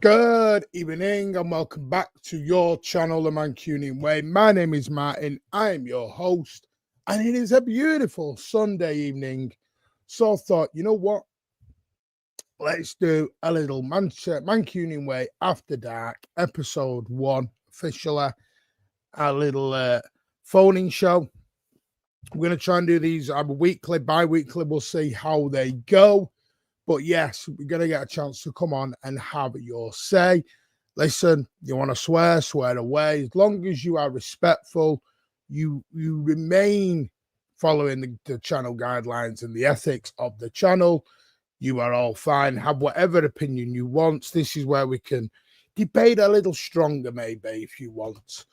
Good evening and welcome back to your channel, The Mancunian Way. My name is Martin. I am your host and it is a beautiful Sunday evening. So I thought, you know what? Let's do a little Mancunian Way After Dark, episode 1, officially. A little phoning show. We're going to try and do these weekly, bi-weekly. We'll see how they go. But yes, we're going to get a chance to come on and have your say. Listen, you want to swear, swear away. As long as you are respectful, you remain following the channel guidelines and the ethics of the channel, you are all fine. Have whatever opinion you want. This is where we can debate a little stronger, maybe, if you want.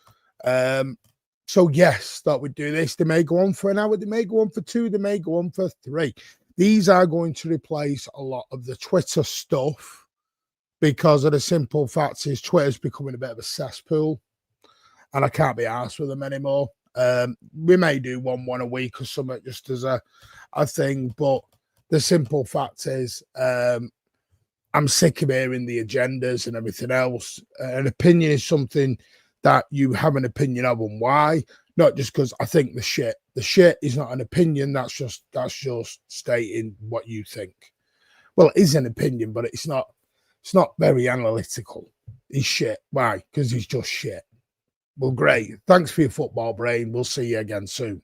So yes, thought we'd do this. They may go on for an hour. They may go on for 2. They may go on for 3. These are going to replace a lot of the Twitter stuff because of the simple fact is Twitter's becoming a bit of a cesspool and I can't be arsed with them anymore. We may do one a week or something just as a thing, but the simple fact is I'm sick of hearing the agendas and everything else. An opinion is something that you have an opinion of and why. Not just because I think the shit. The shit is not an opinion. That's just stating what you think. Well, it is an opinion, but it's not very analytical. He's shit. Why? Because he's just shit. Well, great. Thanks for your football brain. We'll see you again soon.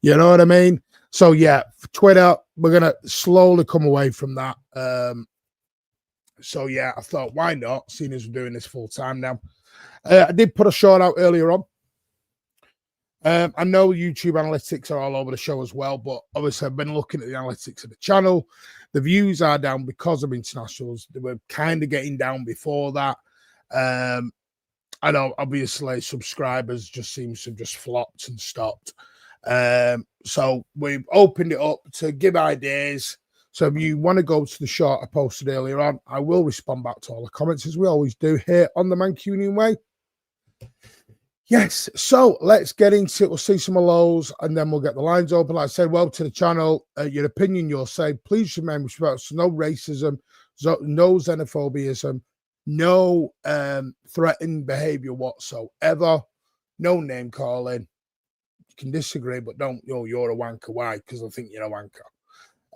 You know what I mean? So yeah, for Twitter, we're gonna slowly come away from that. So yeah, I thought, why not? Seeing as we're doing this full time now. I did put a short out earlier on. I know YouTube analytics are all over the show as well, but obviously I've been looking at the analytics of the channel. The views are down because of internationals. They were kind of getting down before that. I know obviously subscribers just seems to have just flopped and stopped. So we've opened it up to give ideas. So if you want to go to the short I posted earlier on, I will respond back to all the comments as we always do here on the Mancunian Way. Yes, so let's get into it. We'll see some of those and then we'll get the lines open. Like I said, welcome to the channel. Your opinion, your say. Please remain respectful. No racism, no xenophobia, no threatening behavior whatsoever, no name calling. You can disagree, but don't, you're a wanker. Why? Because I think you're a wanker.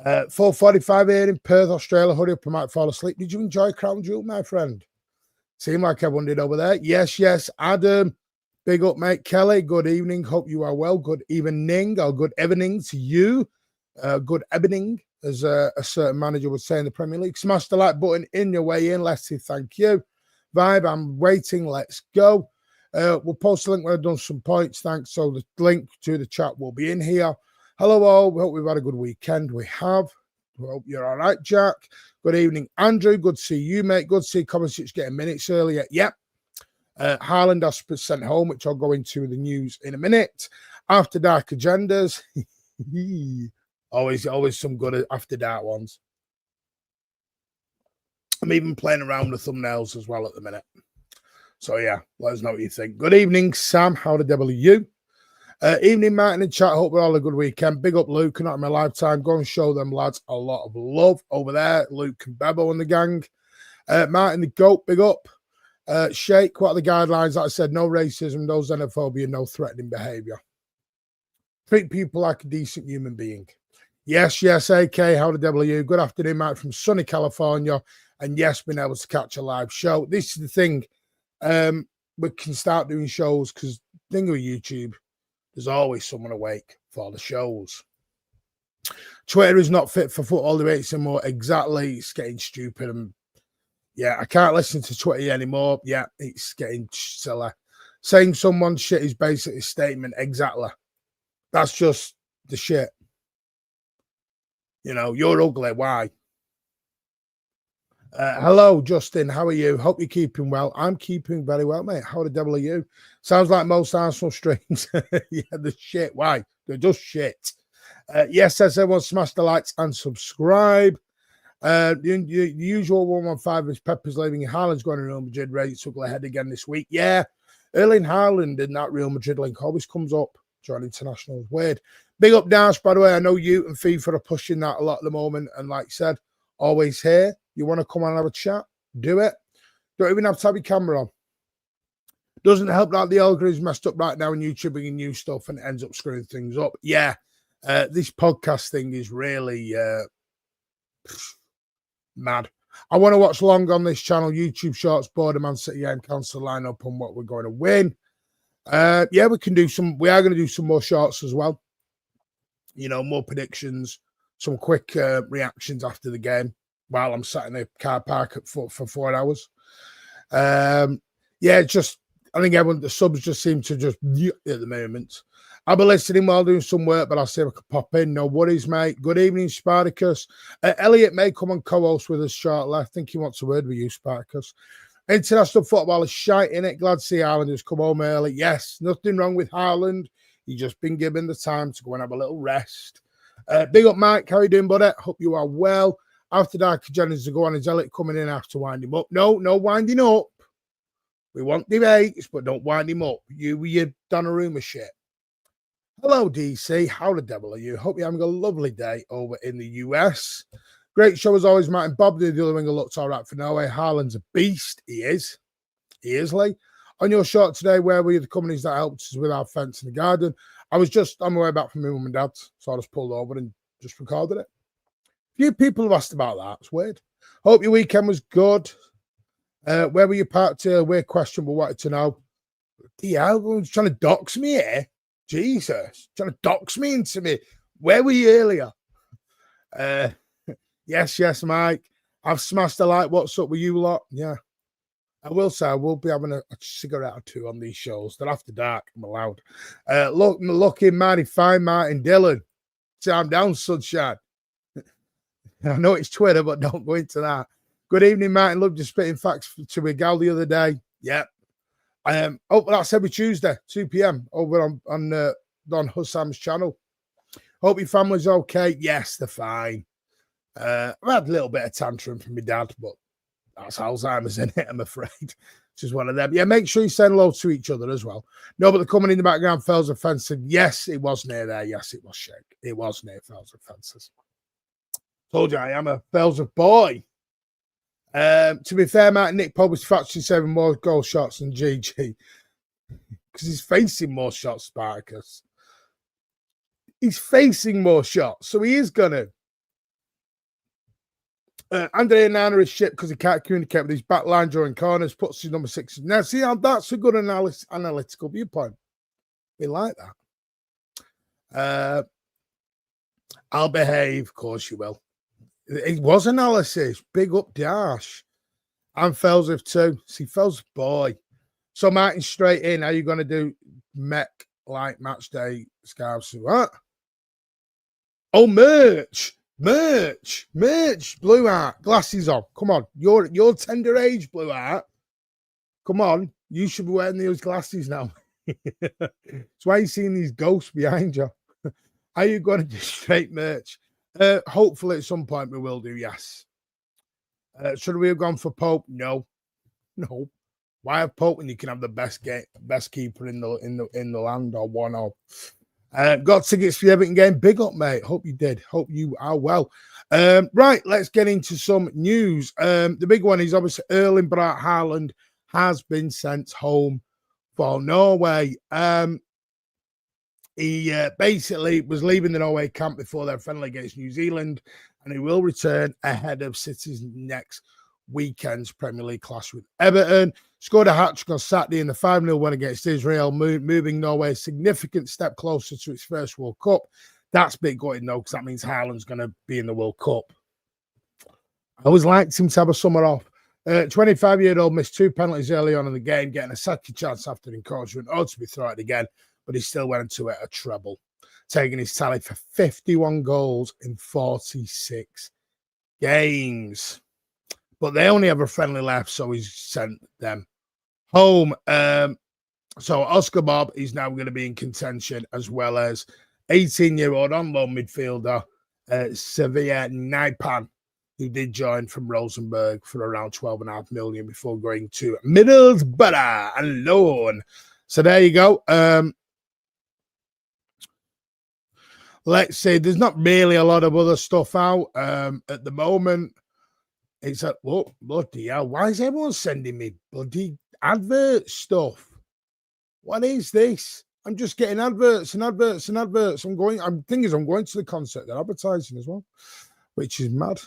4:45 here in Perth, Australia. Hurry up, I might fall asleep. Did you enjoy Crown Jewel, my friend? Seemed like everyone did over there. Yes, Adam. Big up, mate. Kelly, good evening. Hope you are well. Good evening or good evening to you. Good evening, as a certain manager would say in the Premier League. Smash the like button in your way in. Letty, thank you. Vibe, I'm waiting. Let's go. We'll post a link when I've done some points. Thanks. So the link to the chat will be in here. Hello all. We hope we've had a good weekend. We have. We hope you're all right, Jack. Good evening, Andrew. Good to see you, mate. Good to see Kovacic getting minutes earlier. Yep. Haaland has been sent home, which I'll go into the news in a minute. After dark agendas. always some good after dark ones. I'm even playing around with thumbnails as well at the minute. So yeah, let us know what you think. Good evening, Sam. How the devil are you? Evening, Martin in chat. Hope we're all a good weekend. Big up, Luke. Not in my lifetime. Go and show them lads a lot of love over there. Luke and Bebo and the gang. Martin the GOAT. Big up. Shake. What are the guidelines? Like I said, no racism, no xenophobia, no threatening behaviour. Treat people like a decent human being. Yes, AK. How the devil are you? Good afternoon, Mike from sunny California. And yes, been able to catch a live show. This is the thing. We can start doing shows because the thing with YouTube, there's always someone awake for the shows. Twitter is not fit for football debates anymore. Exactly. It's getting stupid. And yeah, I can't listen to Twitter anymore. Yeah, it's getting silly. Saying someone's shit is basically a statement. Exactly. That's just the shit. You know, you're ugly. Why? Hello, Justin. How are you? Hope you're keeping well. I'm keeping very well, mate. How the devil are you? Sounds like most Arsenal streams. Yeah, the shit. Why? They're just shit. Yes, as everyone, smash the likes and subscribe. The usual 115 is Pepper's leaving. Haaland's going to Real Madrid, ready to go ahead again this week. Yeah, Erling Haaland in that Real Madrid link always comes up during internationals. Weird. Big up, Dash, by the way. I know you and FIFA are pushing that a lot at the moment. And like I said, always here. You want to come on and have a chat? Do it. Don't even have to have your camera on. Doesn't help that the algorithm's messed up right now on YouTube bringing new stuff and it ends up screwing things up. Yeah, this podcast thing is really mad. I want to watch long on this channel. YouTube Shorts, Border Man City game, cancel lineup on what we're going to win. Yeah, we can do some. We are going to do some more shorts as well. You know, more predictions, some quick reactions after the game while I'm sat in the car park for 4 hours. Yeah, just I think everyone the subs just seem to just at the moment. I'll be listening while doing some work, but I'll see if I can pop in. No worries, mate. Good evening, Spartacus. Elliot may come and co-host with us shortly. I think he wants a word with you, Spartacus. International football is shite, innit? Glad to see Haaland has come home early. Yes, nothing wrong with Haaland. He's just been given the time to go and have a little rest. Big up, Mike. How you doing, buddy? Hope you are well. After dark agendas to go on. Is Elliot coming in after wind him up? No winding up. We want debates, but don't wind him up. You with your Donnarumma shit. Hello, DC. How the devil are you? Hope you're having a lovely day over in the US. Great show as always, Martin. Bob, the other winger looks all right for Norway. Haaland's a beast. He is. He is, Lee. On your shot today, where were the companies that helped us with our fence in the garden? I was just on my way back from my mum and dad's, so I just pulled over and just recorded it. A few people have asked about that. It's weird. Hope your weekend was good. Where were you parked to? Weird question, but wanted to know. Yeah, everyone's trying to dox me here. Jesus, trying to dox me into me. Where were you earlier? Yes, Mike. I've smashed a like. What's up with you lot? Yeah. I will say I will be having a cigarette or two on these shows. They're after dark. I'm allowed. Look, lucky Marty, fine Martin Dillon. Calm down, sunshine. I know it's Twitter, but don't go into that. Good evening, Martin. Loved you spitting facts to a gal the other day. Yep. Oh, that's every Tuesday, 2 p.m. over on Don Hussam's channel. Hope your family's okay. Yes, they're fine. I've had a little bit of tantrum from my dad, but that's Alzheimer's in it, I'm afraid. Which is one of them. Yeah, make sure you say hello to each other as well. No, but the coming in the background, Fells and Fences. Yes, it was near there. Yes, it was Shake. It was near Fells and Fences. Told you I am a Fells boy. To be fair, Matt, Nick Pope was factually 7 more goal shots than GG. Because he's facing more shots, Spartacus. He's facing more shots, so he is going to. Andre Nana is shit because he can't communicate with his back line during corners, puts his number 6. Now, see how that's a good analytical viewpoint. We like that. I'll behave. Of course you will. It was analysis. Big up Dash. And Felsif too. See, Felsif boy. So Martin, straight in. How you going to do mech like match day scarves? What? Oh, merch. Blue Heart. Glasses on. Come on. Your tender age, Blue Heart. Come on. You should be wearing those glasses now. That's why you're seeing these ghosts behind you. Are you going to do straight merch? Hopefully at some point we will do, yes. Should we have gone for Pope? No. Why have Pope when you can have the best keeper in the land, or one of? Got tickets for the Everton game. Big up, mate. Hope you did. Hope you are well. Right, let's get into some news. The big one is obviously Erling Haaland has been sent home for Norway. He basically was leaving the Norway camp before their friendly against New Zealand, and he will return ahead of City's next weekend's Premier League clash with Everton. Scored a hat-trick on Saturday in the 5-0 win against Israel, moving Norway a significant step closer to its first World Cup. That's big going, though, because that means Haaland's going to be in the World Cup. I always liked him to have a summer off. 25-year-old missed 2 penalties early on in the game, getting a second chance after encouragement, or to be thrown again, but he still went into it a treble, taking his tally for 51 goals in 46 games. But they only have a friendly left, so he's sent them home. So Oscar Bob is now going to be in contention, as well as 18-year-old on-loan midfielder Sevilla Naipan, who did join from Rosenborg for around 12.5 million before going to Middlesbrough and loan. So there you go. Let's see. There's not really a lot of other stuff out at the moment. It's like, oh, bloody hell. Why is everyone sending me bloody advert stuff? What is this? I'm just getting adverts and adverts and adverts. I'm going to the concert. They're advertising as well, which is mad.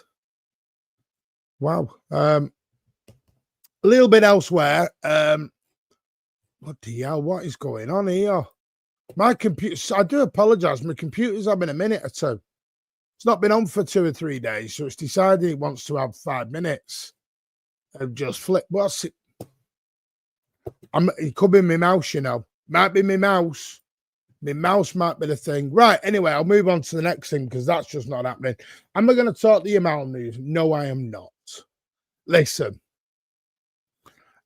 Wow. A little bit elsewhere. Bloody hell, what is going on here? My computer, I do apologize. My computer's having a minute or two. It's not been on for 2 or 3 days, so it's decided it wants to have 5 minutes of just flip. What's it? It could be my mouse, you know. Might be my mouse. My mouse might be the thing. Right, anyway, I'll move on to the next thing because that's just not happening. Am I going to talk the Yamal news? No, I am not. Listen,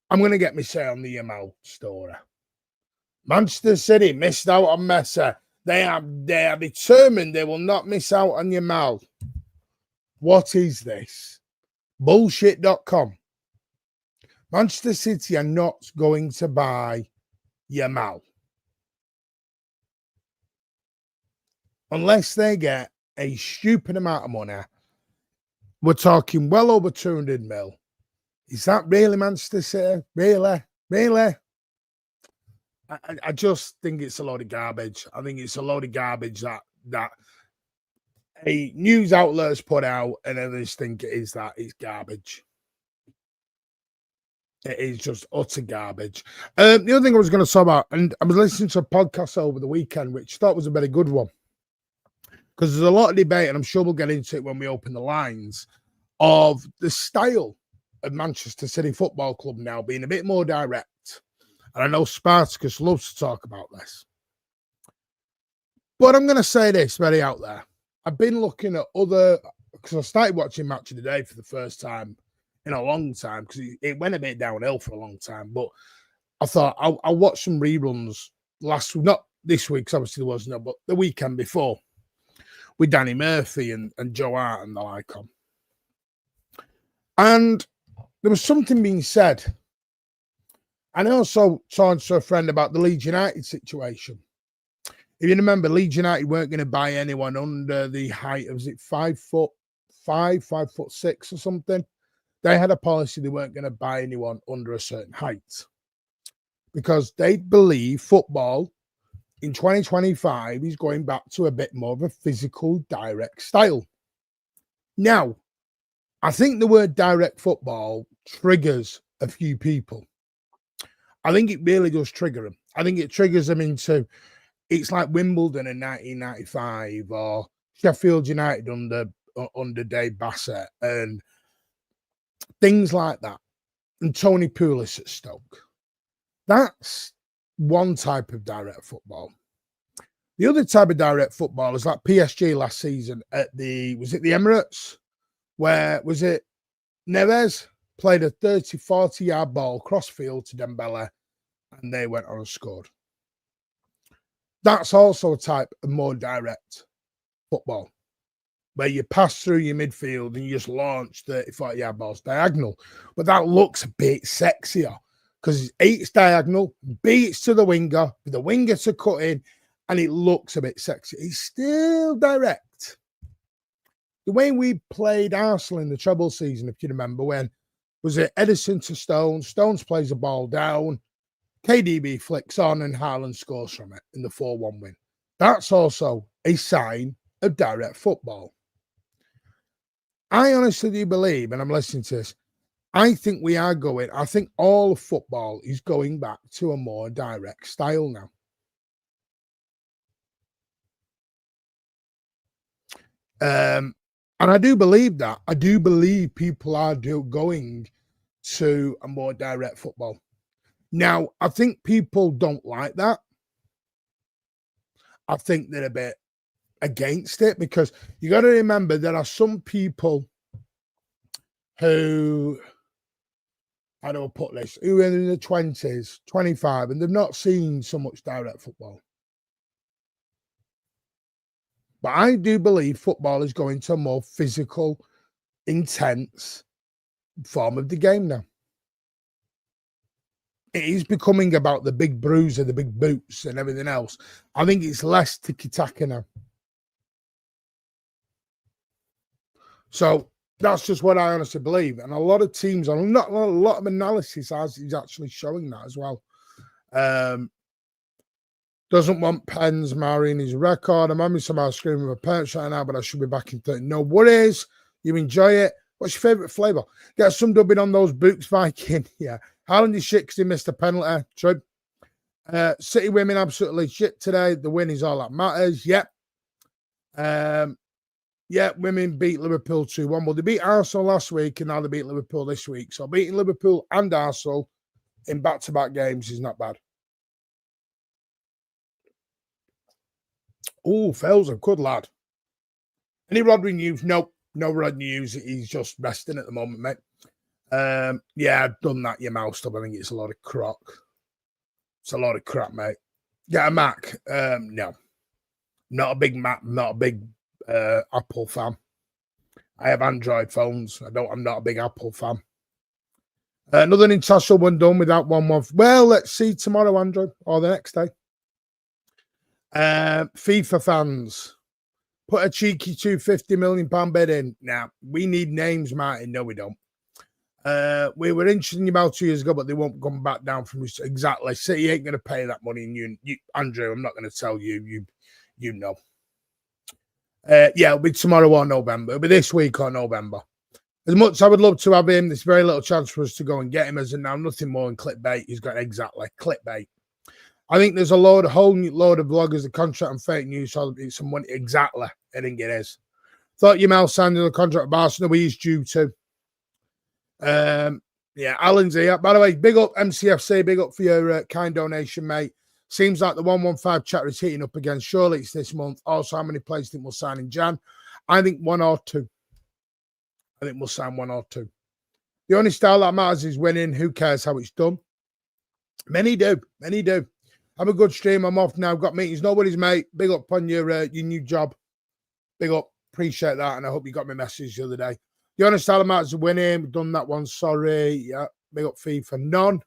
I'm going to get me say on the Yamal story. Manchester City missed out on Messi. They are determined they will not miss out on Yamal. What is this? Bullshit.com. Manchester City are not going to buy Yamal unless they get a stupid amount of money. We're talking well over 200 mil. Is that really Manchester City? Really? I just think it's a load of garbage. I think it's a load of garbage that a news outlet has put out, and others think it is that. It's garbage. It is just utter garbage. The other thing I was going to talk about, and I was listening to a podcast over the weekend, which I thought was a very good one, because there's a lot of debate, and I'm sure we'll get into it when we open the lines, of the style of Manchester City Football Club now being a bit more direct. And I know Spartacus loves to talk about this. But I'm going to say this very out there. I've been looking at other, because I started watching Match of the Day for the first time in a long time, because it went a bit downhill for a long time. But I thought I'll watch some reruns not this week, because obviously there was no, but the weekend before, with Danny Murphy and Joe Hart and the like on. And there was something being said. And I also talked to a friend about the Leeds United situation. If you remember, Leeds United weren't going to buy anyone under the height of, was it 5'5", 5'6" or something? They had a policy they weren't going to buy anyone under a certain height because they believe football in 2025 is going back to a bit more of a physical, direct style. Now, I think the word direct football triggers a few people. I think it really does trigger them. I think it triggers them into, it's like Wimbledon in 1995 or Sheffield United under Dave Bassett and things like that, and Tony Pulis at Stoke. That's one type of direct football. The other type of direct football is like PSG last season at was it the Emirates? Where was it? Neves played a 30, 40-yard ball cross-field to Dembele, and they went on and scored. That's also a type of more direct football, where you pass through your midfield and you just launch 30, 40-yard balls diagonal. But that looks a bit sexier because it's diagonal, B, it's to the winger, for the winger to cut in, and it looks a bit sexy. It's still direct. The way we played Arsenal in the treble season, if you remember, when was it Edison to Stones? Stones plays the ball down, KDB flicks on, and Haaland scores from it in the 4-1 win. That's also a sign of direct football. I honestly do believe, and I'm listening to this, I think all of football is going back to a more direct style now. And I do believe that. I do believe people are going to a more direct football. Now, I think people don't like that. I think they're a bit against it because you got to remember there are some people who, how do I put this, who are in the 20s, 25, and they've not seen so much direct football. But I do believe football is going to a more physical, intense form of the game now. It is becoming about the big bruiser, the big boots and everything else. I think it's less tiki-taka now. So that's just what I honestly believe. And a lot of teams, a lot of analysis is actually showing that as well. Doesn't want pens marrying his record. I'm having some ice cream with a parents right now, but I should be back in 30. No worries. You enjoy it. What's your favourite flavour? Get some dubbing on those boots, Viking. Yeah. Haaland is shit because he missed a penalty. True. City women absolutely shit today. The win is all that matters. Yep. Yeah, women beat Liverpool 2-1. Well, they beat Arsenal last week and now they beat Liverpool this week. So beating Liverpool and Arsenal in back-to-back games is not bad. Oh, Phil's a good lad. Any Rodri news? Nope. No Rod news. He's just resting at the moment, mate. Yeah, I've done that, your mouse stuff. I think it's a lot of crock. It's a lot of crap, mate. Get a Mac? No. Not a big Mac, not a big Apple fan. I have Android phones. I'm not a big Apple fan. Another international one done without 1-1. Well, let's see tomorrow, Android, or the next day. FIFA fans, put a cheeky £250 million bid in. Now, we need names, Martin. No, we don't. We were interested in you about 2 years ago, but they won't come back down from us. Exactly. City ain't going to pay that money. And you, Andrew, I'm not going to tell you. You know. Yeah, it'll be tomorrow or November. It'll be this week or November. As much as I would love to have him, there's very little chance for us to go and get him as of now. Nothing more than clickbait. He's got exactly clickbait. I think there's a whole load of bloggers, the contract and fake news, so it's some money. Exactly. I think it is. Thought Yamal signed the contract at Barcelona, he's due to. Yeah, Alan's here. By the way, big up MCFC, big up for your kind donation, mate. Seems like the 115 chatter is heating up again. Surely it's this month. Also, how many players think we'll sign in Jan? I think 1 or 2. I think we'll sign 1 or 2. The only style that matters is winning. Who cares how it's done? Many do. Many do. Have a good stream. I'm off now. Got meetings. Nobody's, mate. Big up on your new job. Big up. Appreciate that. And I hope you got my message the other day. The only style that matters is winning. We've done that one. Sorry. Yeah. Big up FIFA. None.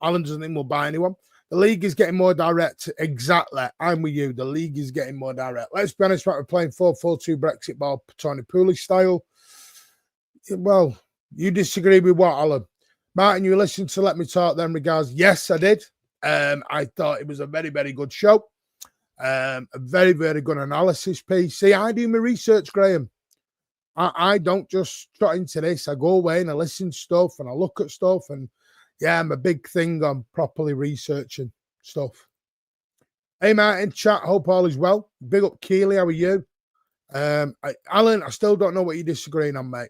Alan doesn't think we'll buy anyone. The league is getting more direct. Exactly. I'm with you. The league is getting more direct. Let's be honest, we're playing 4-4-2 Brexit ball, Tony Pulis style. Well, you disagree with what, Alan? Martin, you listened to Let Me Talk then regards. Yes, I did. I thought it was a very, very good show. A very, very good analysis piece. See, I do my research, Graham. I don't just trot into this. I go away and I listen to stuff and I look at stuff. And yeah, I'm a big thing on properly researching stuff. Hey, Martin, chat. Hope all is well. Big up, Keely. How are you? Alan, I still don't know what you're disagreeing on, mate.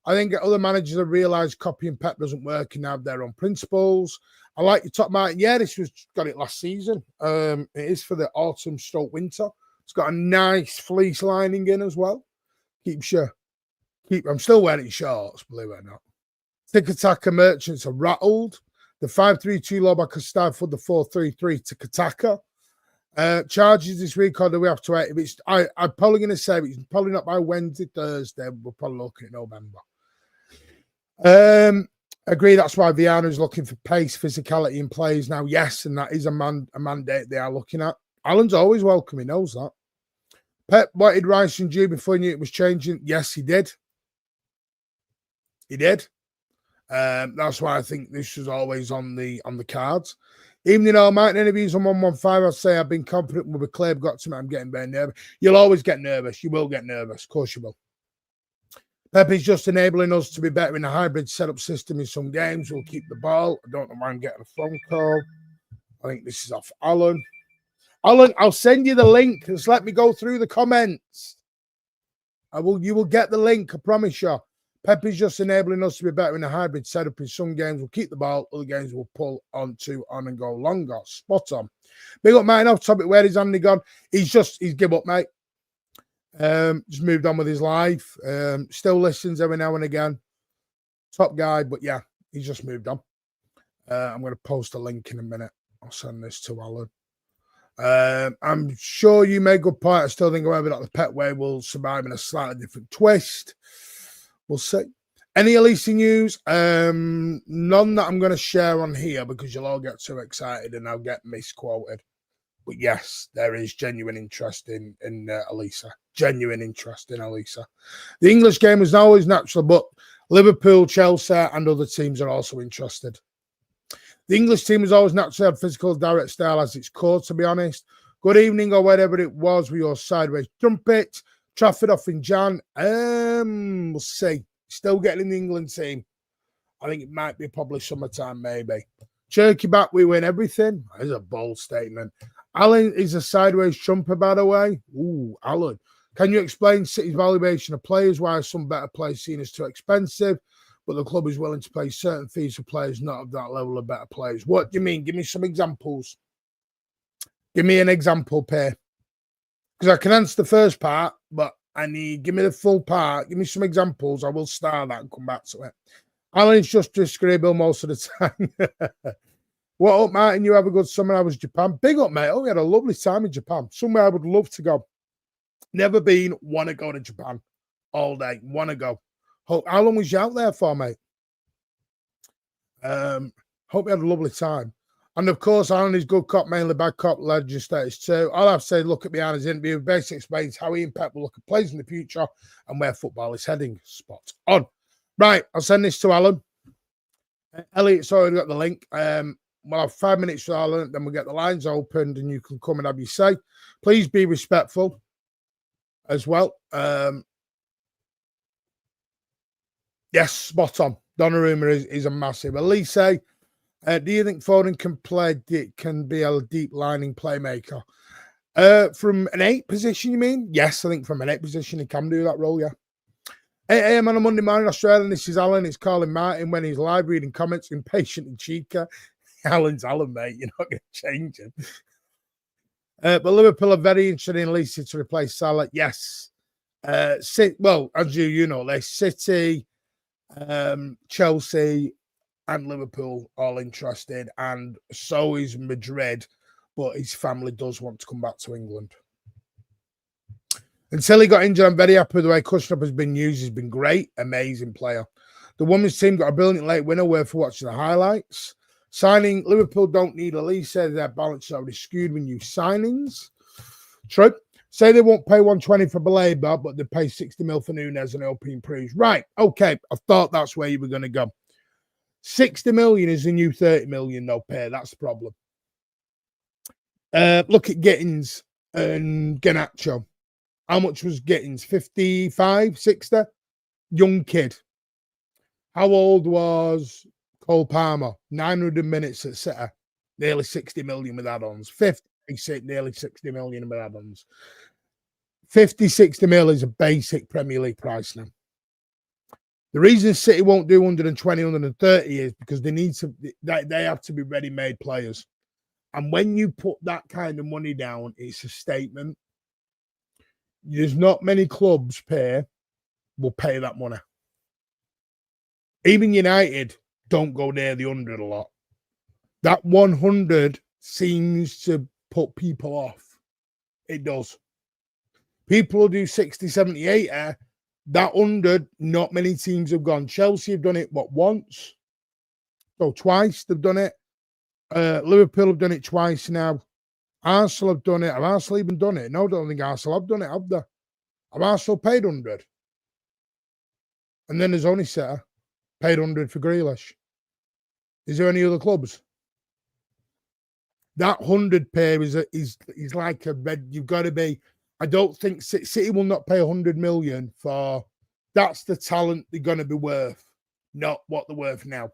I think other managers have realised copying Pep doesn't work and have their own principles. I like your top Martin. Yeah, this was got it last season. It is for the autumn stroke winter. It's got a nice fleece lining in as well. I'm still wearing shorts, believe it or not. Tiki-taka merchants are rattled. The 5-3-2 low back has started for the 4-3-3 tiki-taka. Charges this week, or do we have to wait? If it's, I'm probably going to say it's probably not by Wednesday, Thursday. We're probably looking at November. Agree. That's why Viana is looking for pace, physicality in players now. Yes, and that is a mandate they are looking at. Alan's always welcome. He knows that. Pep wanted Rice and Jew before he knew it was changing. Yes, he did. He did. That's why I think this was always on the cards. Even though Martin interviews on 115, I'd say I've been confident with a clear got to me. I'm getting very nervous. You'll always get nervous. You will get nervous. Of course you will. Pep is just enabling us to be better in a hybrid setup system in some games. We'll keep the ball. I don't know why I'm getting a phone call. I think this is off Alan. Alan, I'll send you the link. Just let me go through the comments. You will get the link, I promise you. Pep is just enabling us to be better in a hybrid setup. In some games, we'll keep the ball. Other games, we'll pull on and go longer. Spot on. Big up, Martin. Off topic. Where is Andy gone? He's give up, mate. Just moved on with his life. Still listens every now and again. Top guy, but yeah, he's just moved on. I'm going to post a link in a minute. I'll send this to Alan. I'm sure you made a good point. I still think, however, that the Pep way will survive in a slightly different twist. We'll see. Any Elise news? None that I'm going to share on here because you'll all get too excited and I'll get misquoted. But yes, there is genuine interest in Elisa. Genuine interest in Elisa. The English game is not always natural, but Liverpool, Chelsea, and other teams are also interested. The English team has always naturally had physical, direct style as its core, to be honest. Good evening, or whatever it was, with your sideways trumpet. Trafford off in Jan. We'll see. Still getting in the England team. I think it might be probably summertime, maybe. Cherky back, we win everything. That is a bold statement. Alan is a sideways trumper, by the way. Ooh, Alan. Can you explain City's valuation of players? Why are some better players seen as too expensive, but the club is willing to pay certain fees for players not of that level of better players? What do you mean? Give me some examples. Give me an example, Pay. Because I can answer the first part, but give me the full part. Give me some examples. I will star that and come back to it. Alan's just disagreeable most of the time. What up, Martin? You have a good summer. I was Japan. Big up, mate. Oh, we had a lovely time in Japan. Somewhere I would love to go. Never been. Want to go to Japan all day. Want to go. How long was you out there for, mate? Hope you had a lovely time. And of course, Alan is good cop, mainly bad cop, legend status too. All I've said, look at me Alan's interview. Basically explains how he and Pep will look at players in the future and where football is heading. Spot on. Right, I'll send this to Alan. Elliot's already got the link. We'll have 5 minutes for Alan, then we'll get the lines opened and you can come and have your say. Please be respectful as well. Yes, spot on. Donnarumma is a massive. Elise, do you think Foden can be a deep lining playmaker? From an 8 position, you mean? Yes, I think from an 8 position he can do that role, yeah. 8 a.m. on a Monday morning in Australia. This is Alan. It's calling Martin when he's live reading comments, impatient and cheeky. Alan's Alan, mate. You're not going to change him. But Liverpool are very interested in Lisa to replace Salah. Yes. Well, as you know, they're City, Chelsea, and Liverpool all interested, and so is Madrid, but his family does want to come back to England. Until he got injured, I'm very happy with the way Kushner has been used. He's been great, amazing player. The women's team got a brilliant late winner worth watching the highlights. Signing, Liverpool don't need Elise. Their balance is already skewed with new signings. True. Say they won't pay 120 for Baleba, but they pay 60 mil for Nunes and LP improves. Right, okay. I thought that's where you were going to go. 60 million is the new 30 million no pay. That's the problem. Look at Gittins and Garnacho. How much was Gittins? 55, 60? Young kid. How old was Cole Palmer? 900 minutes at City. Nearly 60 million with add-ons. 50, nearly 60 million with add-ons. 50, 60 mil is a basic Premier League price now. The reason City won't do 120, 130 is because they have to be ready-made players. And when you put that kind of money down, it's a statement. There's not many clubs will pay that money. Even United don't go near the 100 a lot. That 100 seems to put people off. It does. People will do 60, 70, 80. That 100, not many teams have gone. Chelsea have done it, once? So twice they've done it. Liverpool have done it twice now. Arsenal have done it. Have Arsenal even done it? No, I don't think Arsenal have done it, have they? Have Arsenal paid 100? And then there's only City paid 100 for Grealish. Is there any other clubs? That 100 pay is like a red. You've got to be. I don't think City will not pay 100 million for. That's the talent they're going to be worth, not what they're worth now.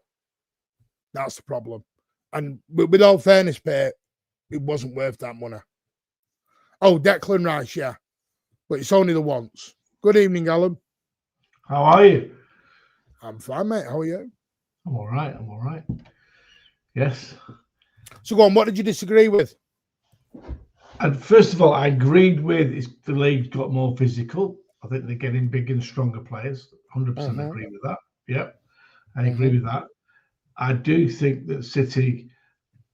That's the problem. And with all fairness, pay, it wasn't worth that money. Oh, Declan Rice, yeah, but it's only the once. Good evening, Alan. How are you? I'm fine, mate. How are you? I'm all right. I'm all right. Yes. So go on. What did you disagree with? And first of all, I agreed with the league's got more physical. I think they're getting bigger and stronger players. 100% agree with that. Yep, I agree with that. I do think that City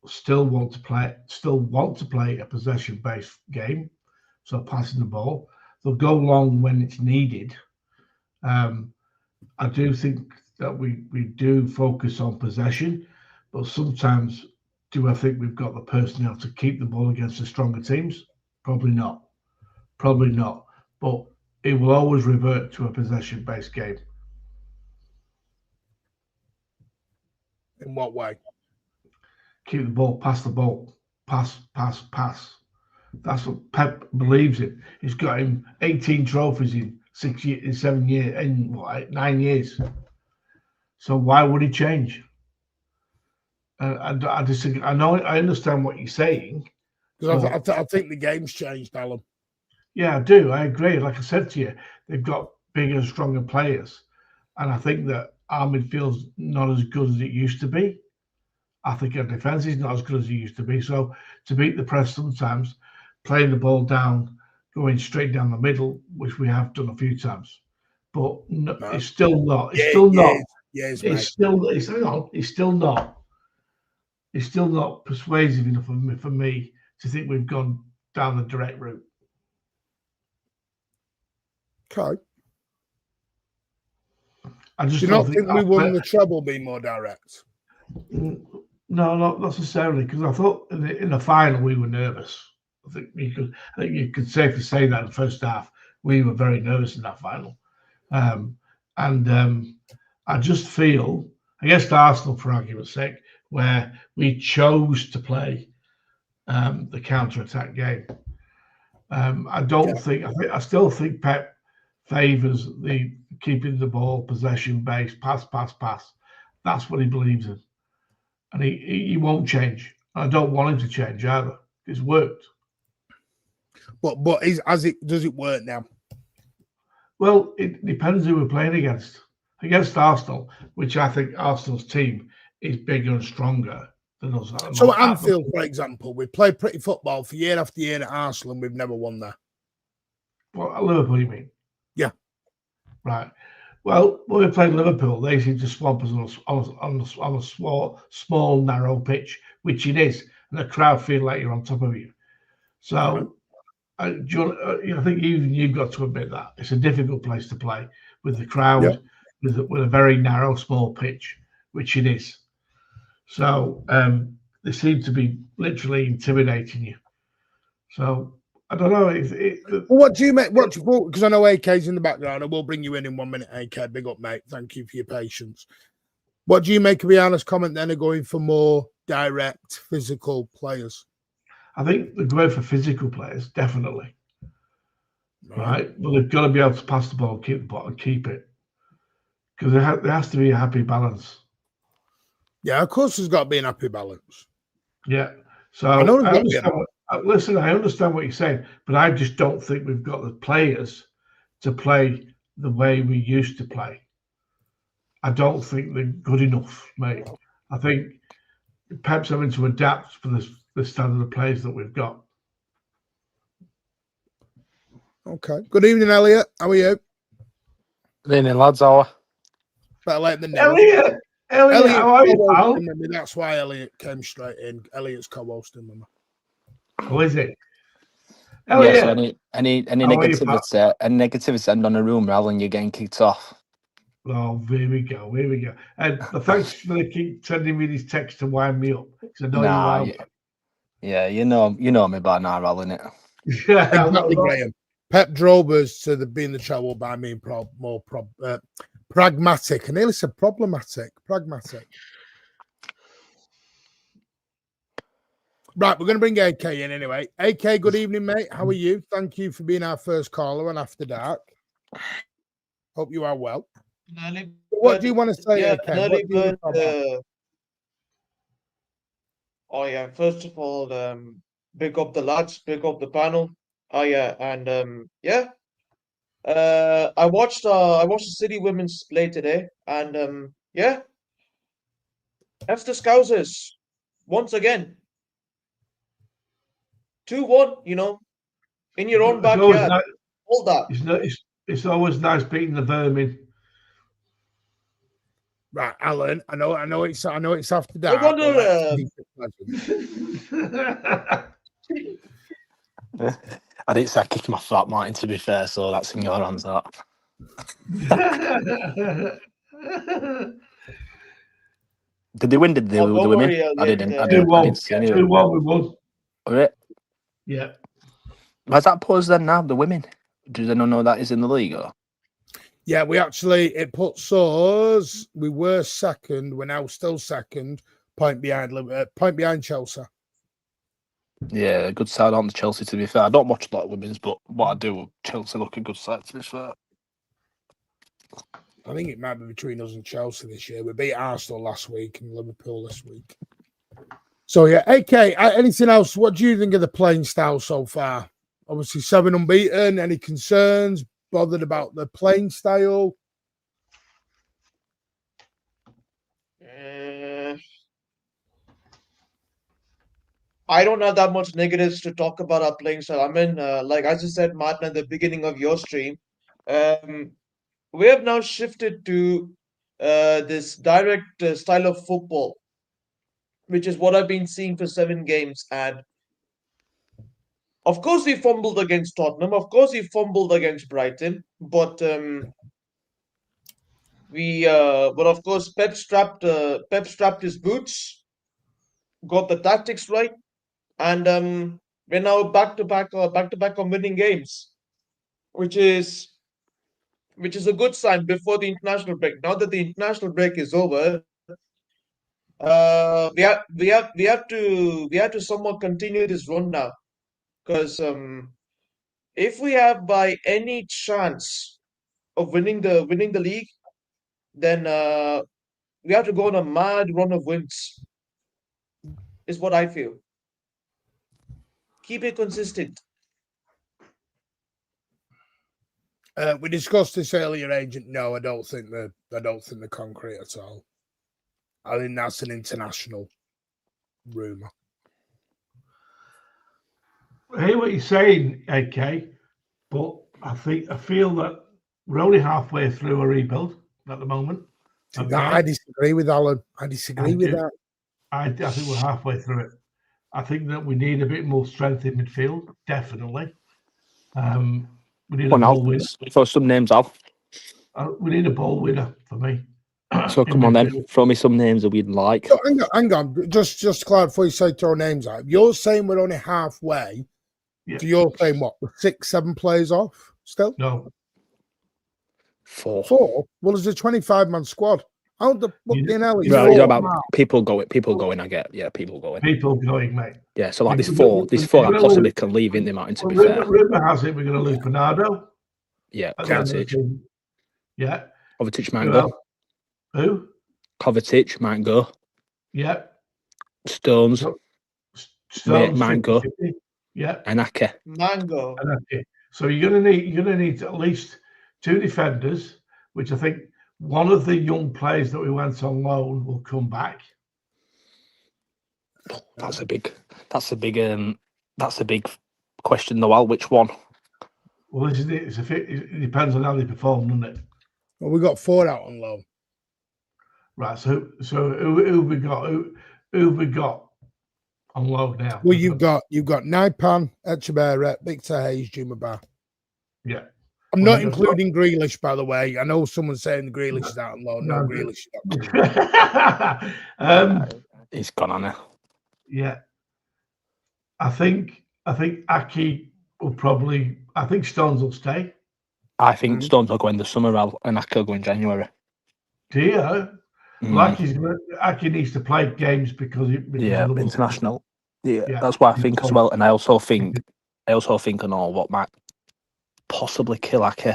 still want to play a possession-based game, so passing the ball. They'll go long when it's needed. I do think that we do focus on possession, but sometimes do I think we've got the personnel to keep the ball against the stronger teams? Probably not. Probably not. But it will always revert to a possession-based game. In what way? Keep the ball, pass the ball. Pass, pass, pass. That's what Pep believes in. He's got him 18 trophies in 7 years, in 9 years. So why would he change? I disagree. I understand what you're saying. Because I think the game's changed, Alan. Yeah, I do. I agree. Like I said to you, they've got bigger, stronger players. And I think that our midfield's not as good as it used to be. I think our defence is not as good as it used to be. So to beat the press sometimes, playing the ball down, going straight down the middle, which we have done a few times. But no, it's still not. It's still not. It's still not persuasive enough for me to think we've gone down the direct route. Okay. I just don't think we won the treble being more direct. No, not necessarily, because I thought in the final we were nervous. I think you could safely say that in the first half we were very nervous in that final, and I just feel against Arsenal, for argument's sake, where we chose to play the counter-attack game. I still think Pep favours the keeping the ball possession-based, pass. That's what he believes in, and he won't change. I don't want him to change either. It's worked. But does it work now? Well, it depends who we're playing against. Against Arsenal, which I think Arsenal's team is bigger and stronger than us. So at Anfield, for example, we played pretty football for year after year at Arsenal, and we've never won there. Well, at Liverpool, you mean? Yeah. Right. Well, when we played Liverpool, they seem to swamp us on a small, narrow pitch, which it is, and the crowd feel like you're on top of you. So, I think even you've got to admit that it's a difficult place to play with the crowd, with a very narrow, small pitch, which it is. So they seem to be literally intimidating you. So I don't know. Well, what do you make? Because I know AK's in the background. I will bring you in 1 minute, AK. Big up, mate. Thank you for your patience. What do you make of Rihanna's comment then of going for more direct, physical players? I think they're going for physical players, definitely. Right? But they've got to be able to pass the ball, keep the ball, and keep it. Because there has to be a happy balance. Yeah, of course there's got to be an happy balance. Yeah. So I Listen, I understand what you're saying, but I just don't think we've got the players to play the way we used to play. I don't think they're good enough, mate. I think Pep's having to adapt for the standard of players that we've got. Okay. Good evening, Elliot. How are you? Good evening, lads. How are Better late than never. Elliot, how are you, pal? That's why Elliot came straight in. Elliot's co-hosting with me. Oh, is it? Yeah, so Elliot, any how are you, negativity, end on a room rather than you getting kicked off. Oh, here we go. And thanks for keep sending me these texts to wind me up. Because I know you are. Yeah, you know me by now, Alan, innit? Yeah, exactly, Graham. Pep drove us to being the trouble by being more pragmatic. I nearly said problematic. Pragmatic. Right, we're going to bring AK in anyway. AK, good evening, mate. How are you? Thank you for being our first caller on After Dark. Hope you are well. What do you want to say, yeah, AK? Oh yeah, first of all, big up the lads, big up the panel. Oh yeah, and yeah. I watched the City women's play today, and yeah. F the Scousers once again. 2-1, in your own backyard. Hold that. It's always nice beating the vermin. Right, Alan. I know it's After Dark. I wonder. I didn't say I kicked my fat, Martin, to be fair, so that's in your hands, that. Did they win? Did the women? I didn't see any. 2-1 we won. All right. Yeah. Has that put us then now, the women? Do they not know that is in the league? Or? Yeah, it puts us, we were second, we're now still second, point behind Chelsea. Yeah, a good side on the Chelsea, to be fair. I don't watch a lot of women's, but what I do, Chelsea look a good side, to be fair. I think it might be between us and Chelsea this year. We beat Arsenal last week and Liverpool this week. So, yeah, AK, anything else? What do you think of the playing style so far? Obviously, 7 unbeaten. Any concerns? Bothered about the playing style? I don't have that much negatives to talk about our playing style. I mean, like as you said, Martin, at the beginning of your stream, we have now shifted to this direct style of football, which is what I've been seeing for 7 games. And of course, we fumbled against Tottenham. Of course, we fumbled against Brighton. But of course, Pep strapped his boots, got the tactics right, and we're now back to back on winning games, which is a good sign before the international break. Now that the international break is over, we have to somewhat continue this run now, because if we have by any chance of winning the league, then we have to go on a mad run of wins. Is what I feel. Keep it consistent. We discussed this earlier, Agent. No, I don't think they're concrete at all. I think that's an international rumour. I hear what you're saying, AK, but I feel that we're only halfway through a rebuild at the moment. Okay? I disagree with Alan. I disagree with that. I think we're halfway through it. I think that we need a bit more strength in midfield, definitely. We need a ball winner. Throw some names out. We need a ball winner for me. So come on then, throw me some names that we'd like. So, hang on. Just to clarify before you say throw names out. You're saying we're only halfway. Yeah. So you're saying what? 6, 7 players off still? No. 4. Well, there's a 25-man squad. How the fucking hell is about people going? I get, yeah, people going, mate. Yeah, so like this four I possibly can leave in the mountain. To be fair, rumor has it we're going to lose Bernardo. Yeah, Kovacic. Yeah, Kovacic might go. Who? Kovacic might go. Yeah. Stones might go. Yeah. And Ake. Mango. And okay. So you're gonna need at least 2 defenders, which I think one of the young players that we went on loan will come back. That's a big question though, Al. Which one? Well, this is it. It depends on how they perform, doesn't it? Well, we got 4 out on loan. Right. So who we got? Who we got on loan now? Well, you've got Naipan, Echeverri, Victor Hayes, Jumaba. Yeah. I'm Well, not including Grealish, by the way. I know someone's saying Grealish is out on loan. No, Grealish is not. He's gone on it. Yeah. I think Aki will probably. I think Stones will stay. I think Stones will go in the summer, Al, and Ake will go in January. Do you? Well, Aki needs to play games because international. Yeah, that's what I think as well. And I also think and all what might possibly kill Ake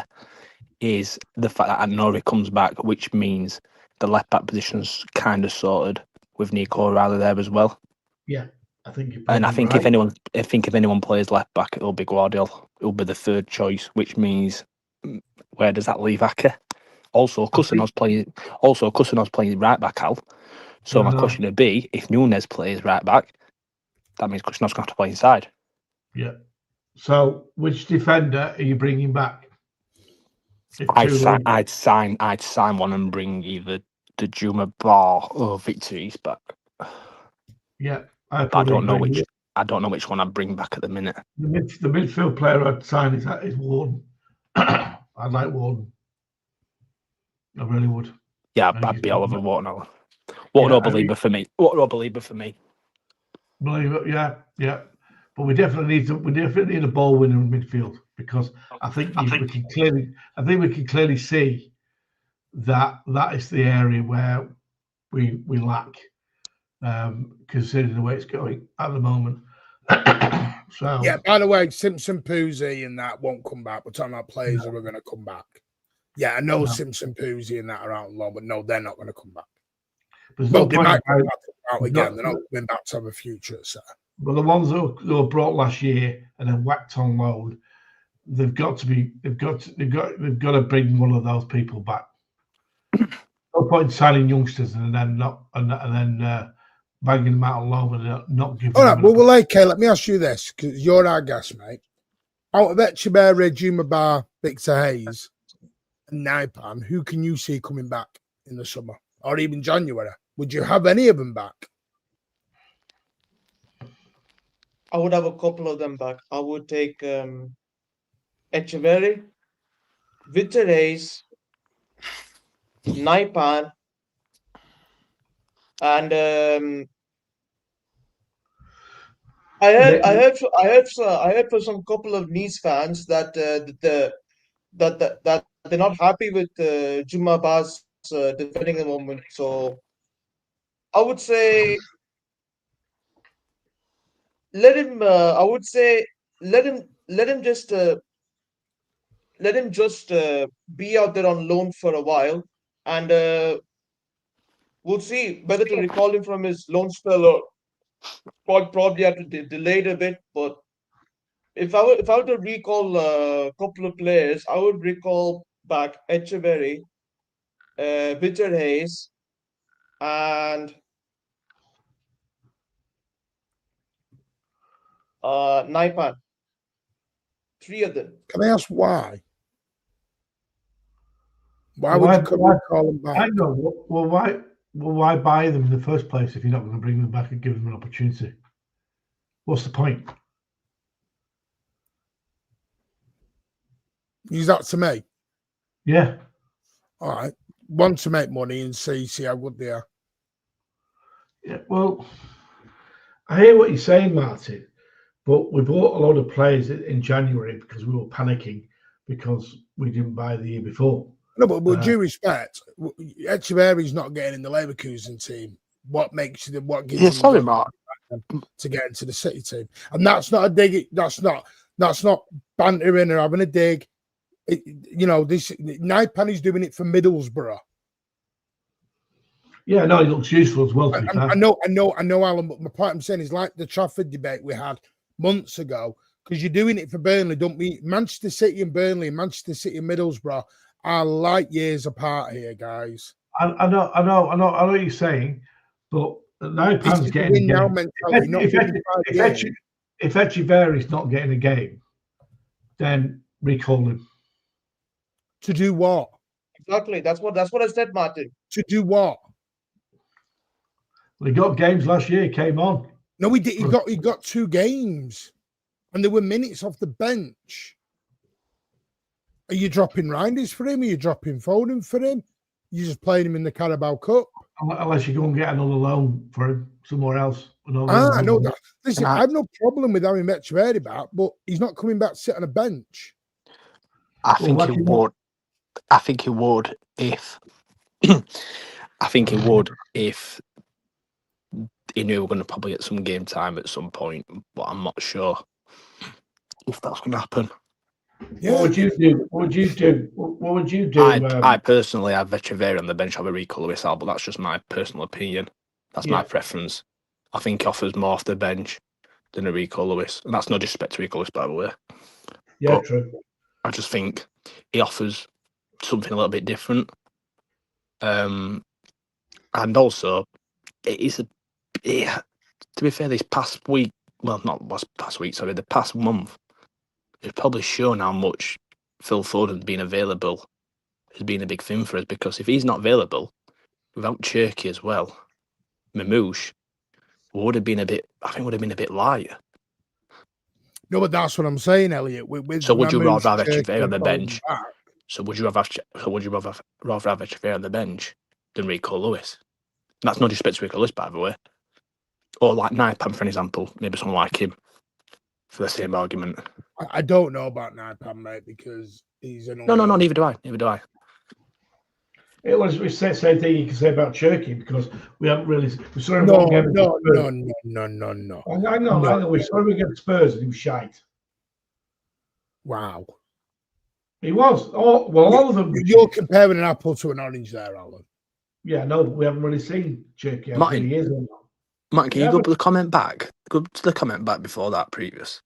is the fact that I know he comes back, which means the left back position's kind of sorted with Nico O'Reilly there as well. Yeah, I think. If anyone plays left back, it'll be Guardiola. It'll be the third choice, which means where does that leave Ake? Also, Cousineau's playing right back, Al. So my question would be, if Nunes plays right back, that means Cousineau's going to have to play inside. Yeah. So, which defender are you bringing back? I'd sign one and bring either Dejuma Bar or Victor East back. Yeah, I don't know which one I'd bring back at the minute. The midfield player I'd sign is Warden. I'd like Warden. I really would. Yeah, I'd be all over Warden. What a believer for me. Believer, yeah. But we definitely need a ball winner in midfield because we can clearly see that is the area where we lack, considering the way it's going at the moment. So yeah. By the way, Simpson, Poozy, and that won't come back. We're talking about players who are going to come back. Yeah, I know Simpson, Poozy, and that are out on loan, but no, they're not going to come back. Well, they might come back out again. They're not coming back to have a future. So. But the ones that were brought last year and then whacked on loan, they've got to bring one of those people back. No point in signing youngsters and then banging them out on loan and not giving. All right, well, okay. Let me ask you this because you're our guest, mate. Out of Echeverri, Jumaba, Victor Hayes, and Naipan, who can you see coming back in the summer or even January? Would you have any of them back? I would have a couple of them back. I would take Echeverri, Victor Hayes, Naipan, and I heard for some couple of Nice fans that that they're not happy with Juma Ba's defending at the moment. So I would say let him just be out there on loan for a while, and we'll see whether to recall him from his loan spell or probably have to delay it a bit. But if I were to recall a couple of players, I would recall back Echeverri, Victor Hayes, and Naipan. 3 of them. Can I ask why? Why would you call them back? I know. Well, why buy them in the first place if you're not going to bring them back and give them an opportunity? What's the point? Use that to me. Yeah. All right. One to make money and see how good they are. Yeah. Well, I hear what you're saying, Martin. But we bought a lot of players in January because we were panicking because we didn't buy the year before. No, but with due respect, Echeverri's not getting in the Leverkusen team. What gives you Mark, to get into the City team? And that's not a dig. That's not bantering or having a dig. This Naipan is doing it for Middlesbrough. Yeah, no, he looks useful as well. I know, Alan. But my point I'm saying is like the Trafford debate we had months ago, because you're doing it for Burnley, don't mean Manchester City and Burnley, Manchester City and Middlesbrough are light years apart here, guys. I know what you're saying, but now Pan's getting a game. Mentality, If Echeverry's not getting a game, then recall him. To do what? Exactly. That's what I said, Martin. To do what? Well, he got games last year. He came on. No, he did. He got 2 games, and there were minutes off the bench. Are you dropping Reinders for him? Are you dropping Foden for him? You're just playing him in the Carabao Cup. Unless you go and get another loan for him somewhere else. I know that. Listen, I have no problem with having Echeverry back, but he's not coming back to sit on a bench. I think he would. I think he would if. I think he would if he knew we were going to probably get some game time at some point, but I'm not sure if that's going to happen. Yeah. What would you do? What would you do? I personally have Echeverry on the bench over Rico Lewis, but that's just my personal opinion. That's my preference. I think he offers more off the bench than a Rico Lewis, and that's no disrespect to Rico Lewis, by the way. Yeah, true. I just think he offers something a little bit different, and also it is to be fair, this past week, well, not past week, sorry, the past month, it's probably shown how much Phil Foden being available has been a big thing for us, because if he's not available, without Cherky as well, Mamouche would have been a bit light. No, but that's what I'm saying, Elliot. So would you rather have Echeverry on the bench? So would you rather have Echeverry on the bench than Rico Lewis? That's no disrespect to Rico Lewis, by the way. Or like Naipan, for example, maybe someone like him for the same argument. I don't know about Naipan, mate, because he's an... No, neither do I. It was the same thing you can say about Cherky, because we haven't really... We saw him No. I know. We saw him against Spurs and he was shite. Wow. He was. All of them... You're comparing an apple to an orange there, Alan. Yeah, no, we haven't really seen Cherky. Martin, can you go to the comment back? Go to the comment back before that previous.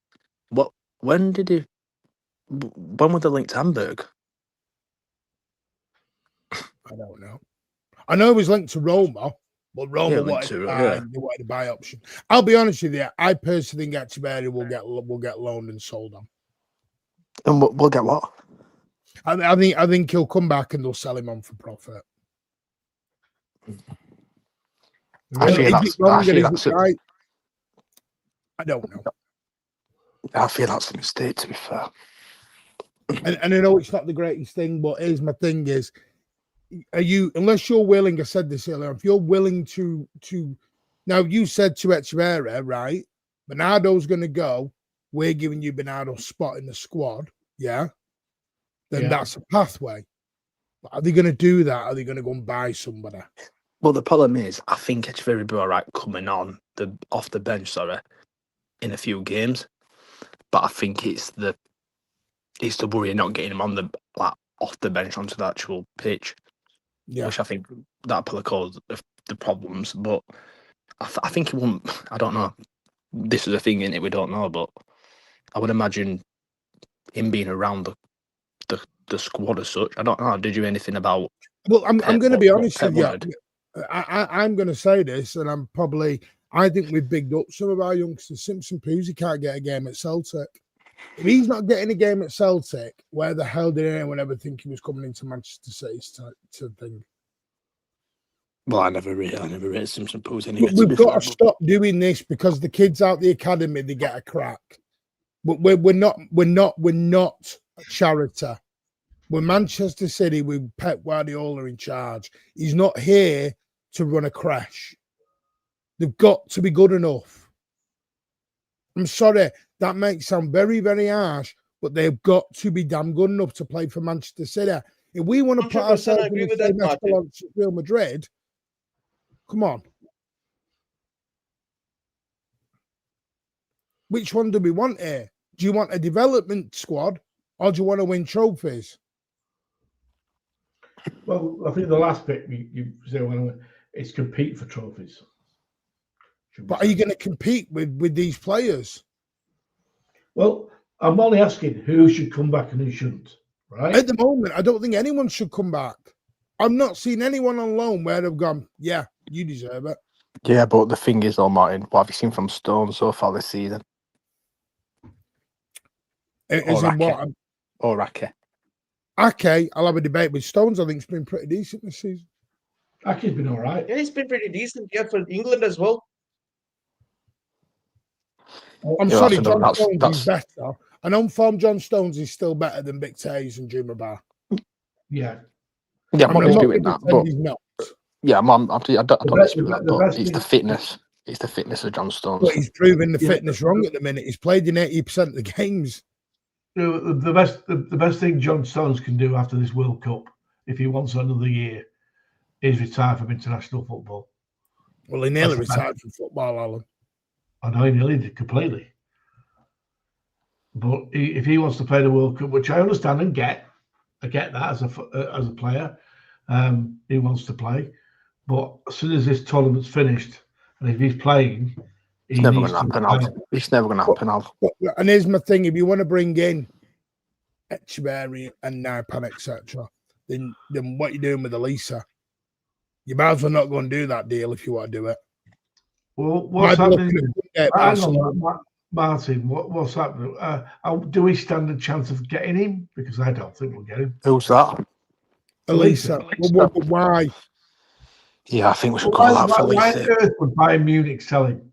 When was the link to Hamburg? I don't know. I know it was linked to Roma, but Roma wanted to buy option. I'll be honest with you. I personally think Echeverry will get loaned and sold on. And we'll get what? I think he'll come back and they'll sell him on for profit. I feel that's right? I don't know. I feel that's a mistake, to be fair. And I know it's not the greatest thing, but here's my thing is, unless you're willing, I said this earlier, if you're willing to now you said to Echeverry, right, Bernardo's going to go, we're giving you Bernardo's spot in the squad, then that's a pathway. But are they going to do that? Are they going to go and buy somebody? Well, the problem is, I think Echeverry will be all right coming on off the bench, in a few games. But I think it's the worry of not getting him on off the bench onto the actual pitch, which I think that probably caused the problems. But I think he won't. I don't know. This is a thing in it we don't know, but I would imagine him being around the squad as such. I don't know. Did you hear anything about? Well, I'm going to be honest with you. I'm going to say this, and I think we've bigged up some of our youngsters. Simpson Poozy can't get a game at Celtic. If he's not getting a game at Celtic, where the hell did anyone ever think he was coming into Manchester City to think? Well, I never read Simpson Poozy anyway. We've got to stop doing this, because the kids out the academy, they get a crack. But we're not a charity. We're Manchester City with Pep Guardiola in charge. He's not here to run a crash. They've got to be good enough. I'm sorry, that might sound very, very harsh, but they've got to be damn good enough to play for Manchester City. If we want to put ourselves in the same echelon as Real Madrid, come on. Which one do we want here? Do you want a development squad, or do you want to win trophies? Well, I think the last bit you said is compete for trophies. But are you going to compete with these players? Well, I'm only asking who should come back and who shouldn't, right? At the moment, I don't think anyone should come back. I'm not seeing anyone on loan where they've gone, yeah, you deserve it. Yeah, but the thing is, though, Martin, what have you seen from Stone so far this season? As in what? Or Ake? Ake, I'll have a debate with Stones. I think it's been pretty decent this season. Ake's been all right. Yeah, he's been pretty decent. Yeah, for England as well. I'm Yeah, sorry, that's- John that's- Stones that's- is better. An on-form John Stones is still better than Big Tays and Juma Bar. Yeah. Yeah, I'm not disputing that, but He's not. yeah, I don't dispute that, the but best it's the thing- fitness. It's the fitness of John Stones. But he's proving the Yeah. fitness wrong at the minute. He's played in 80% of the games. The best thing John Stones can do after this World Cup, if he wants another year, is retire from international football. Well, he nearly That's the retired from football, Alan. I know he nearly did completely. But if he wants to play the World Cup, which I understand and I get that as a player, he wants to play. But as soon as this tournament's finished, and if he's playing, It's never going to happen, Al. It's never going to happen, Al. And here's my thing: if you want to bring in Echeverry and Naipan, etc., then what you're doing with Elisa, you might as well not go and do that deal if you want to do it. Well, what's happening? Barcelona. Martin, what's happening? Do we stand a chance of getting him? Because I don't think we'll get him. Who's that? Elisa. Well, why? Yeah, I think we should call out for Why Lisa. on earth would Bayern Munich sell him?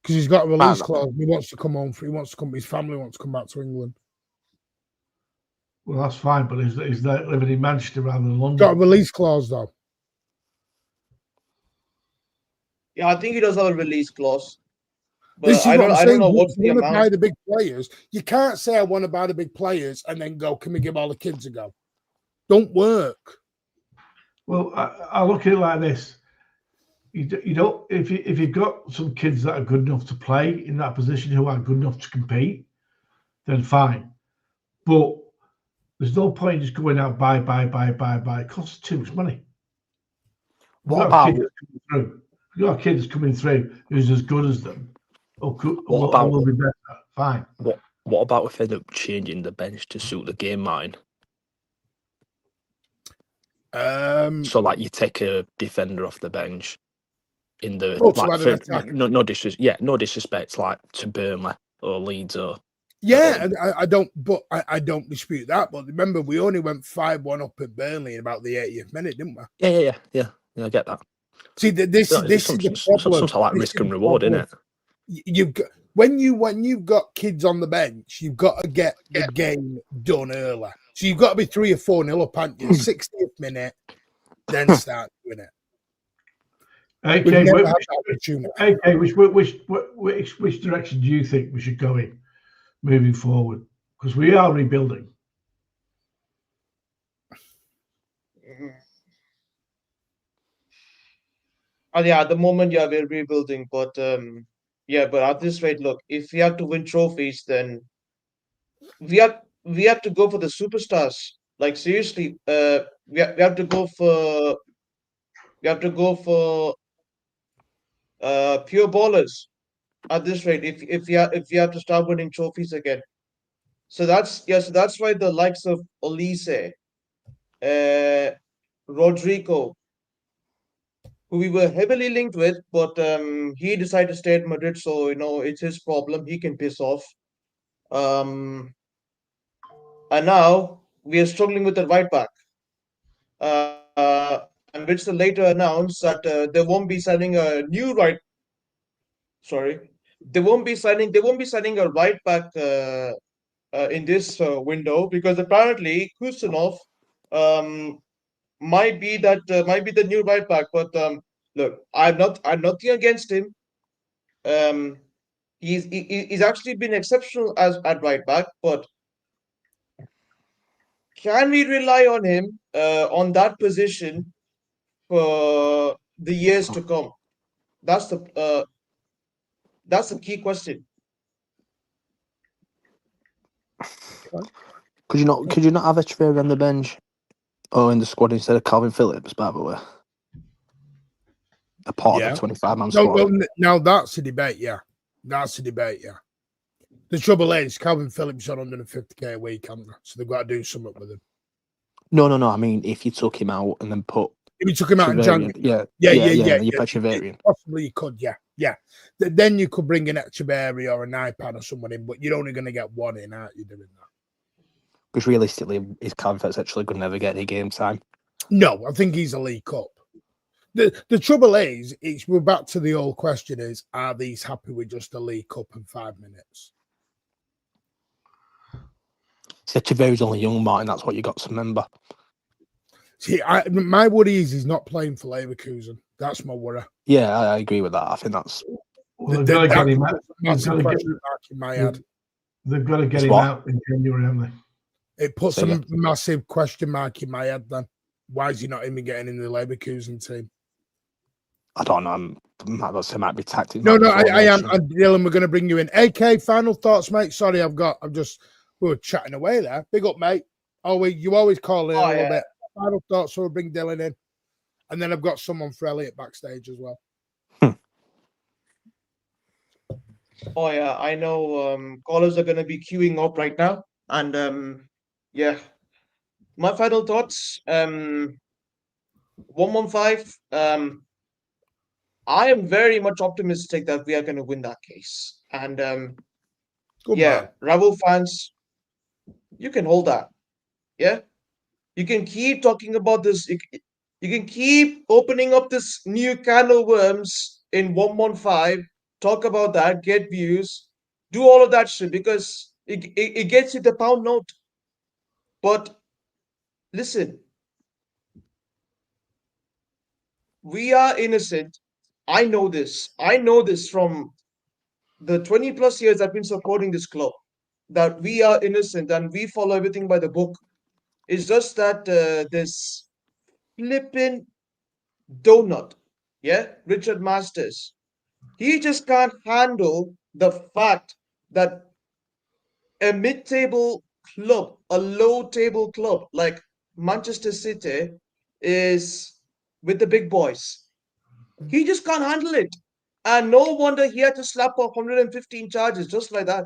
Because he's got a release Man. clause. He wants to come home. He wants to come. His family wants to come back to England. Well, that's fine, but he's living in Manchester rather than London. Got a release clause though. Yeah, I think he does have a release clause. But This is I what I'm don't saying. know You what's the want to buy amount. the big players. You can't say I want to buy the big players and then go, can we give all the kids a go? Don't work. Well, I look at it like this: you don't if you've got some kids that are good enough to play in that position who are good enough to compete, then fine. But there's no point in just going out buy. It costs too much money. What about We've got a kid that's coming through who's as good as them, or will be better. Fine. what about if they end up changing the bench to suit the game, Martin? So, like, you take a defender off the bench in the no disrespect, like to Burnley or Leeds or I don't dispute that. But remember, we only went 5-1 up at Burnley in about the 80th minute, didn't we? Yeah. I get that. See, this is the problem. Some like risk and reward, isn't it? You've got when you've got kids on the bench, you've got to get the game done early. So you've got to be 3 or 4-0 up, haven't you? 60th minute, then start doing it. Okay, which direction do you think we should go in moving forward? Because we are rebuilding. Yeah, at the moment, yeah, we're rebuilding, but but at this rate, look, if we have to win trophies, then we have to go for the superstars. Like seriously, we have to go for pure ballers at this rate. If we have to start winning trophies again, so that's why the likes of Olise, Rodrigo, who we were heavily linked with, but he decided to stay at Madrid, so it's his problem. He can piss off. And now we are struggling with the right back, and which they later announced that they won't be signing a new right. Sorry, they won't be signing a right back in this window because apparently Kusanov might be the new right back. But look, I'm nothing against him. He's actually been exceptional at right back, but can we rely on him on that position for the years to come? That's the key question. Could you not have Echeverry on the bench or in the squad instead of Calvin Phillips? By the way, a part of the 25-man squad. Now that's a debate. Yeah, that's a debate. Yeah, The trouble is, Calvin Phillips on 150k a week, haven't they? So they've got to do something with him. No. I mean, if you took him out and then put If you took him out in January, yeah. You put Chivarian. Possibly you could, yeah. Then you could bring an Echeverri or an iPad or someone in, but you're only going to get one in, aren't you, doing that? Because realistically, is Calvin Phillips actually going to never get any game time? No, I think he's a League Cup. The trouble is, we're back to the old question: is are these happy with just a League Cup and 5 minutes? Echeverri's only young, Martin. That's what you got to remember. See, my worry is he's not playing for Leverkusen. That's my worry. Yeah, I agree with that. I think that's. Well, they've got to get him out. They've got to get him out in January, haven't they? It puts a massive question mark in my head. Then why is he not even getting in the Leverkusen team? I don't know. It might be tactics. No, I am. Dylan, we're going to bring you in. AK, final thoughts, mate. Sorry, we were chatting away there. Big up, mate. You always call in a little bit. Final thoughts, so we'll bring Dylan in. And then I've got someone for Elliot backstage as well. Oh, yeah. I know callers are going to be queuing up right now. And, yeah. My final thoughts, 115, I am very much optimistic that we are going to win that case. And, Rebel fans, you can hold that. Yeah? You can keep talking about this. You can keep opening up this new can of worms in 115. Talk about that, get views, do all of that shit because it gets you the pound note. But listen, we are innocent. I know this. I know this from the 20 plus years I've been supporting this club, that we are innocent and we follow everything by the book. It's just that this flipping donut, Richard Masters, he just can't handle the fact that a mid-table club, a low-table club like Manchester City is with the big boys. He just can't handle it. And no wonder he had to slap off 115 charges just like that.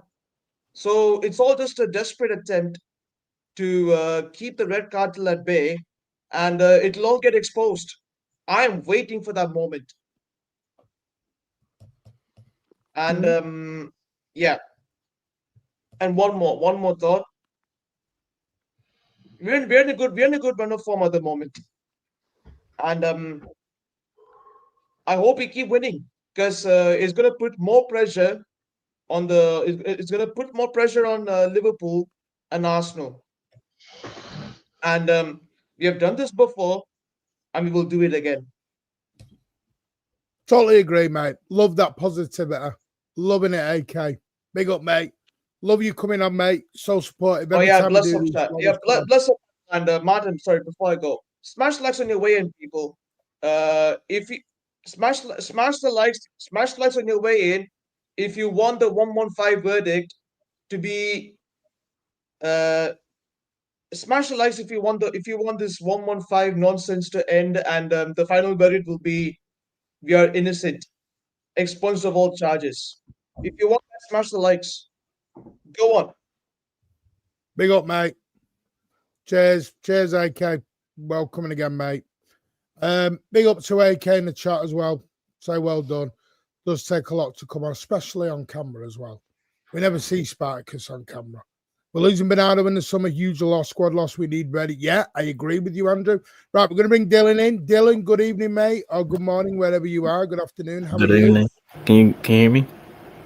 So it's all just a desperate attempt to keep the red cartel at bay, and it'll all get exposed. I am waiting for that moment. And and one more thought. We're in a good run of form at the moment, and I hope we keep winning because it's going to put more pressure on Liverpool and Arsenal. And we have done this before, and we will do it again. Totally agree, mate. Love that positivity. Loving it, AK. Big up, mate. Love you coming on, mate. So supportive. Bless up, chat. Bless up. And Martin, sorry, before I go, smash likes on your way in, people. If you smash the likes on your way in, if you want the 115 verdict to be smash the likes if you want this 115 nonsense to end, and the final verdict will be we are innocent, expunged of all charges. If you want that, smash the likes. Go on. Big up, mate. Cheers, AK. Welcome again, mate. Big up to AK in the chat as well. Say well done. Does take a lot to come on, especially on camera as well. We never see Spartacus on camera. We're losing Bernardo in the summer. Huge loss, squad loss. We need ready. Yeah, I agree with you, Andrew. Right, we're going to bring Dylan in. Dylan, good evening, mate. Or good morning, wherever you are. Good afternoon. How are you? Good evening. Can you hear me?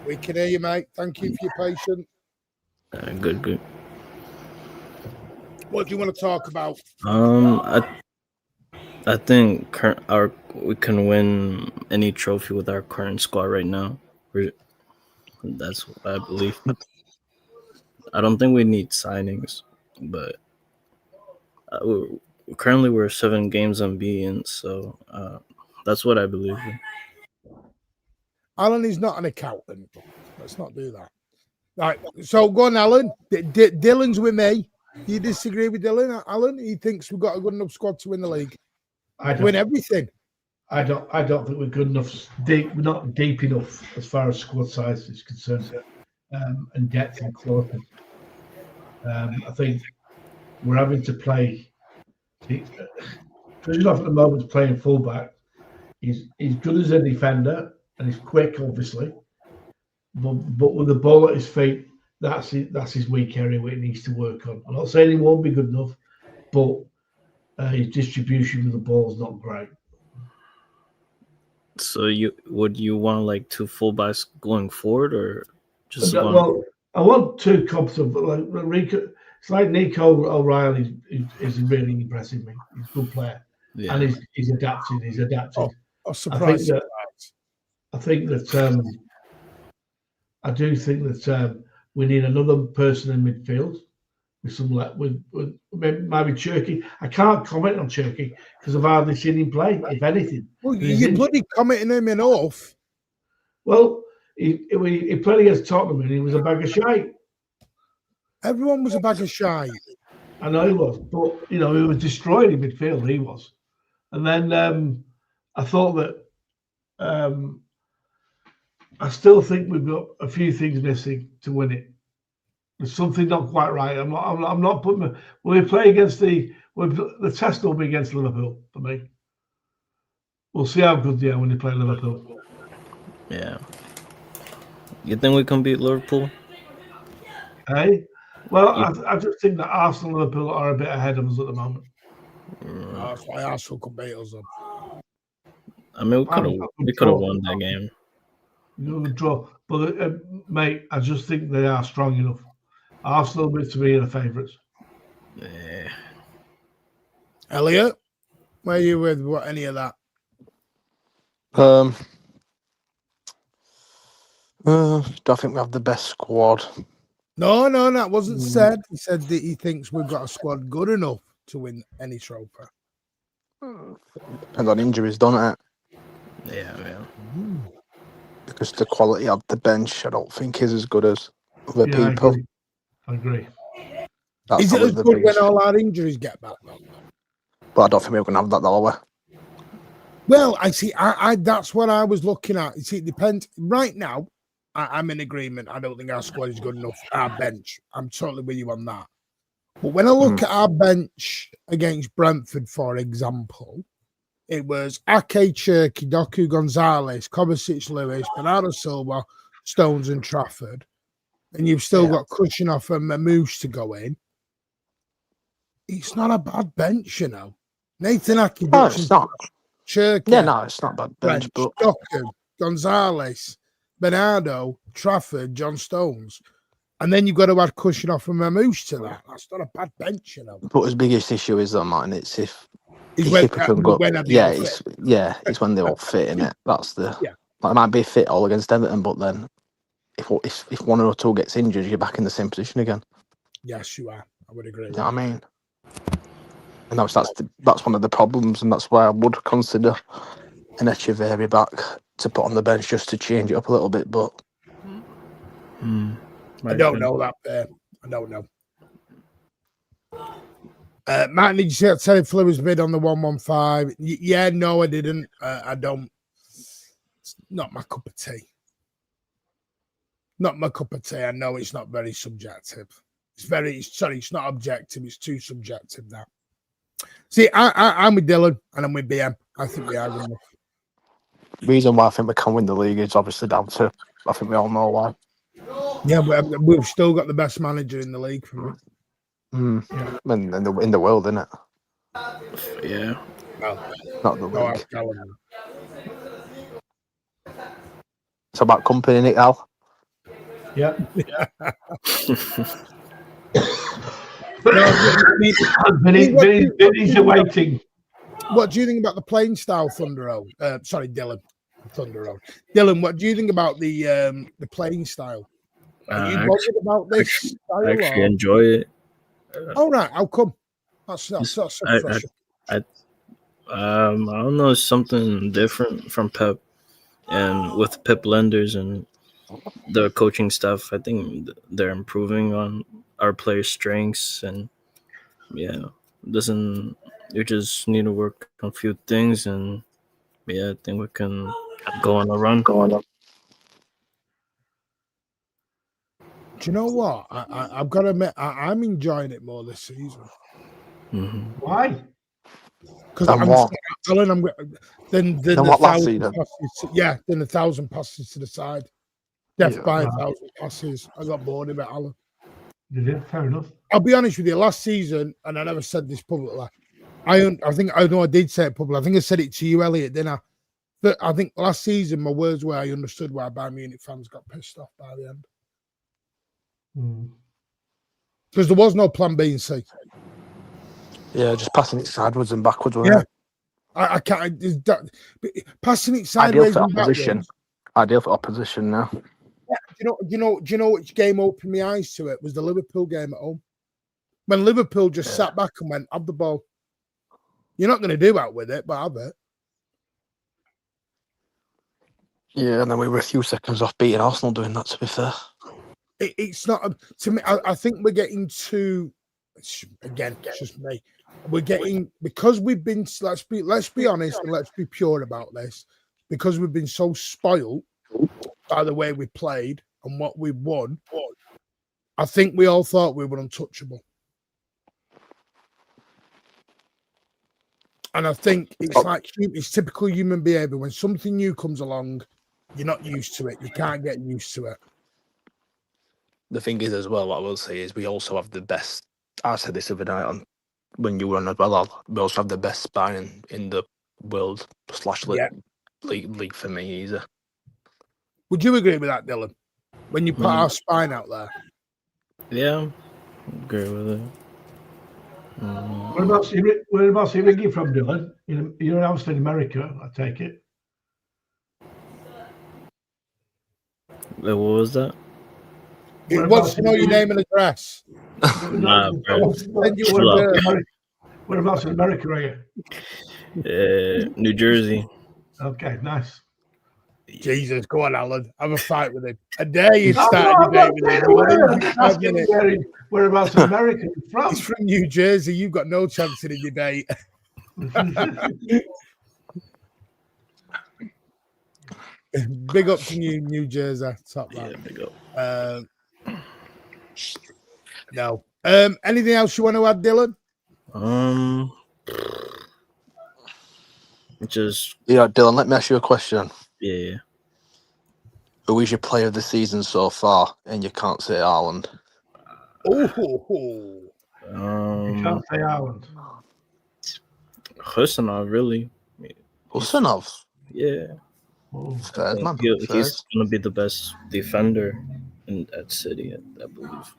We can hear you, mate. Thank you for your patience. Good. What do you want to talk about? I think we can win any trophy with our current squad right now. That's what I believe. I don't think we need signings, but currently we're 7 games unbeaten, so that's what I believe in. Alan is not an accountant. Let's not do that. Right, so go on, Alan. Dylan's with me. Do you disagree with Dylan, Alan? He thinks we've got a good enough squad to win the league. Win everything. I don't think we're good enough. We're not deep enough as far as squad size is concerned. and depth and quality. I think we're having to play. Krzysztof at the moment is playing fullback. He's good as a defender and he's quick, obviously. But with the ball at his feet, that's his weak area where he needs to work on. I'm not saying he won't be good enough, but his distribution of the ball is not great. So would you want like 2 fullbacks going forward, or just one? Well, I want 2 competent, but like Rico, it's like Nico O'Reilly is really impressive me. He's a good player, and he's adapted. He's adapted. Surprise! I do think that we need another person in midfield with some with maybe Cherky. I can't comment on Cherky because I've hardly seen him play, if anything. Well, you're bloody commenting him enough. Well, he played against Tottenham and he was a bag of shite. Everyone was a bag of shite. I know he was, but he was destroyed in midfield. He was, and then I thought that I still think we've got a few things missing to win it. There's something not quite right. I'm not putting. When we play against the test will be against Liverpool for me. We'll see how good they are when they play Liverpool. Yeah. You think we can beat Liverpool? Hey, well, I just think that Arsenal and Liverpool are a bit ahead of us at the moment. That's why Arsenal could beat us up. I mean, we could have won that game. You would draw, but mate, I just think they are strong enough. Arsenal, to me, are the favourites. Yeah. Elliot, where are you with any of that? Do I think we have the best squad? No, that wasn't said. He said that he thinks we've got a squad good enough to win any trophy. Depends on injuries, don't it? Yeah. Because the quality of the bench, I don't think is as good as other people. I agree. That's is it as good when all our injuries get back? But I don't think we're going to have that, though, are we? Well, I see. I that's what I was looking at. You see, it depends. Right now, I'm in agreement. I don't think our squad is good enough. Our bench, I'm totally with you on that. But when I look at our bench against Brentford, for example, it was Ake, Cherky, Doku, Gonzalez, Kovacic, Lewis, Bernardo Silva, Stones, and Trafford, and you've still got Kushinoff and Mamouche to go in. It's not a bad bench, Nathan Ake, no, it's not. Cherky, it's not a bad bench. But Doku, Gonzalez, Bernardo, Trafford, John Stones. And then you've got to add Kushinoff and Mamouche to that. That's not a bad bench, But his biggest issue is, though, Martin, it's if it's when they all fit in it. That's the Like, it might be fit all against Everton, but then if one or two gets injured, you're back in the same position again. Yes, you are. I would agree. You know what I mean? And that's one of the problems, and that's why I would consider an Echeverri back to put on the bench just to change it up a little bit. But I don't know that. I don't know. Matt, did you see that Terry Flew was bid on the 115? Yeah, no, I didn't. I don't. It's not my cup of tea. Not my cup of tea. I know it's not very subjective. It's not objective. It's too subjective now. See, I'm with Dylan and I'm with BM. I think we are enough. The reason why I think we can win the league is obviously down to, I think we all know why. Yeah, we've still got the best manager in the league for me. In the world, isn't it? Yeah. Well, not the league. It's about company, Nick Al. Yeah. Vinny's awaiting. What do you think about the playing style, Dylan? Thunder Road. Dylan, what do you think about the playing style? Are you bothered about this? I actually enjoy it. All right, how come? That's I don't know, it's something different from Pep, and with Pep Lenders and the coaching staff, I think they're improving on our players' strengths, and you just need to work on a few things, and I think we can go on a run. Do you know what? I've got to admit, I'm enjoying it more this season. Why? Because And I'm what? Alan, then Than the what last 1,000 season? passes. Then 1,000 passes to the side. Death by 1,000 passes. I got bored of it, Alan. Did it? Fair enough. I'll be honest with you. Last season, and I never said this publicly. I think I know I did say it publicly. I think I said it to you, Elliot, didn't I? But I think last season my words were I understood why Bayern Munich fans got pissed off by the end because there was no plan B and C. Yeah, just passing it sideways and backwards. Yeah, I can't. Passing it ideal sideways for and opposition. backwards. Ideal for opposition now. Do you know which game opened my eyes to it was the Liverpool game at home when Liverpool just sat back and went, "Have the ball." You're not going to do that with it, but have it. Yeah, and then we were a few seconds off beating Arsenal doing that, to be fair. It's not, to me, I think we're getting too, again, it's just me. We're getting, because we've been, let's be honest and let's be pure about this, because we've been so spoiled by the way we played and what we won, I think we all thought we were untouchable. And I think it's typical human behavior. When something new comes along, you're not used to it. You can't get used to it. The thing is, as well, what I will say is we also have the best. I said this the other night on when you were on as well. Al, we also have the best spine in the world / league for me, either. Would you agree with that, Dylan? When you put our spine out there? Yeah, I agree with it. Whereabouts are you ringing from, Dylan? You're obviously in America, I take it. What was that? It wants to know your name and address. Nah, bro. Whereabouts in America are you? New Jersey. Okay, nice. Jesus, go on, Alan. Have a fight with him. I dare you start a debate with him. Whereabouts in America are you from? He's from New Jersey. You've got no chance in a debate. Big up to New Jersey. Top man. Yeah, big up. No. Anything else you want to add, Dylan? Dylan, let me ask you a question. Yeah. Who is your player of the season so far? And you can't say Haaland. You can't say Haaland. Husanov, really. Husanov? Yeah. Fair, man. He's going to be the best defender at City, I believe.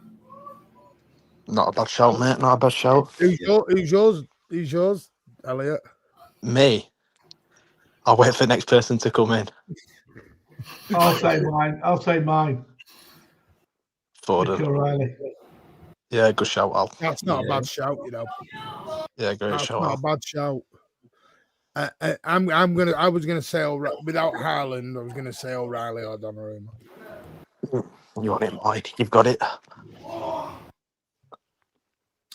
Not a bad shout, mate. Not a bad shout. Who's yours, Elliot? Me. I'll wait for the next person to come in. I'll say mine. Foden. O'Reilly. Yeah, good shout, Al. That's not a bad shout, you know. Yeah, great shout. Not a bad shout. I was gonna say without Haaland, I was gonna say O'Reilly or Donnarumma. You want it, Mike? You've got it.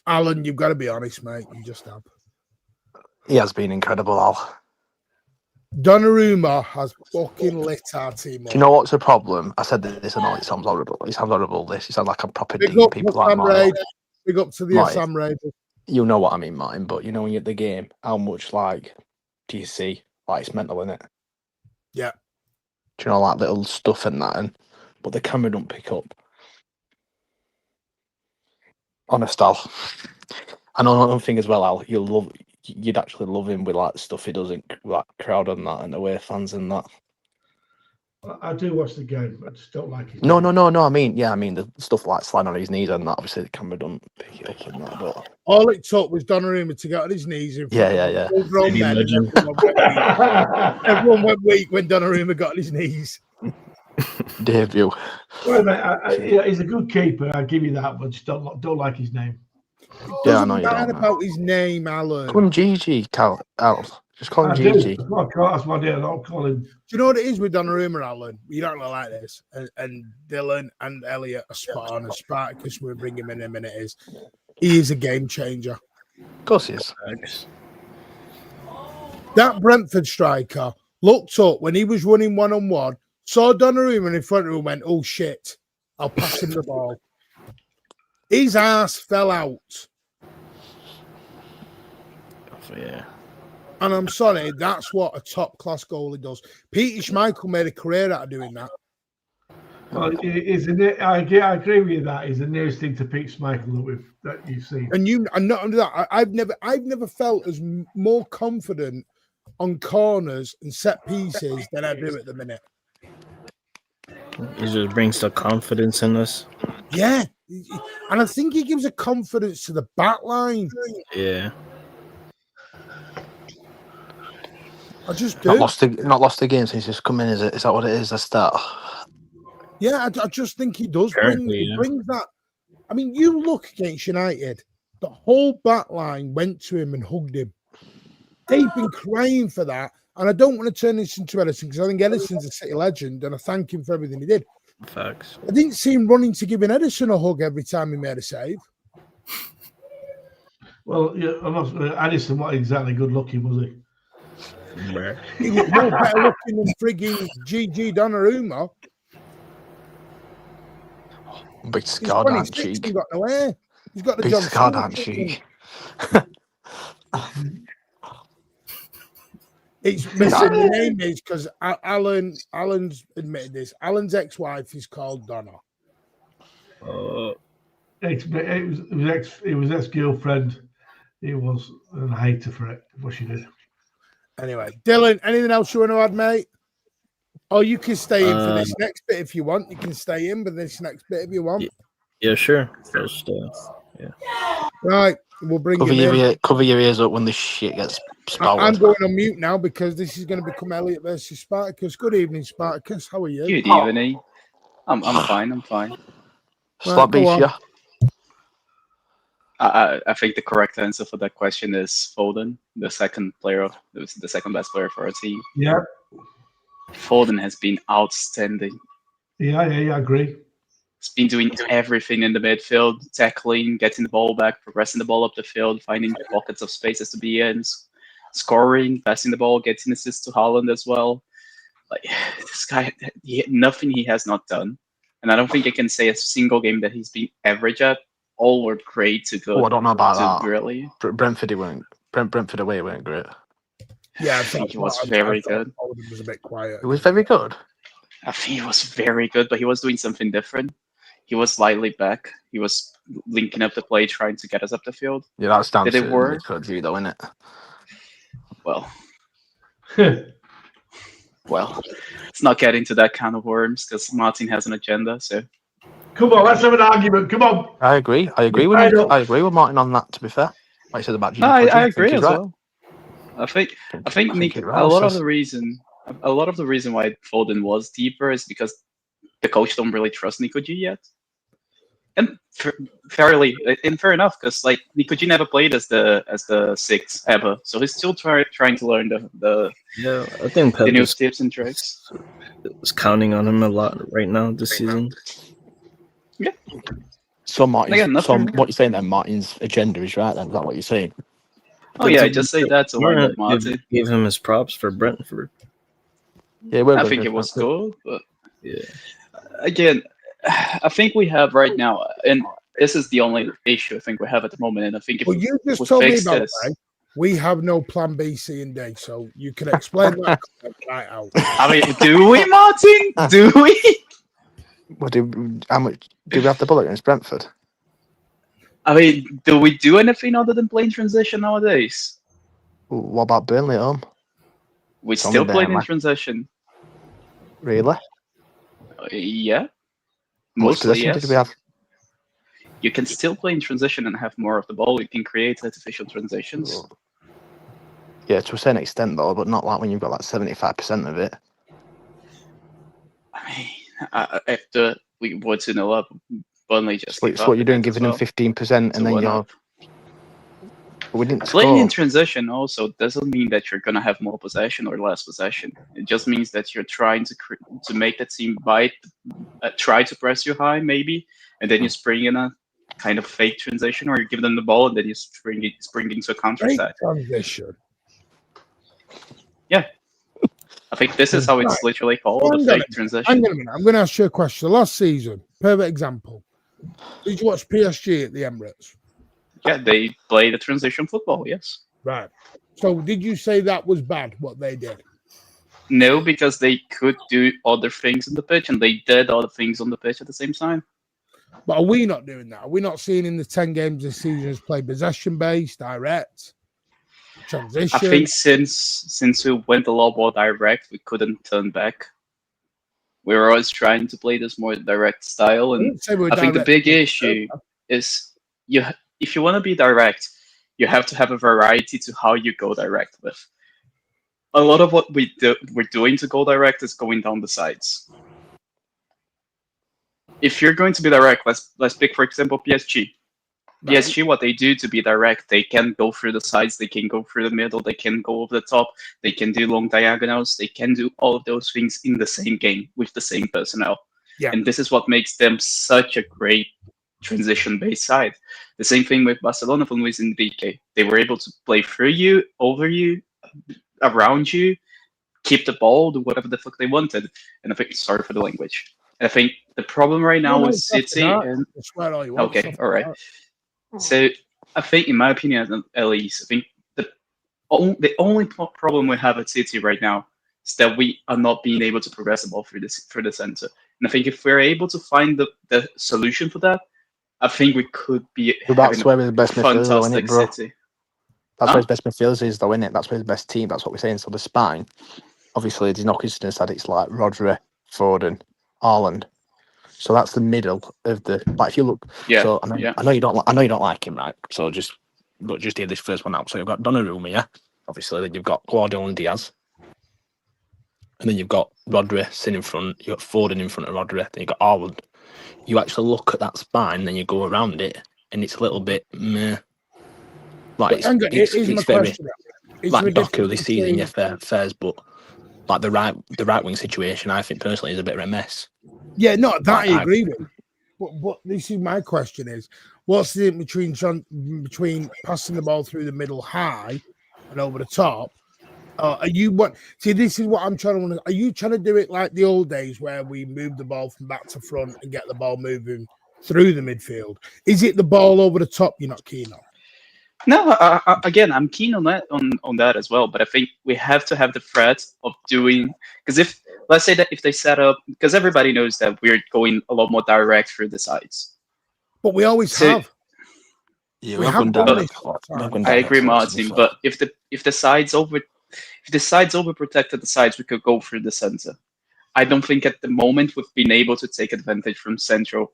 Alan, you've got to be honest, mate. You just have. He has been incredible, Al. Donnarumma has fucking lit our team up. Do you know what's the problem? I said this and all. It sounds horrible. It sounds horrible. It sounds like I'm proper Big digging up people to like Sam Martin. Raid. Big up to the Martin. Sam Raiders. You know what I mean, Martin. But you know when you're at the game, how much do you see? It's mental, isn't it? Yeah. Do you know little stuff and that, but the camera don't pick up. Honest, Al. And another thing as well, Al, you'd actually love him with stuff he does in crowd and that and away fans and that. I do watch the game, I just don't like it. No. I mean the stuff like sliding on his knees and that. Obviously, the camera don't pick it in that. But all it took was Donnarumma to get on his knees in front yeah. Everyone went weak when Donnarumma got on his knees. Debut. Well, mate, he's a good keeper. I'll give you that, but just don't like his name. Yeah, I know you don't. don't. About his name, Alan. Call him Gigi, Al. Just call him Gigi. That's my deal. I'll call him. Do you know what it is with Donnarumma, Alan? You don't know like this. And Dylan and Elliot are spot on. As Spartacus, we'll bring him in a minute. He is a game changer. Of course he is. Thanks. That Brentford striker looked up when he was running 1-on-1, saw Donnarumma in front of him and went, oh shit. I'll pass him the ball. His ass fell out. Yeah. And I'm sorry, that's what a top-class goalie does. Peter Schmeichel made a career out of doing that. Well, I agree with you that is the nearest thing to Pete Schmeichel that you've seen. And not only that, I've never felt as more confident on corners and set pieces than I do at the minute. He just brings the confidence in us. Yeah, and I think he gives a confidence to the back line. Yeah. I just do. Not lost the game since he's come in, is it? Is that what it is? That's that. Yeah, I just think he does brings that. I mean, you look against United, the whole back line went to him and hugged him. They've been crying for that. And I don't want to turn this into Edison because I think Edison's a City legend and I thank him for everything he did. Facts. I didn't see him running to giving Edison a hug every time he made a save. Well, yeah, Addison wasn't exactly good looking, was he? He was more better looking than frigging GG Donnarumma. Big scarred on cheek. He's got no hair. He's got the Big John scarred Cena on cheek. It's missing the name is because Alan's admitted this. Alan's ex-wife is called Donna. It was ex-girlfriend. He was a hater for it, what she did. Anyway, Dylan, anything else you want to add, mate? Oh, you can stay in for this next bit if you want. You can stay in for this next bit if you want. Yeah, sure. Just, yeah. Right, we'll bring cover you in. Cover your ears up when this shit gets spouted. I'm going on mute now because this is going to become Elliot versus Spartacus. Good evening, Spartacus. How are you? Good evening. I'm fine. I'm fine. Slap beef, yeah. I think the correct answer for that question is Foden, the second best player for our team. Yeah. Foden has been outstanding. Yeah, I agree. He's been doing everything in the midfield, tackling, getting the ball back, progressing the ball up the field, finding pockets of spaces to be in, scoring, passing the ball, getting assists to Haaland as well. Like this guy, nothing he has not done. And I don't think I can say a single game that he's been average at. All were great to good. Oh, I don't know about that. Really. Brentford away weren't great. Yeah, I think he was very good. Foden was a bit quiet. It was very good. I think he was very good, but he was doing something different. He was slightly back. He was linking up the play, trying to get us up the field. Yeah, that's down Did it work? View, though, isn't it? Well, it's not getting to that kind of worms because Martin has an agenda. So, come on, let's have an argument. Come on. I agree with Martin on that. To be fair, like I said about no, I agree as well. I think Nick, a lot of the reason why Foden was deeper is because the coach don't really trust Nico G yet. And fair enough, because like Nico G never played as the six ever, so he's still trying to learn the I think Pep the new tips and tricks. is counting on him a lot right now this season. Yeah. So Martin, Again, so what you're saying then, Martin's agenda is right then, is that what you're saying? Oh yeah, just say that to line up Martin. Gave him his props for Brentford. Yeah, I think it was cool, but yeah. Again, I think we have right now, and this is the only issue I think we have at the moment. And I think if Well, you just we told me fix about this, that. We have no plan B, C, and D, so you can explain that right out. I mean, do we, Martin? Do we? How much do we have to pull against Brentford? I mean, do we do anything other than playing transition nowadays? What about Burnley at home? We It's on still the playing in down, transition. Really? Yeah. What Mostly, position yes. did we have? You can still play in transition and have more of the ball. You can create artificial transitions. Yeah, to a certain extent though, but not like when you've got like 75% of it. I mean, after we were 2-0 up, Burnley just. So what you're doing, giving them 15%, and then you're. We didn't playing score. in transition also doesn't mean that you're gonna have more possession or less possession. It just means that you're trying to make the team bite, try to press you high maybe, and then you spring in a kind of fake transition, or you give them the ball and then you spring into a counter attack. Transition. Yeah, I think this is how it's literally called, a fake transition. Hang on a minute. I'm going to ask you a question. Last season, perfect example. Did you watch PSG at the Emirates? Yeah, they played a transition football, yes. Right. So did you say that was bad, what they did? No, because they could do other things on the pitch, and they did other things on the pitch at the same time. But are we not doing that? Are we not seeing in the 10 games this season as play possession-based, direct, transition? I think since we went a lot more direct, we couldn't turn back. We were always trying to play this more direct style, and I think the big issue is if you want to be direct, you have to have a variety to how you go direct with. A lot of what we're doing to go direct is going down the sides. If you're going to be direct, let's pick, for example, PSG. Right. PSG, what they do to be direct, they can go through the sides, they can go through the middle, they can go over the top, they can do long diagonals, they can do all of those things in the same game with the same personnel. Yeah. And this is what makes them such a great transition-based side. The same thing with Barcelona from Luis Enrique. They were able to play through you, over you, around you, keep the ball, do whatever the fuck they wanted. And I think, sorry for the language. I think the problem right now with City and okay, all right. So I think, in my opinion, at least, I think the only problem we have at City right now is that we are not being able to progress the ball through the center. And I think if we're able to find the solution for that, I think we could be that's where the best midfielder, isn't it, bro? City. That's where his best midfielders is, though, isn't it? That's where his best team. That's what we're saying. So the spine, obviously, the knockers said it's like Rodri, Foden, Haaland. So that's the middle of the. Like if you look, so I know you don't like him, right? So just hear this first one out. So you've got Donnarumma, yeah. Obviously, then you've got Guardiola and Diaz, and then you've got Rodri sitting in front. You have got Foden in front of Rodri. Then you have got Haaland. You actually look at that spine, then you go around it, and it's a little bit meh. Like it's very like Doku this season, yeah, fairs, but like the right wing situation, I think personally is a bit of a mess. Yeah, no, that I agree with. But this is my question: is what's the difference between passing the ball through the middle high and over the top? Are you see? This is what I'm trying to wonder. Are you trying to do it like the old days where we move the ball from back to front and get the ball moving through the midfield? Is it the ball over the top you're not keen on? No, again, I'm keen on that as well. But I think we have to have the threat of doing, because let's say that if they set up, because everybody knows that we're going a lot more direct through the sides. But we always have. Yeah, we have done I agree, Martin. But if the sides overprotected the sides, we could go through the center. I don't think at the moment we've been able to take advantage from central,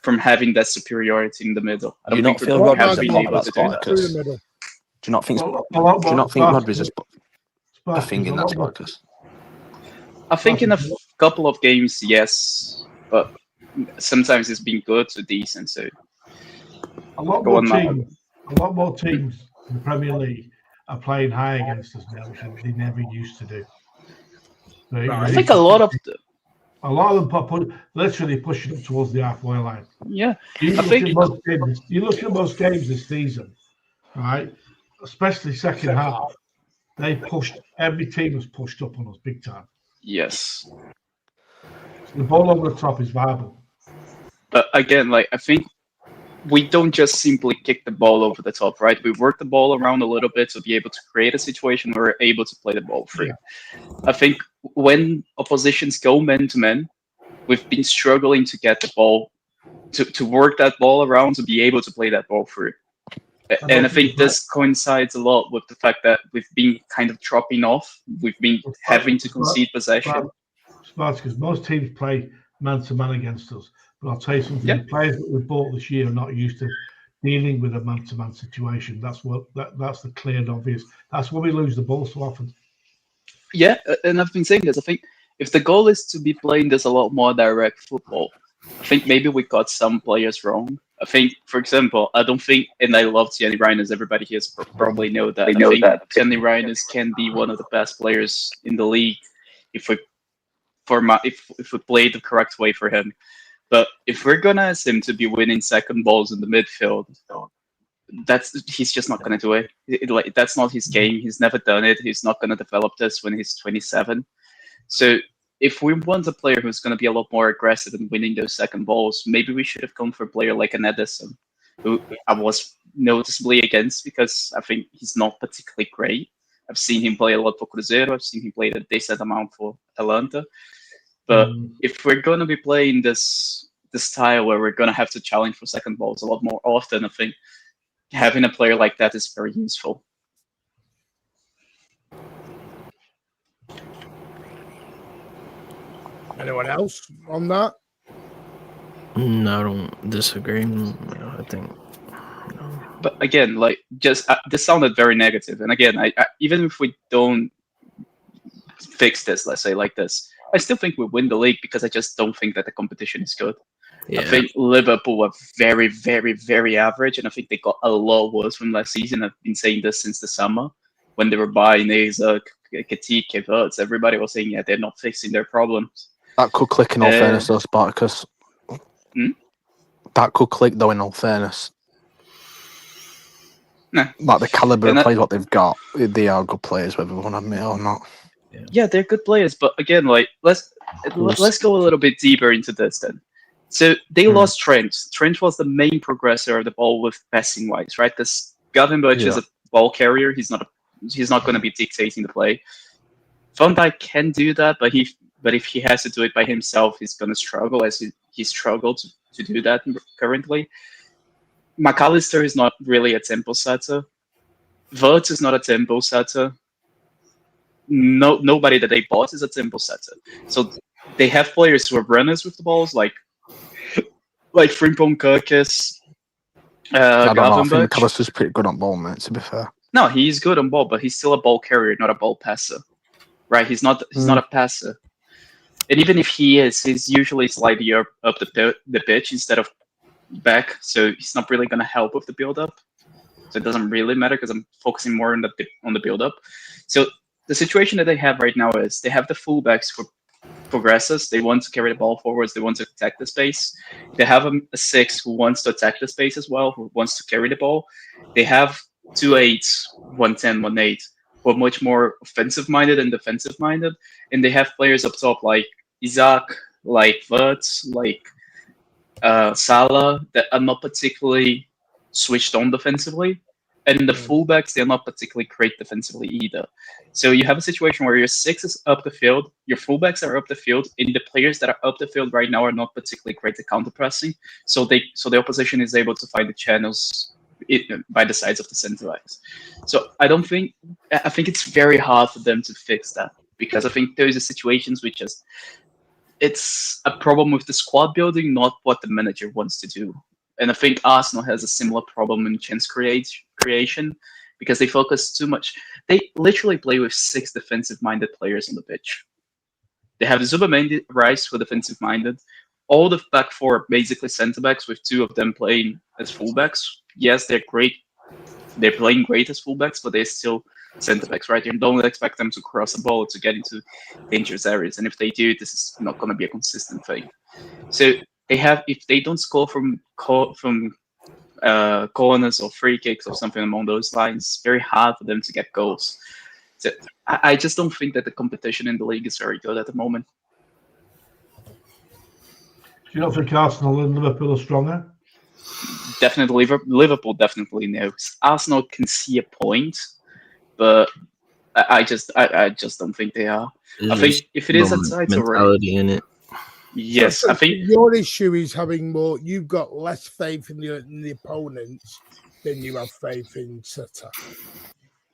from having that superiority in the middle. I don't think we have been able to do that. Do you not think Rodri's a thing in that Sparkus? I think in a couple of games, yes, but sometimes it's been good to decent. So a lot more teams in the Premier League are playing high against us now, which they never used to do. I think a lot of them literally pushing up towards the halfway line. Yeah, you look at most games this season, right? Especially second half, every team was pushed up on us big time. Yes. So the ball over the top is viable. But again, I think we don't just simply kick the ball over the top, right? We work the ball around a little bit to be able to create a situation where we're able to play the ball free. Yeah. I think when oppositions go man-to-man, we've been struggling to get the ball, to work that ball around, to be able to play that ball free. And I think this coincides a lot with the fact that we've been kind of dropping off. We've been having to concede possession. Smart, because most teams play man-to-man against us. But I'll tell you something, the players that we bought this year are not used to dealing with a man-to-man situation. That's the clear and obvious. That's why we lose the ball so often. Yeah, and I've been saying this. I think if the goal is to be playing this a lot more direct football, I think maybe we got some players wrong. I think, for example, I don't think, and I love Thierry Reinders, everybody here probably know that. I think Thierry Reinders can be one of the best players in the league if we play the correct way for him. But if we're gonna ask him to be winning second balls in the midfield, he's just not gonna do it. That's not his game. He's never done it. He's not gonna develop this when he's 27. So if we want a player who's going to be a lot more aggressive in winning those second balls, maybe we should have gone for a player like an Edison, who I was noticeably against because I think he's not particularly great. I've seen him play a lot for Cruzeiro. I've seen him play a decent amount for Atalanta. But if we're going to be playing this style where we're going to have to challenge for second balls a lot more often, I think having a player like that is very useful. Anyone else on that? No, I don't disagree. I think. But again, like, just this sounded very negative. And again, I even if we don't fix this, let's say like this, I still think we win the league because I just don't think that the competition is good. Yeah. I think Liverpool were very, very, very average, and I think they got a lot worse from last season. I've been saying this since the summer when they were buying Isaac, Ketike, Verts. Everybody was saying, yeah, they're not fixing their problems. That could click in all fairness, though, Spartacus. That could click, though, in all fairness. Nah. Like the caliber of players, what they've got, they are good players, whether we want to admit it or not. Yeah, they're good players, but again, like let's go a little bit deeper into this then. So they lost Trent. Trent was the main progressor of the ball with passing wise, right? This Gavin Birch is a ball carrier. He's not going to be dictating the play. Van Dijk can do that, but if he has to do it by himself, he's going to struggle, as he struggled to do that currently. McAllister is not really a tempo setter. Verts is not a tempo setter. Nobody that they bought is a tempo setter. So they have players who are runners with the balls, like Frimpong, Kirkis, I don't know. I think Gavenberch. McAllister's pretty good on ball, mate, to be fair. No, he's good on ball, but he's still a ball carrier, not a ball passer. Right? He's not a passer. And even if he is, he's usually slightly up the pitch instead of back, so he's not really going to help with the build-up. So it doesn't really matter because I'm focusing more on the build-up. So the situation that they have right now is they have the fullbacks for progressors. They want to carry the ball forwards. They want to attack the space. They have a 6 who wants to attack the space as well, who wants to carry the ball. They have 2 8s, 110, 1 8, who are much more offensive-minded and defensive-minded. And they have players up top like Isaac, like Verts, like Salah, that are not particularly switched on defensively. And in the fullbacks, they're not particularly great defensively either. So you have a situation where your 6 is up the field, your fullbacks are up the field, and the players that are up the field right now are not particularly great at counter-pressing. So the opposition is able to find the channels by the sides of the centre backs. So I think it's very hard for them to fix that, because I think those are situations which it's a problem with the squad building, not what the manager wants to do. And I think Arsenal has a similar problem in chance creation because they focus too much. They literally play with 6 defensive-minded players on the pitch. They have Zubimendi, Rice, who are defensive-minded. All the back 4 are basically centre-backs, with 2 of them playing as fullbacks. Yes, they're great. They're playing great as fullbacks, but they're still centre-backs, right? You don't expect them to cross the ball to get into dangerous areas. And if they do, this is not going to be a consistent thing. So if they don't score from corners or free kicks or something along those lines, it's very hard for them to get goals. So I just don't think that the competition in the league is very good at the moment. Do you not think Arsenal and Liverpool are stronger? Definitely, Liverpool definitely knows. Arsenal can see a point, but I just don't think they are. I think if it is a title mentality in it. Yes, I think your issue is having more. You've got less faith in the opponents than you have faith in City.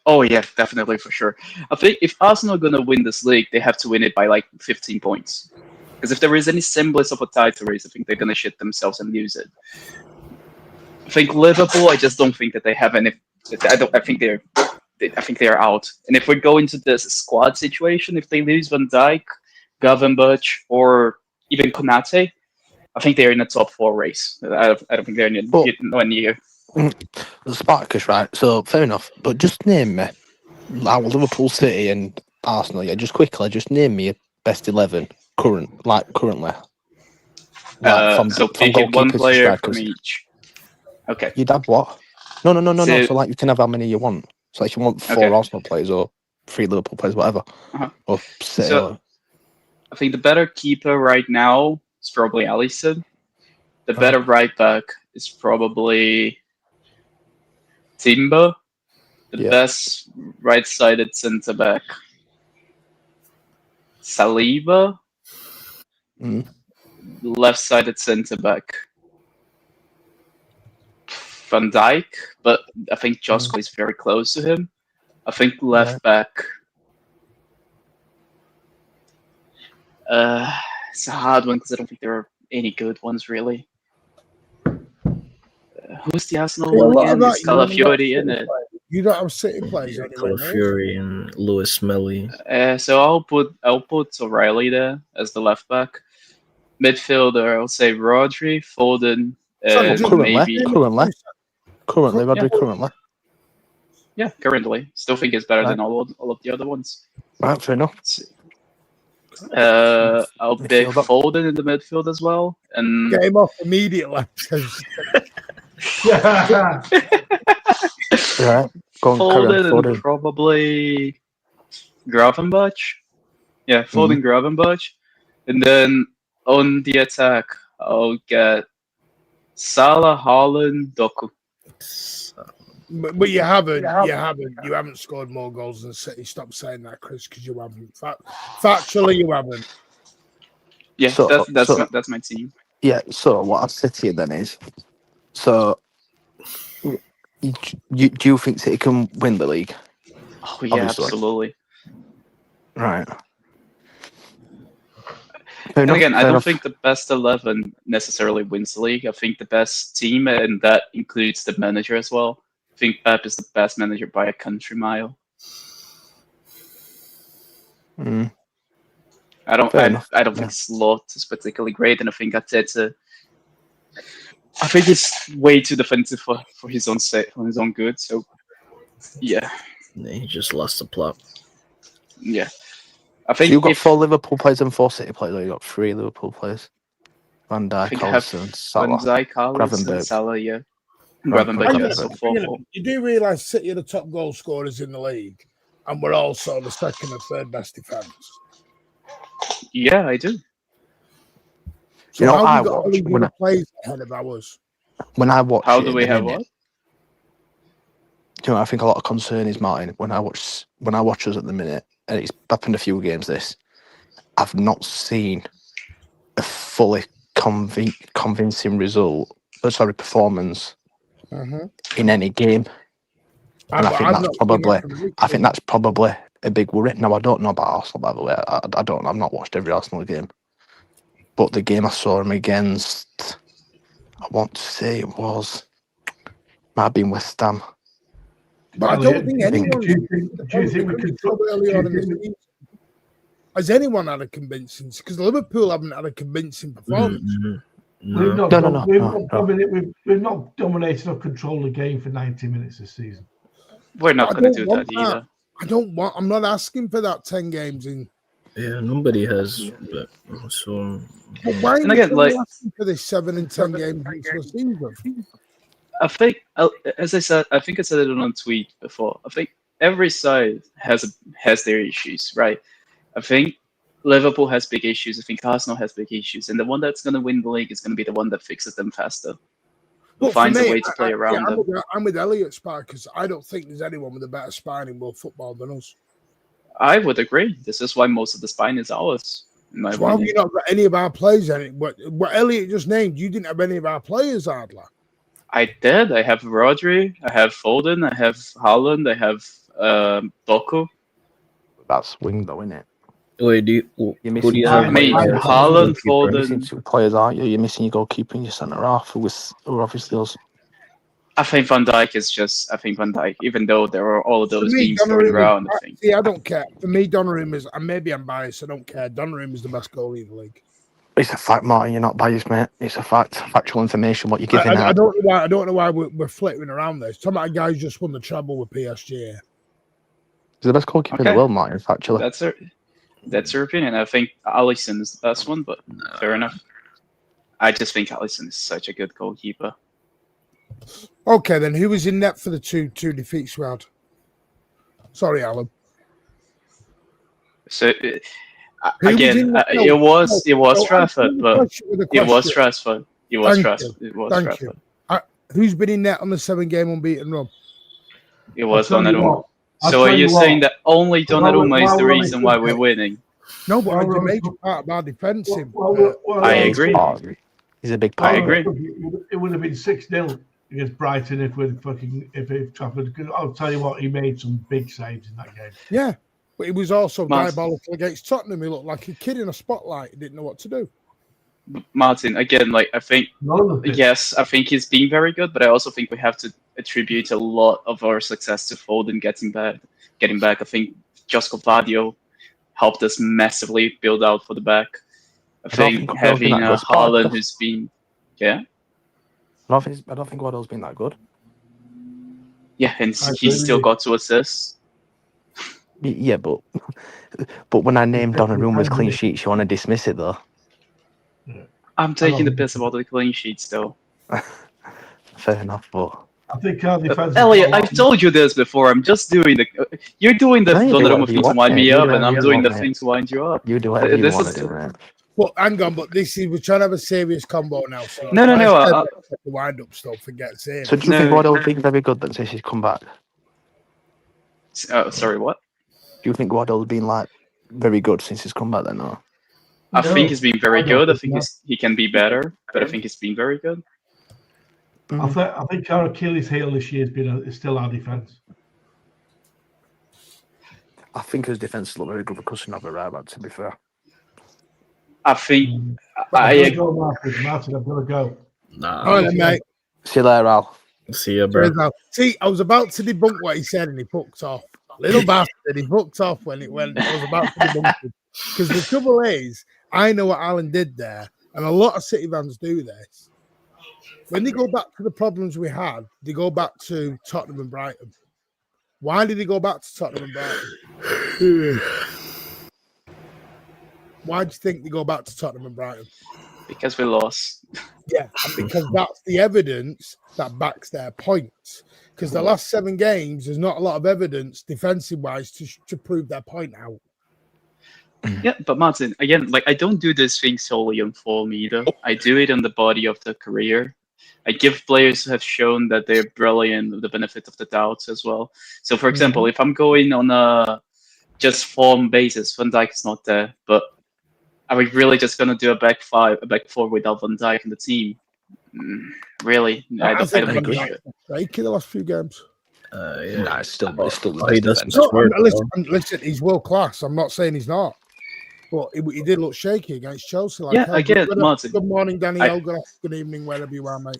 Oh yeah, definitely, for sure. I think if Arsenal are gonna win this league, they have to win it by like 15 points. Because if there is any semblance of a title race, I think they're gonna shit themselves and lose it. I think Liverpool, I just don't think that they have any. I think they're out. And if we go into this squad situation, if they lose Van Dijk, Gavenberch, or even Konate, I think they're in the top 4 race. I don't think they're nowhere near. Spartacus, right? So fair enough. But just name me, like Liverpool, City, and Arsenal. Yeah, just quickly, just name me your best 11 currently. So picking one player from each. Okay. You'd have what? No. So like you can have how many you want. So like you want 4 Arsenal players or 3 Liverpool players, whatever. Or City. I think the better keeper right now is probably Alisson. The better right back is probably Timber. The best right-sided centre back, Saliba. Left-sided centre back, Van Dijk. But I think Josko is very close to him. I think left back. It's a hard one because I don't think there are any good ones really. Who's the Arsenal one again? It's Calafiori, isn't it? You don't have City players anyway. Calafiori and Lewis Melly. So I'll put O'Reilly there as the left back. Midfielder, I'll say Rodri, Foden, maybe. Currently, Rodri, currently. Yeah, currently. Still think it's better than all of the other ones. Right, fair enough. I'll pick Foden in the midfield as well. And get him off immediately. Yeah. Right. Foden and probably Gravenberch. Yeah, Foden, Gravenberch. And then on the attack, I'll get Salah, Haaland, Doku. But you haven't scored more goals than City. Stop saying that, Chris, because you haven't. Factually, you haven't. Yeah, that's my team. Yeah. So what I've said to you then is, so do you think City can win the league? Oh yeah, obviously. Absolutely. Right. And again, I don't think the best 11 necessarily wins the league. I think the best team, and that includes the manager as well. I think Pep is the best manager by a country mile. I don't think Slot is particularly great, and I think Arteta. I think it's way too defensive for his own sake, for his own good. So, yeah. He just lost the plot. Yeah. I think you got 4 Liverpool players and 4 City players, or you got 3 Liverpool players. Van Dijk, Alisson, Salah, Van Dijk, Alisson, Salah, yeah. Gravenberch, so 4-4. You do realise City are the top goal scorers in the league, and we're also the second and third best defence. Yeah, I do. So you know, I watch when I play ahead of ours. When I watch, how do we have what? You know, I think a lot of concern is Martin when I watch us at the minute, and it's happened a few games. I've not seen a fully convincing performance in any game, and I think that's probably a big worry. Now I don't know about Arsenal, by the way. I've not watched every Arsenal game, but the game I saw him against, I want to say it might have been West Ham. But I don't think anyone. Has anyone had a convincing? Because Liverpool haven't had a convincing performance. We've not dominated or controlled the game for 90 minutes this season. We're not going to do that either. I'm not asking for that 10 games in. Yeah, nobody has. But so. But why are you asking for this 7 and 10 games into the season? I think, as I said, I think I said it on a tweet before. I think every side has their issues, right? I think Liverpool has big issues. I think Arsenal has big issues, and the one that's going to win the league is going to be the one that fixes them faster. Who finds a way to play around them. I'm with Elliot's spine because I don't think there's anyone with a better spine in world football than us. I would agree. This is why most of the spine is ours. So why have you not got any of our players in it? What Elliot just named, you didn't have any of our players, Adler. I did. I have Rodri, I have Foden, I have Haaland, I have Doku. That's wing though, isn't it? Wait, who do you have? Haaland, Foden. You're missing 2 players, aren't you? You're missing your goalkeeper and your centre half, who are obviously us. I think Van Dijk is just. I think Van Dijk, even though there are all of those teams going around. I don't care. For me, Donnarumma is. And maybe I'm biased. I don't care. Donnarumma is the best goalie in the league. It's a fact, Martin. You're not biased, mate. It's a fact. Factual information. What you're giving out. I don't know why we're flipping around this. Some of the guys just won the treble with PSG. He's the best goalkeeper in the world, Martin. Factually. That's your opinion. I think Alisson is the best one, but fair enough. I just think Alisson is such a good goalkeeper. Okay, then who was in net for the two defeats we had? Sorry, Alan. So Who was Again, in that? it was Trafford, answer the but question with a it was question. Trafford. It was Thank Trafford. you. It was Thank Trafford. you. Who's been in net on the 7-game unbeaten run? It was I'll tell you Donnarumma. what, I'll So are tell you you saying what, that only Donnarumma is while the we're on reason this why we're subject- winning? No, but Well, it's a well, major part of our defensive. I agree. Oh, he's a big I part of agree. it. It would have been 6-0 against Brighton if Trafford. I'll tell you what, he made some big saves in that game. Yeah, but he was also Martin. diabolical against Tottenham. He looked like a kid in a spotlight. He didn't know what to do. Martin, again, like I think, None of it. yes, I think he's being very good, but I also think we have to attribute a lot of our success to Foden getting back. I think Josko Vadio helped us massively build out for the back. I think having Haaland who's been, yeah. I don't think Guardiola's been that good. Yeah, and I he agree still with you. got 2 assists. Yeah, but when I named Donnarumma's clean sheets, you want to dismiss it though. I'm taking the think piss about the clean sheets though. Fair enough, but I think our defense. Elliot, I've told you this before. I'm just doing the. You're doing the No, you do Donnarumma whatever you thing to want, wind mate. me You up, do and I'm whatever you doing the want, thing mate. to wind you up. you do whatever you This want is- to do, man. But hang on, but this is we're trying to have a serious combo now. So No. the wind up stuff. Forget serious. So do you think Guardiola's been very good then since he's come back? Sorry, what? Do you think Guardiola's been like very good since he's come back then? Or? I think he's been very good. I think no. he can be better, but I think he's been very good. I think our Achilles heel this year is still our defense. I think his defence looked very good because he's not a right back, to be fair. I think I've got to go, Martin. I've got to go. Nah. All right, mate. See you later, Al. See ya, bro. See, I was about to debunk what he said, and he fucked off. Little bastard, he fucked off when I was about to debunk him. Because the trouble is, I know what Alan did there, and a lot of City fans do this. When they go back to the problems we had, they go back to Tottenham and Brighton. Why did they go back to Tottenham and Brighton? Why do you think they go back to Tottenham and Brighton? because we lost. Yeah, and because that's the evidence that backs their points. Because the last 7 games, there's not a lot of evidence defensive-wise to prove their point out. Yeah, but Martin, again, like I don't do this thing solely on form either. I do it on the body of the career. I give players who have shown that they're brilliant the benefit of the doubt as well. So, for example, if I'm going on a just form basis, Van Dijk is not there, but are we really just going to do a back 4 without Van Dijk in the team? Really? I don't think we should. Like in the last few games. Yeah. Nah, it's still the He best doesn't defense. score. Listen, he's world class. I'm not saying he's not. But he did look shaky against Chelsea. Like, Yeah, again, Martin. Good morning, Daniel. Good evening, wherever you are, mate.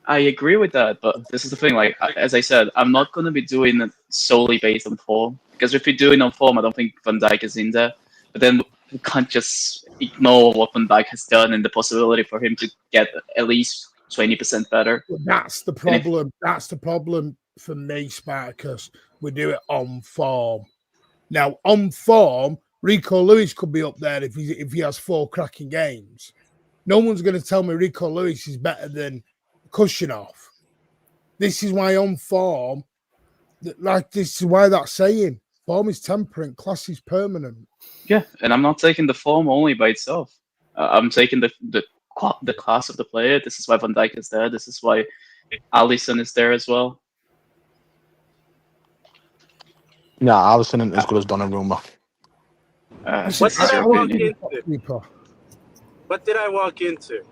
I agree with that, but this is the thing. Like as I said, I'm not going to be doing it solely based on form, because if we do it on form, I don't think Van Dijk is in there. But then we can't just ignore what Van Dijk has done and the possibility for him to get at least 20% better. But that's the problem. That's the problem for me, Spartacus. We do it on form. Now, on form, Rico Lewis could be up there if he has 4 cracking games. No one's going to tell me Rico Lewis is better than Kushinov. This is why on form, this is why that's saying form is temperate, class is permanent. Yeah, and I'm not taking the form only by itself. I'm taking the class of the player. This is why Van Dijk is there. This is why Alisson is there as well. Yeah, Alisson isn't as good as Donnarumma. What did I walk into? What did I walk into?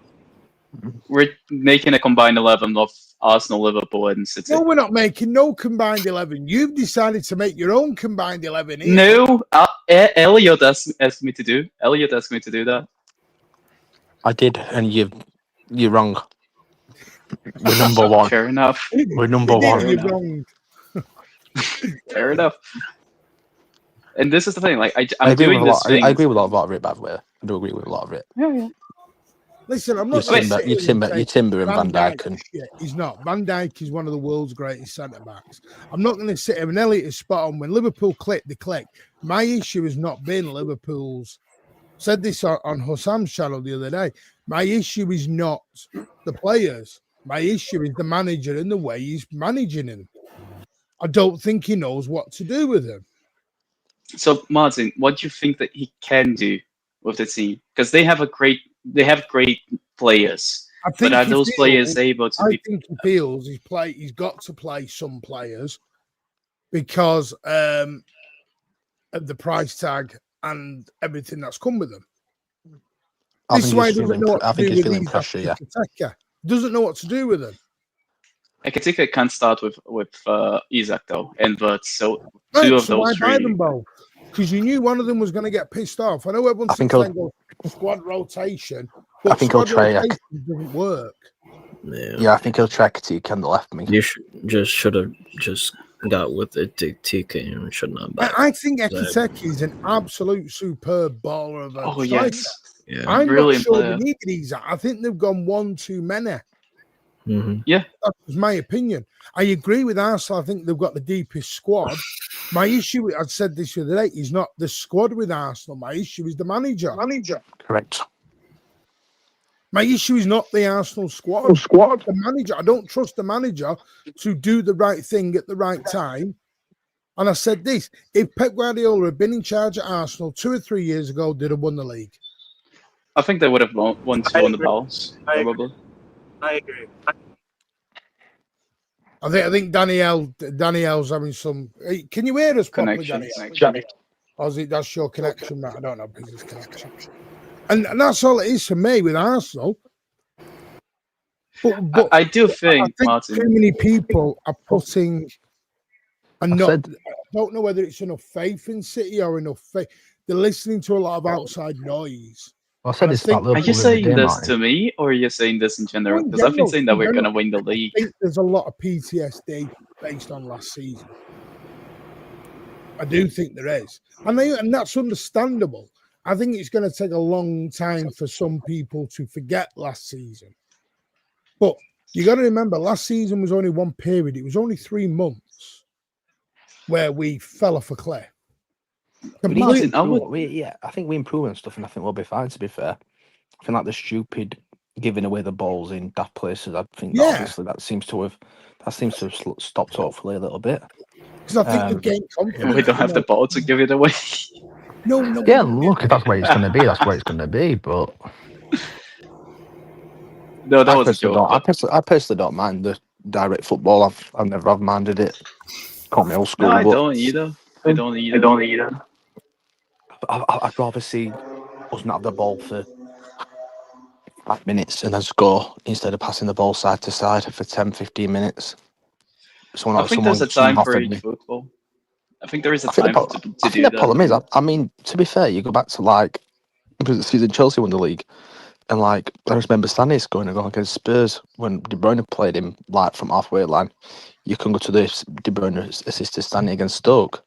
We're making a combined 11 of Arsenal, Liverpool, and City. No, we're not making no combined 11. You've decided to make your own combined 11. Here. No, Elliot asked me to do. Elliot asked me to do that. I did, and you're wrong. We're number 1. Fair enough. We're number 1. You're wrong. Fair enough. And this is the thing. Like I I'm agree doing with a this lot. thing. I agree with a lot of it, by the way. I do agree with a lot of it. Yeah. Listen, I'm not. You Timber and Van Dijk. And he's not. Van Dijk is one of the world's greatest centre backs. I'm not going to sit here. And Elliot is spot on. When Liverpool clicked, they clicked. My issue has not been Liverpool's. Said this on Hossam's channel the other day. My issue is not the players. My issue is the manager and the way he's managing him. I don't think he knows what to do with him. So Martin, what do you think that he can do with the team? Because they have great players, I but think are he those players feels. able to I be? think he feels he's got to play some players because of the price tag and everything that's come with them. This is why he doesn't know what to do with these after Kiteka. Doesn't know what to do with them. Ekitike can't start with Isaac though, and but so two of So those why buy three. them both? Because you knew one of them was going to get pissed off. I know everyone thinks they go squad rotation, but I think he'll squad try. rotation doesn't work. Yeah, I think he'll try Kiteke on the left wing. You should have just got with it, TK, and should not. I think Ekiteke is an absolute superb baller of a striker. Yes. Yeah. I'm Brilliant not sure player. they need these. I think they've gone one too many. Yeah, that's my opinion. I agree with Arsenal. I think they've got the deepest squad. My issue, I said this the other day, is not the squad with Arsenal. My issue is the manager. Correct. My issue is not the Arsenal squad. The manager. I don't trust the manager to do the right thing at the right time. And I said this: if Pep Guardiola had been in charge at Arsenal 2 or 3 years ago, they'd have won the league. I think they would have won two on the bounce, probably. I agree. I think Danielle's having some. Can you hear us properly, Danielle? Or is it that's your connection, Matt? I don't know because it's connection. And that's all it is for me with Arsenal. But I do think, Martin, too many people are putting. And I don't know whether it's enough faith in City or enough faith. They're listening to a lot of outside noise. Well, I said this about are you saying this to me, or are you saying this in general? Because I've been saying that we're going to win the league. I think there's a lot of PTSD based on last season. I do think there is. And that's understandable. I think it's going to take a long time for some people to forget last season. But you got to remember, last season was only one period. It was only 3 months where we fell off a cliff. Martin, I think we improve and stuff, and I think we'll be fine. To be fair, I think like the stupid giving away the balls in daft places. I think that obviously that seems to have stopped hopefully a little bit. Because I think the game confidence. We don't have the ball to give it away. No. Yeah, look, if that's where it's going to be, that's where it's going to be. But no, that was a joke. I personally don't mind the direct football. I've never minded it. Call me old school. No, I don't either. I don't either. I'd rather see us not have the ball for 5 minutes and then score instead of passing the ball side to side for 10-15 minutes. I think there's a time for each football. I think there is a time to do that. I think the problem is, I mean, to be fair, you go back to like the season Chelsea won the league, and like I remember Stanis going against Spurs when De Bruyne played him like from halfway line. You can go to the De Bruyne assisted Stanley against Stoke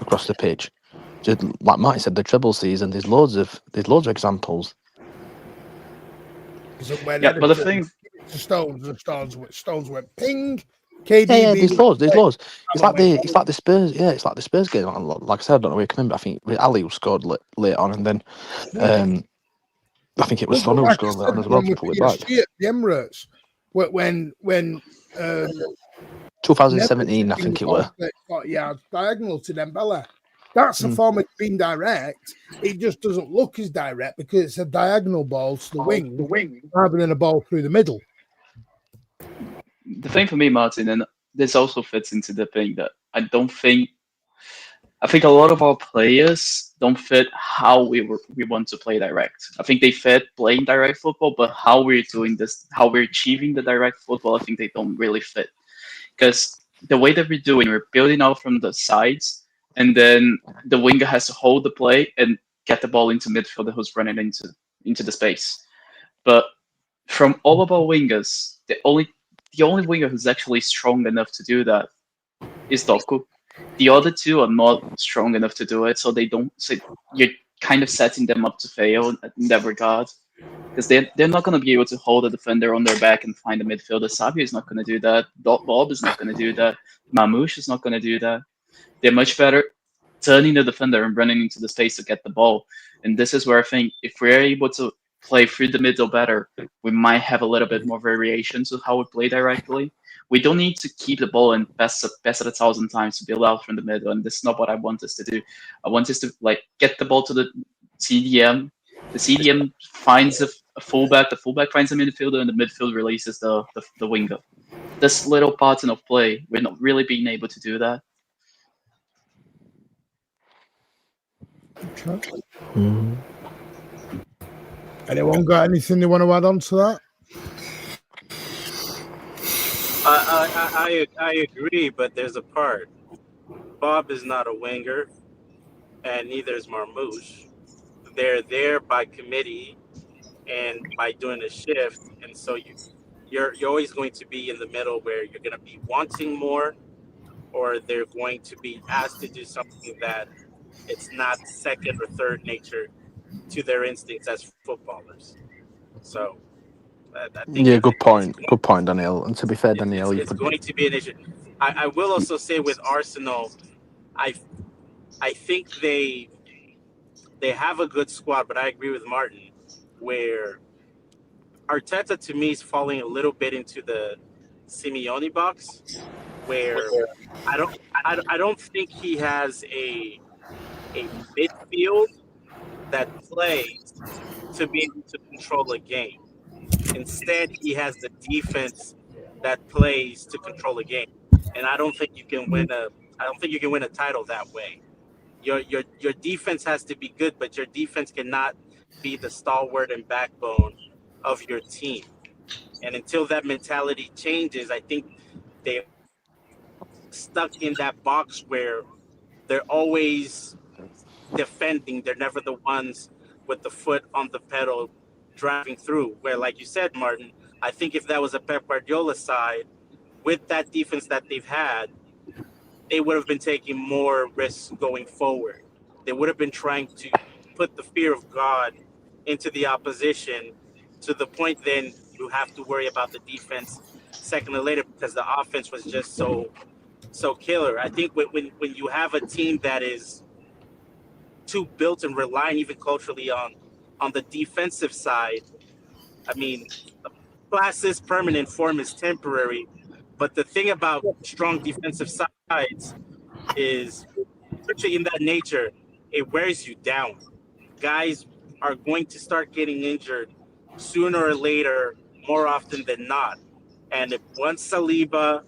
across the pitch. Just like Martin said, the treble season. There's loads of examples. Yeah, but the thing, Stones went ping. KDB. Yeah, there's loads. It's like the Spurs. Yeah, it's like the Spurs game. Like I said, I don't know where you can remember. I think Ali who scored late on, and then I think it was Son who scored late on as well to pull it back. The Emirates when 2017, I think it was. Yeah, diagonal to Dembele. That's a form of being direct. It just doesn't look as direct because it's a diagonal ball to the wing rather than a ball through the middle. The thing for me, Martin, and this also fits into the thing that I think a lot of our players don't fit how we want to play direct. I think they fit playing direct football, but how we're doing this, how we're achieving the direct football, I think they don't really fit. Because the way that we're building out from the sides, and then the winger has to hold the play and get the ball into midfield who's running into the space. But from all of our wingers, the only winger who's actually strong enough to do that is Doku. The other two are not strong enough to do it, so you're kind of setting them up to fail in that regard. Because they're not going to be able to hold a defender on their back and find a midfielder. Sabio is not going to do that. Bob is not going to do that. Mamouche is not going to do that. They're much better turning the defender and running into the space to get the ball. And this is where I think if we're able to play through the middle better, we might have a little bit more variations of how we play directly. We don't need to keep the ball and pass it 1,000 times to build out from the middle, and this is not what I want us to do. I want us to get the ball to the CDM. The CDM finds a fullback, the fullback finds a midfielder, and the midfield releases the winger. This little pattern of play, we're not really being able to do that. Okay. Anyone got anything they want to add on to that? I agree, but there's a part. Bob is not a winger, and neither is Marmouche. They're there by committee and by doing a shift, and so you're always going to be in the middle where you're going to be wanting more, or they're going to be asked to do something that it's not second or third nature to their instincts as footballers. So I think good point. Good point, Daniel. And to be fair, Daniel, it's going to be an issue. I will also say with Arsenal, I think they have a good squad, but I agree with Martin where Arteta to me is falling a little bit into the Simeone box, where I don't think he has a midfield that plays to be able to control a game. Instead, he has the defense that plays to control a game, and I don't think you can win a title that way. Your defense has to be good, but your defense cannot be the stalwart and backbone of your team. And until that mentality changes, I think they're stuck in that box where they're always defending. They're never the ones with the foot on the pedal driving through. Where, like you said, Martin, I think if that was a Pep Guardiola side, with that defense that they've had, they would have been taking more risks going forward. They would have been trying to put the fear of God into the opposition to the point then you have to worry about the defense second or later because the offense was just so killer. I think when you have a team that is too built and relying even culturally on the defensive side, I mean, class is permanent, form is temporary. But the thing about strong defensive sides is, especially in that nature, it wears you down. Guys are going to start getting injured sooner or later, more often than not. And if once Saliba,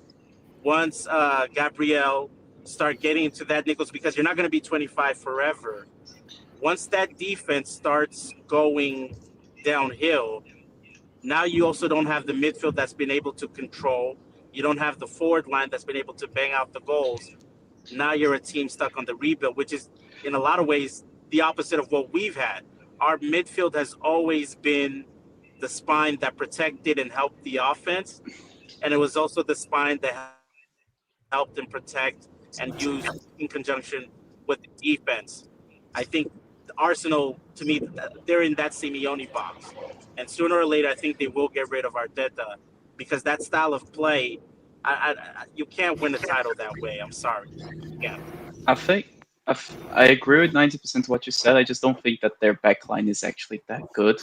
once Gabriel start getting into that nickels, because you're not going to be 25 forever. Once that defense starts going downhill, now you also don't have the midfield that's been able to control. You don't have the forward line that's been able to bang out the goals. Now you're a team stuck on the rebuild, which is in a lot of ways the opposite of what we've had. Our midfield has always been the spine that protected and helped the offense. And it was also the spine that helped and protect and use in conjunction with the defense. I think Arsenal, to me, they're in that Simeone box. And sooner or later, I think they will get rid of Arteta because that style of play, you can't win a title that way. I'm sorry. Yeah. I agree with 90% of what you said. I just don't think that their backline is actually that good.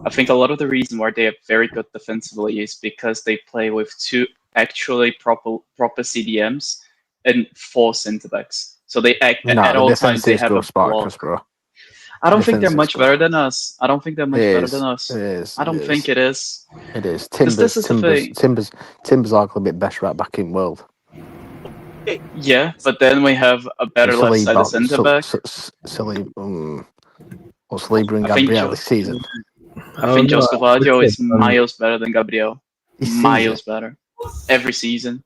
I think a lot of the reason why they are very good defensively is because they play with two actually proper CDMs and 4 centre backs. So they act at all times. They have a block. Bro. I don't think they're much better than us. I don't think they're much better than us. It is. I don't think it is. It is. This is the thing. Timbers arguably a bit best right back in world. Yeah, but then we have a better left-sided centre back. Saliba and Gabriel this season. I think Josco Vadio is miles better than Gabriel. Miles better. Every season.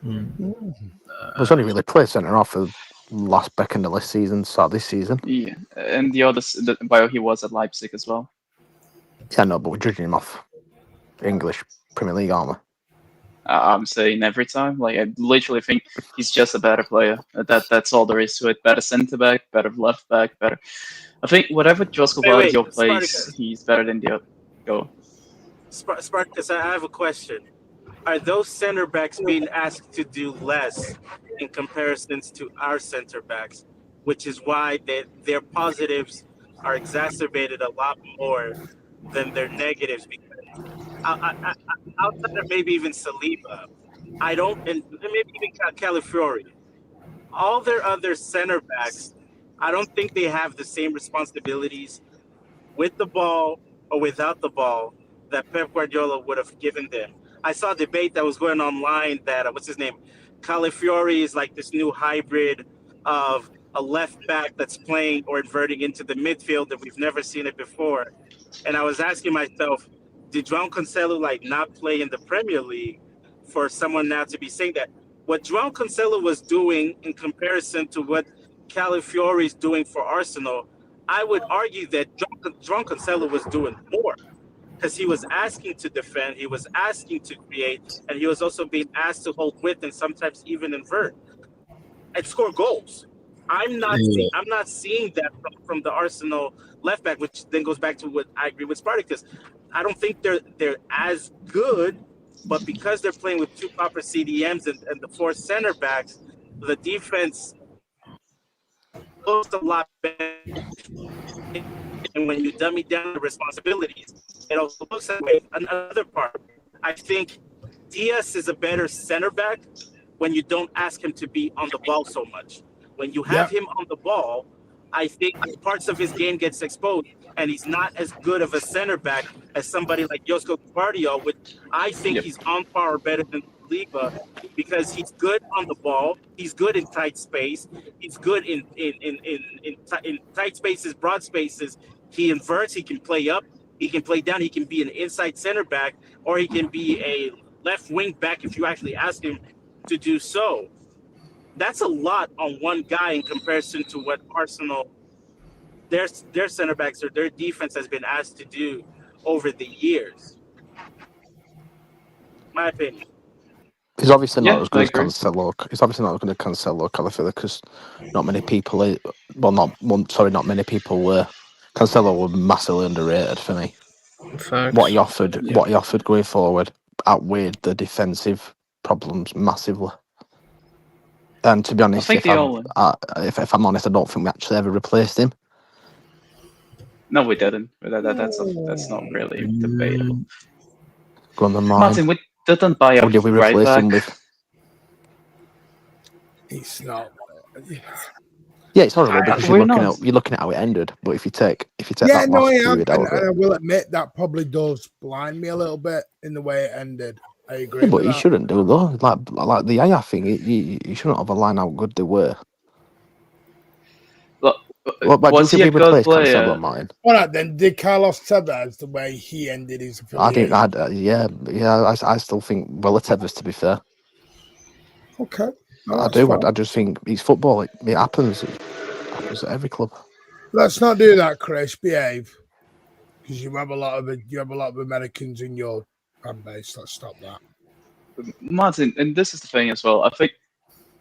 He's only really played centre off for last back in the last season, start this season. Yeah, and the others, while he was at Leipzig as well. Yeah, no, but we're judging him off English Premier League, aren't we? I'm saying every time. Like, I literally think he's just a better player. That's all there is to it. Better centre back, better left back, better. I think whatever Josco Vadio plays, he's better than the other. Go. Spartacus, I have a question. Are those center backs being asked to do less in comparisons to our center backs, which is why their positives are exacerbated a lot more than their negatives? Because outside of maybe even Saliba, I don't, and maybe even Calafiori, all their other center backs, I don't think they have the same responsibilities with the ball or without the ball that Pep Guardiola would have given them. I saw a debate that was going online that what's his name, Calafiori is like this new hybrid of a left back that's playing or inverting into the midfield that we've never seen it before. And I was asking myself, did João Cancelo like not play in the Premier League for someone now to be saying that? What João Cancelo was doing in comparison to what Calafiori is doing for Arsenal, I would argue that João Cancelo was doing more because he was asking to defend, he was asking to create, and he was also being asked to hold width and sometimes even invert and score goals. I'm not seeing that from the Arsenal left back, which then goes back to what I agree with Spartacus. I don't think they're as good, but because they're playing with two proper CDMs and the four center backs, the defense looks a lot better. And when you dummy down the responsibilities, it also looks that way. Another part, I think Diaz is a better center back when you don't ask him to be on the ball so much. When you have him on the ball, I think parts of his game gets exposed, and he's not as good of a center back as somebody like Josko Gvardiol, which I think he's on par or better than Saliba because he's good on the ball, he's good in tight space, he's good in tight spaces, broad spaces. He inverts, he can play up, he can play down, he can be an inside center back, or he can be a left wing back if you actually ask him to do so. That's a lot on one guy in comparison to what Arsenal, their center backs or their defense has been asked to do over the years. My opinion. He's obviously not as good as Cancelo. He's obviously not as good as Cancelo, Calafiori, because not many people. Not many people were. Cancelo was massively underrated for me. Facts. What he offered going forward outweighed the defensive problems massively. And to be honest, if I'm honest, I don't think we actually ever replaced him. No, we didn't. That's not really debatable. Go on the mind. Martin, we didn't buy a Who did we right replace back. him with? It's not. Yeah, it's horrible because you're looking at how it ended. But if you take that last period out of it, I will admit that probably does blind me a little bit in the way it ended. I agree. Yeah, but you shouldn't do though. Like the Yaya thing, you shouldn't have aligned how good they were. Look, was he a good player? All right, then did Carlos Tevez the way he ended his affiliation? I still think Tevez, to be fair. Okay. No, I do. fine. I just think it's football. It happens. It happens at every club. Let's not do that, Chris. Behave, because you have a lot of Americans in your fan base. Let's stop that. Martin, and this is the thing as well. I think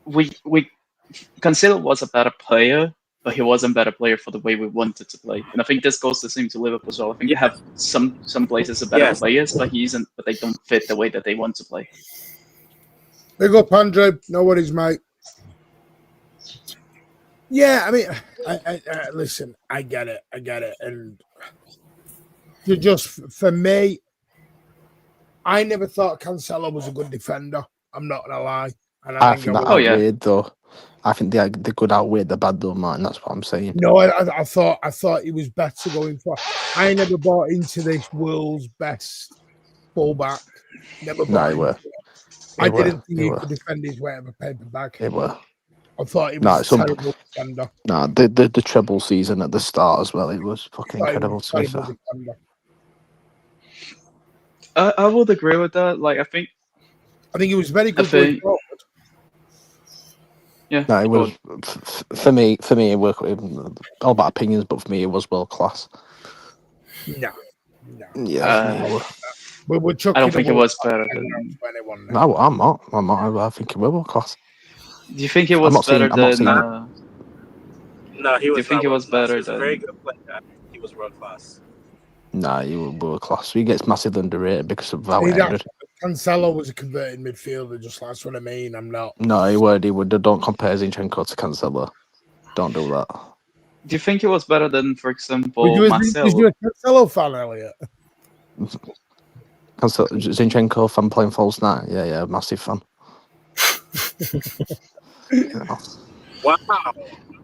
we Cancelo was a better player, but he wasn't a better player for the way we wanted to play. And I think this goes the same to Liverpool as well. I think you have some places are better players, but but they don't fit the way that they want to play. Big up, Andrew. No worries, mate. Yeah, I mean, I listen, I get it. And for me, I never thought Cancelo was a good defender. I'm not going to lie. And I think that outweighed, though. I think the good outweighed the bad, though, Martin. That's what I'm saying. No, I thought he was better going forward. I never bought into this world's best fullback. Never bought into it. I didn't think he could defend his way of a paper bag. I thought he was a terrible defender. The treble season at the start as well, it was fucking incredible to be fair. I would agree with that. Like, I think he was very good going forward. Yeah. No, it was for me. It worked. All about opinions, but for me, it was world class. No. Yeah. I don't think it was better than anyone. No, I'm not. I think it was world class. Do you think it was better than? No, he was. Do you think it was better than? Very good player. He was world class. Nah, he was world class. He gets massively underrated because of how it ended. Cancelo was a converted midfielder, just that's what I mean. I'm not. No, he would. Don't compare Zinchenko to Cancelo. Don't do that. Do you think it was better than, for example, Marcelo? Was you a Cancelo fan, Elliot? Zinchenko fan playing false nine. Yeah, massive fan.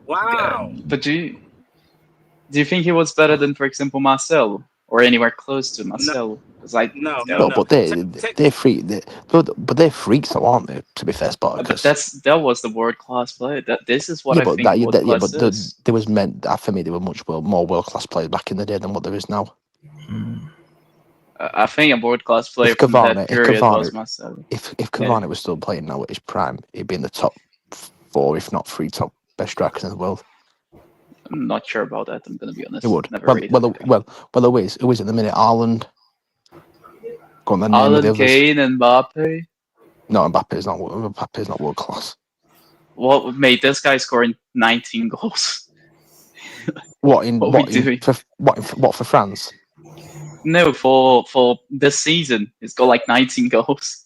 Wow. But do you think he was better than, for example, Marcel, or anywhere close to Marcel? Because No. But they're freaks, though, aren't they? To be fair, Spartacus. But that was the world class player. This is what I think world class is. There was meant for me. There were more world class players back in the day than what there is now. I think a world class player from that period was Marcel. If Cavani was still playing now at his prime, he'd be in the top 4, if not 3 top best strikers in the world. I'm not sure about that. I'm going to be honest. He would. Never Who is at the minute? Haaland. Go on, then name of the Haaland, others. Kane, and Mbappe. No, Mbappe's not world class. What made this guy scoring 19 goals? What for France? No, for this season, he's got like 19 goals.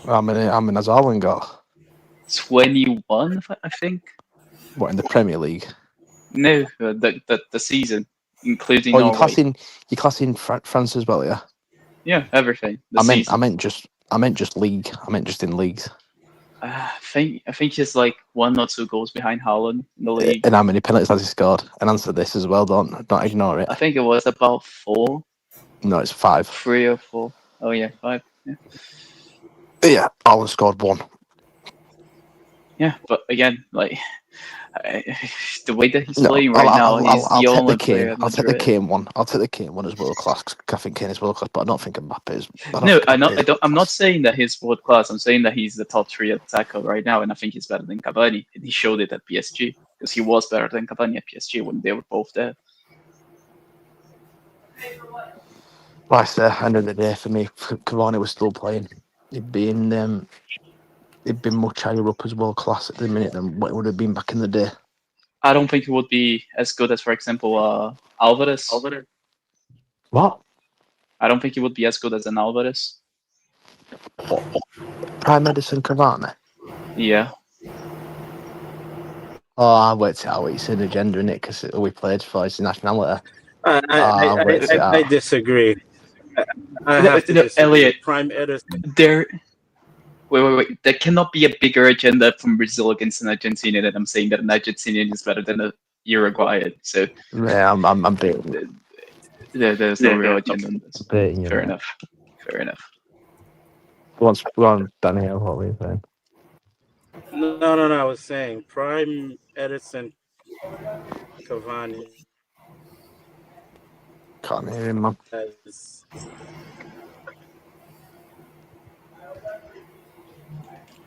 How many has Haaland got? 21, I think. What, in the Premier League? No, the season, including. Oh, Norway. you're classing France as well, yeah. Yeah, everything. I meant just league. I meant just in leagues. I think he's like 1 or 2 goals behind Haaland in the league. And how many penalties has he scored? And answer this as well. Don't ignore it. I think it was about 4. No, it's 5. 3 or 4. Oh yeah, 5. Yeah. Yeah, Haaland scored 1. Yeah, but again, like the way that he's playing right now, he's the only player. I'll take the Kane one. I'll take the Kane one as world class. I think Kane is world class, but I don't think Mbappe is. I'm not saying that he's world class. I'm saying that he's the top 3 attacker right now, and I think he's better than Cavani. And he showed it at PSG because he was better than Cavani at PSG when they were both there. Like I said, end of the day for me, Cavani was still playing. He'd been much higher up as world class at the minute than what it would have been back in the day. I don't think he would be as good as, for example, Alvarez. What? I don't think he would be as good as an Alvarez. Prime Edison Cavani? Yeah. Oh, I worked it out what you said, agenda in it, because we played for his nationality. I disagree. I have to disagree. Elliot, Prime Edison. Wait. There cannot be a bigger agenda from Brazil against an Argentinian than I'm saying that an Argentinian is better than a Uruguayan. So yeah, I'm beating. There's no real agenda on this. Fair enough. Go on, Daniel, what were you saying? No. I was saying Prime Edison Cavani. Can't hear him, man.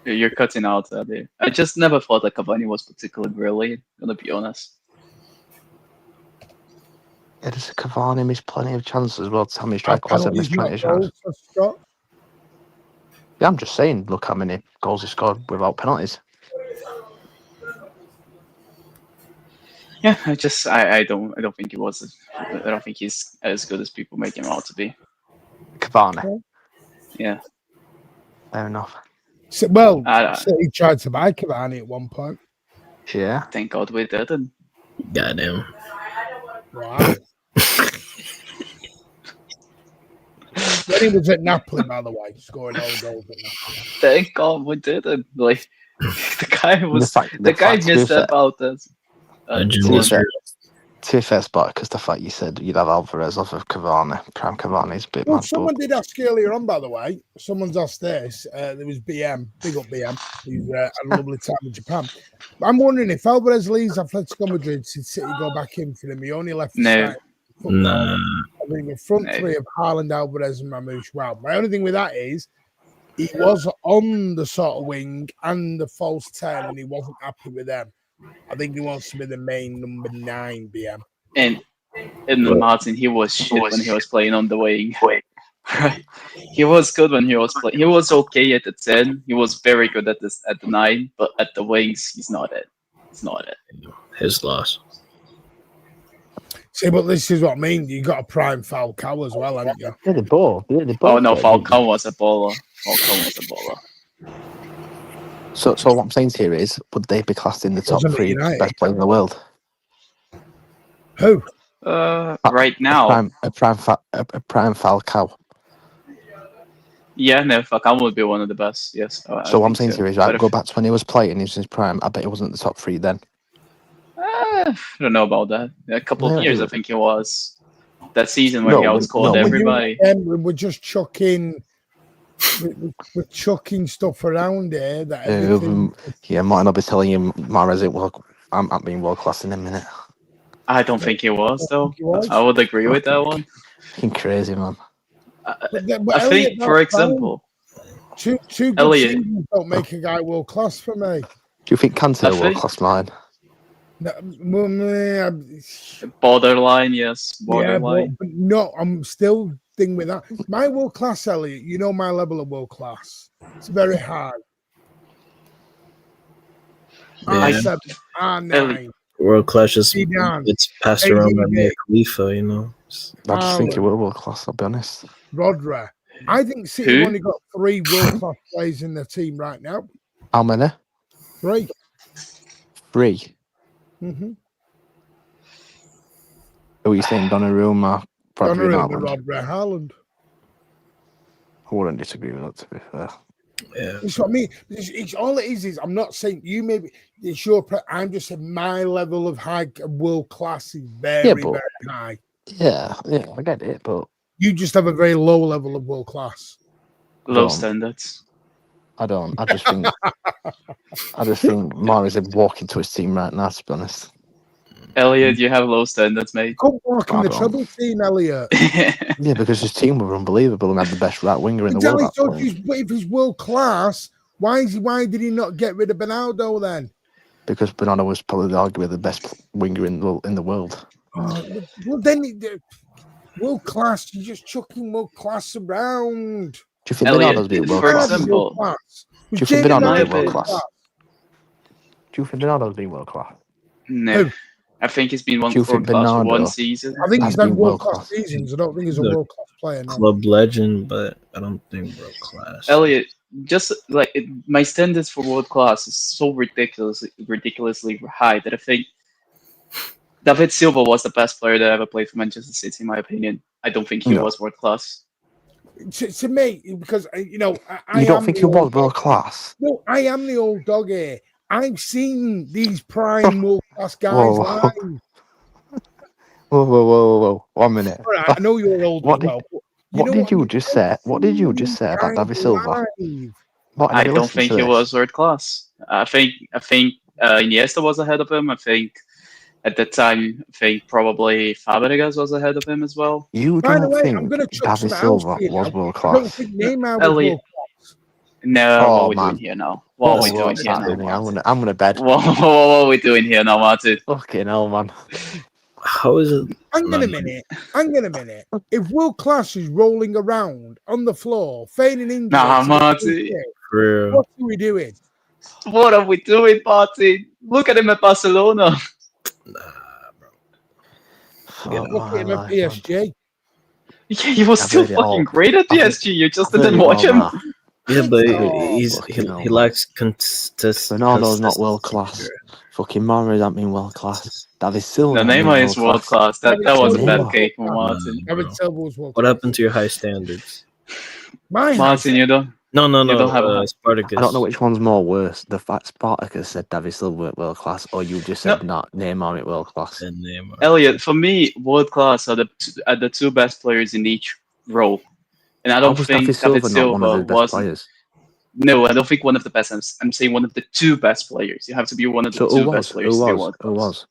You're cutting out there. I just never thought that Cavani was particularly brilliant, I'm gonna be honest. Edison Cavani missed plenty of chances as well. Tammy Striker hasn't missed plenty of chances. Yeah, I'm just saying, look how many goals he scored without penalties. Yeah, I don't think he was. I don't think he's as good as people make him out to be. Cavani. Yeah. Fair enough. So, he tried to buy Cavani at one point. Yeah. Thank God we didn't. Goddamn. Wow. When he was at Napoli, by the way, scoring all the goals at Napoli. Thank God we didn't. Like the guy missed about us. To be fair, Spot, because the fact you said you'd have Alvarez off of Cavani, Prime Cavani's a bit mad. Someone did ask earlier on, by the way. Someone's asked this. There was BM, big up BM, who had a lovely time in Japan. I'm wondering if Alvarez leaves Atletico Madrid, did City go back in for him? He only left the side. No. I mean, the front three of Haaland, Alvarez, and Mamouche. Wow. My only thing with that is he was on the sort of wing and the false 10, and he wasn't happy with them. I think he wants to be the main number 9 BM. And Martin, he was shit when he was playing on the wing. Right. He was good when he was playing. He was okay at the 10. He was very good at the 9, but at the wings, he's not it. It's not it. His loss. See, but this is what I mean. You got a prime Falcao as well, haven't you? Yeah, the ball. Oh no, Falcao was a baller. So what I'm saying here is, would they be classed in the top 3 best players in the world? Who? Right now, a prime Falcao. Yeah, no, Falcao would be one of the best. Yes. I So what I'm think saying so. to you is, But right, go back to when he was playing, he was in his prime. I bet he wasn't the top 3 then. I don't know about that. A couple of Yeah, years, I think he was. That season where he outscored no, everybody. We're just chucking. We're chucking stuff around here that everything. Yeah, Martin, I'll be telling you, Mahrez, I'm being world class in a minute. I don't think he was, though. He was. I would agree with that one. Fucking crazy, man. But I Elliot, think, for that's fine. example, two good Elliot. seasons don't make a guy world class for me. Do you think Kante world class, Martin? No, Borderline, yes. yeah, Borderline. but no, I'm still thinking with that. My world class, Elliot, you know my level of world class. It's very high. Yeah. R7, R9. World class is Zidane, it's passed around by ADB. Khalifa, you know. I just think Haaland, you were world class, I'll be honest. Rodri. I think City Who? have only got 3 world class players in their team right now. How many? 3. 3. Mm-hmm. Who are you saying? Donnarumma, Rodri, and Donnarumma, Haaland? Rodri, Haaland. I wouldn't disagree with that, to be fair. Yeah. It's what I mean. It's all it is I'm not saying you maybe it's your. I'm just saying my level of high world class is very very high. Yeah, I get it, but You just have a very low level of world class. Low standards. I don't. I just think Mahrez is walking to his team right now, to be honest. Elliot, you have low standards, mate. Come walk in I the don't. treble team, Elliot. Yeah, because his team were unbelievable and had the best right winger in the world. But if he's world class, why did he not get rid of Bernardo then? Because Bernardo was probably arguably the best winger in the world. Well, then world class, you're just chucking world class around. Do you think Elliot, Bernardo's been world for class? example, Do you think Bernardo's been world opinion. class? Do you think Bernardo's been world class? No. I think he's been world class for one season. I think he's done world class seasons. I don't think he's a world class player. No. Club legend, but I don't think world class. Elliot, just like my standards for world class is so ridiculously high that I think David Silva was the best player that ever played for Manchester City, in my opinion. I don't think he was world class. To me, because you know, you don't think he was world class? No, I am the old dog here. I've seen these prime world class guys live. Whoa! 1 minute. Right, I know you're old. What did you just say? What did you just say about David Silva? I don't think he was world class. I think Iniesta was ahead of him. I think at the time, probably Fabregas was ahead of him as well. You don't think David Silva was world class? I don't think Neymar was world class. No, what are we doing here now? What are we doing here now? I'm gonna bed. What are we doing here now, Martin? Fucking hell, man. How is it? Hang on a minute. If world class is rolling around on the floor, feigning injury, Martin. What are we doing? What are we doing, Martin? Look at him at Barcelona. Look at him at PSG. Yeah, he was still fucking great at PSG. You just didn't watch him. Yeah, but he lacks consistency. Ronaldo's not world class. Fucking Mahrez hasn't been world class. David Silva. No, Neymar is world class. That was a bad cake from Martin. David Silva was world class. What happened to your high standards? Martin, you don't. No. You don't have Spartacus. I don't know which one's more worse. The fact Spartacus said David Silva world class, or you just said not Neymar at world class. Elliot, for me, world class are the 2 best players in each role, and I don't think David Silva was. Players? No, I don't think one of the best. I'm saying one of the 2 best players. You have to be one of the 2 best players. Who was?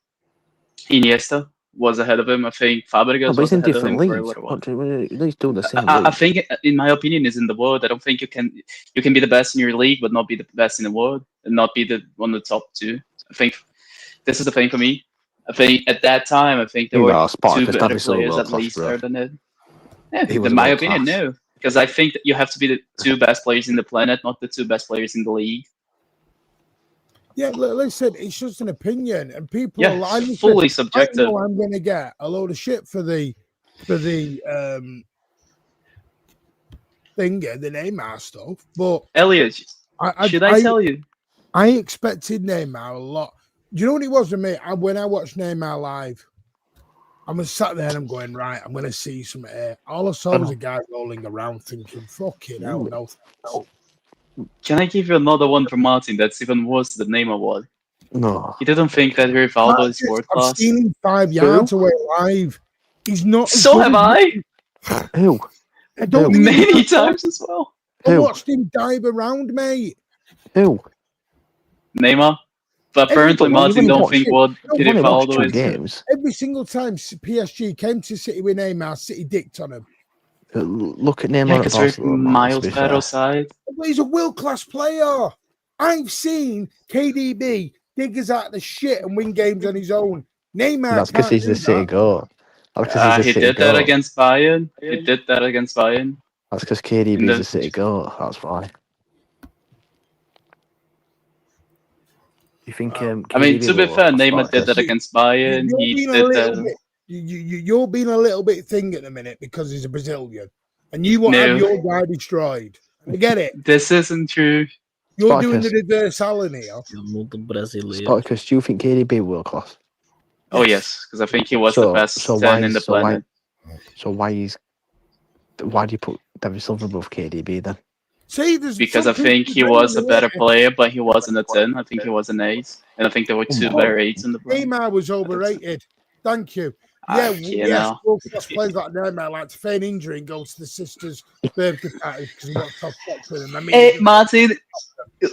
Iniesta was ahead of him. I think Fabregas was ahead of him for a little while. They do the same. I think, in my opinion, is in the world. I don't think you can be the best in your league, but not be the best in the world, and not be one of the top 2. I think this is the thing for me. I think at that time, there were 2 better players at least better than it. Yeah, in my opinion, no, because I think that you have to be the 2 best players in the planet, not the 2 best players in the league. Yeah, listen, it's just an opinion, and people are like fully subjective. I know I'm going to get a load of shit for the Neymar stuff, but Elliot, should I tell you? I expected Neymar a lot. Do you know what it was with me when I watched Neymar live? I'm sat there and I'm going, right, I'm going to see some air. All I saw was a guy rolling around thinking, fucking hell, no thanks. Can I give you another one from Martin that's even worse than Neymar one? No. You didn't think that Rivaldo is world I've class? seen him 5 yards away live. He's not. as So good have as I. Who? I don't think he's Many that good. times as well. I Who? watched him dive around, mate. Who? Neymar. But apparently Everybody- Martin don't think what You've only watched Rivaldo 2 is. games. Every single time PSG came to City with Neymar, City dicked on him. Look at Neymar Yeah, at because we're Barcelona. man, to miles be better fair. side. But he's a world-class player. I've seen KDB dig us out of the shit and win games on his own. Neymar That's because can't he's do the City that. goat. That's because he's He the City did that goat. against Bayern. He did that against Bayern. That's because KDB In is the- the City goat. That's why. You think? I mean, KDB to be will fair, look Neymar did that Spartacus? against Bayern. You're He being a did little that. bit. You're being a little bit thing at the minute because he's a Brazilian, and you want to have No. your guy destroyed. I get it. This isn't true. You're doing the Spartacus. reverse Alan here. Spartacus, do you think KDB world class? Oh yes, because I think he was the best 10 in the planet. Why do you put David Silva above KDB then? See, there's Because some I think people he was a saying better that player, but he wasn't a 10. I think he was an 8. And I think there were 2 better 8s in the planet. Neymar was overrated. Thank you. You Yes, know. world-class players like Neymar like to feign injury and go to the sister's birthday party because he wants to have sex with them. I mean, Hey, Martin,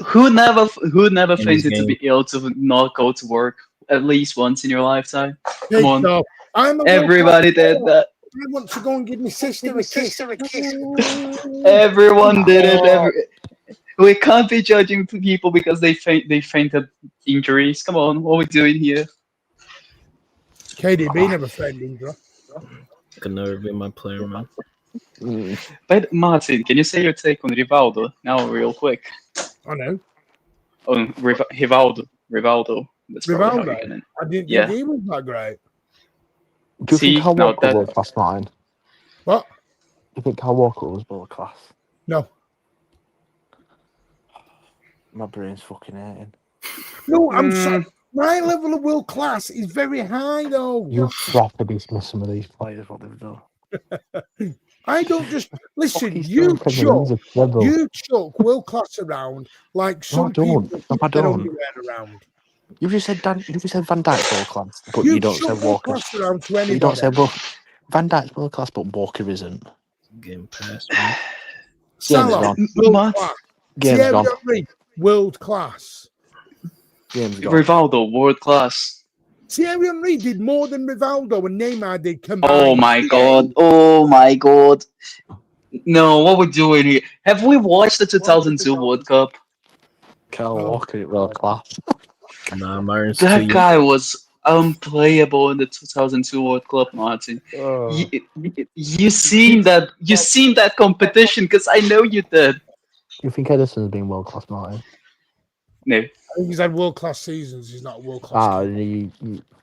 who never fainted to game. be ill to not go to work at least once in your lifetime? big Come on. dog. I'm a Everybody did that. I want to go and give my sister a kiss. Everyone did it. We can't be judging people because they fainted injuries. Come on, what are we doing here? KDB never feigned injury. Could never be my player, man. But Martin, can you say your take on Rivaldo now, real quick? I know. On Rivaldo. That's probably how Rivaldo? you can. I didn't Yeah. think he was that great. Do you See, think Kyle now Walker that- was world class, Martin? Do What? you think Kyle Walker was world class? No. My brain's fucking hurting. No, I'm sorry. My level of world class is very high, though. You proper dismiss some of these players, what they've done. I don't just listen. He's You doing Premier League's a treble. you chuck world class around like some don't. people No, I chuck their don't. underwear around. You just said Van Dijk's world class, but You you don't say chuck world Walker. class around to You anybody. don't say Van Dijk's world class, but Walker isn't. Game pass, man. Salah, gone. world class. Game's Thierry gone. Henry, world class. Game's gone. Rivaldo, world class. Thierry Henry did more than Rivaldo and Neymar did combined. Oh my god. Oh my god. No, what we're doing here? Have we watched the 2002 World Cup? Kyle Walker, world class. Nah, Martin's That too guy was unplayable in the 2002 World Cup, Martin. You seen that competition? Because I know you did. You think Edison's been world class, Martin? No. I think he's had world class seasons. He's not world class.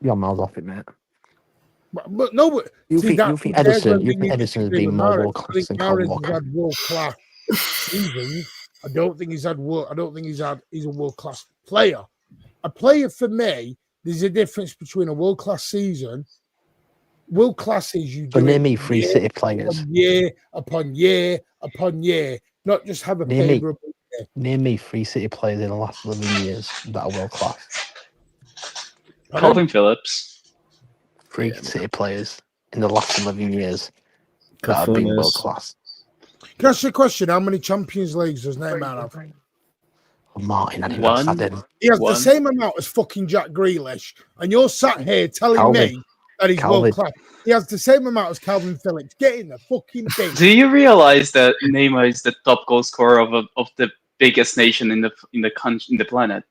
You're miles off it, mate. But no, but You see, think that's Edison? where You we think Edison has disagree been with more Mahrez. world I class think than Kyle Mahrez has Walker? had world class seasons. I don't think he's had world. I don't think he's a world class player. A player for me, there's a difference between a world class season. World class is you do So name it me 3 year City players. upon year upon year upon year, not just have a Name me. favourable year. Name me 3 City players in the last 11 years that are world class. Calvin Phillips. 3 City players in the last 11 years that have been world class. Can I ask you a question? How many Champions Leagues does Neymar have? Oh, Martin, I didn't One. know that. He has One. the same amount as fucking Jack Grealish, and you're sat here telling Calvin. me that he's Calvin. world class. He has the same amount as Calvin Phillips. Get in the fucking bin. Do you realize that Neymar is the top goal scorer of the biggest nation in the planet?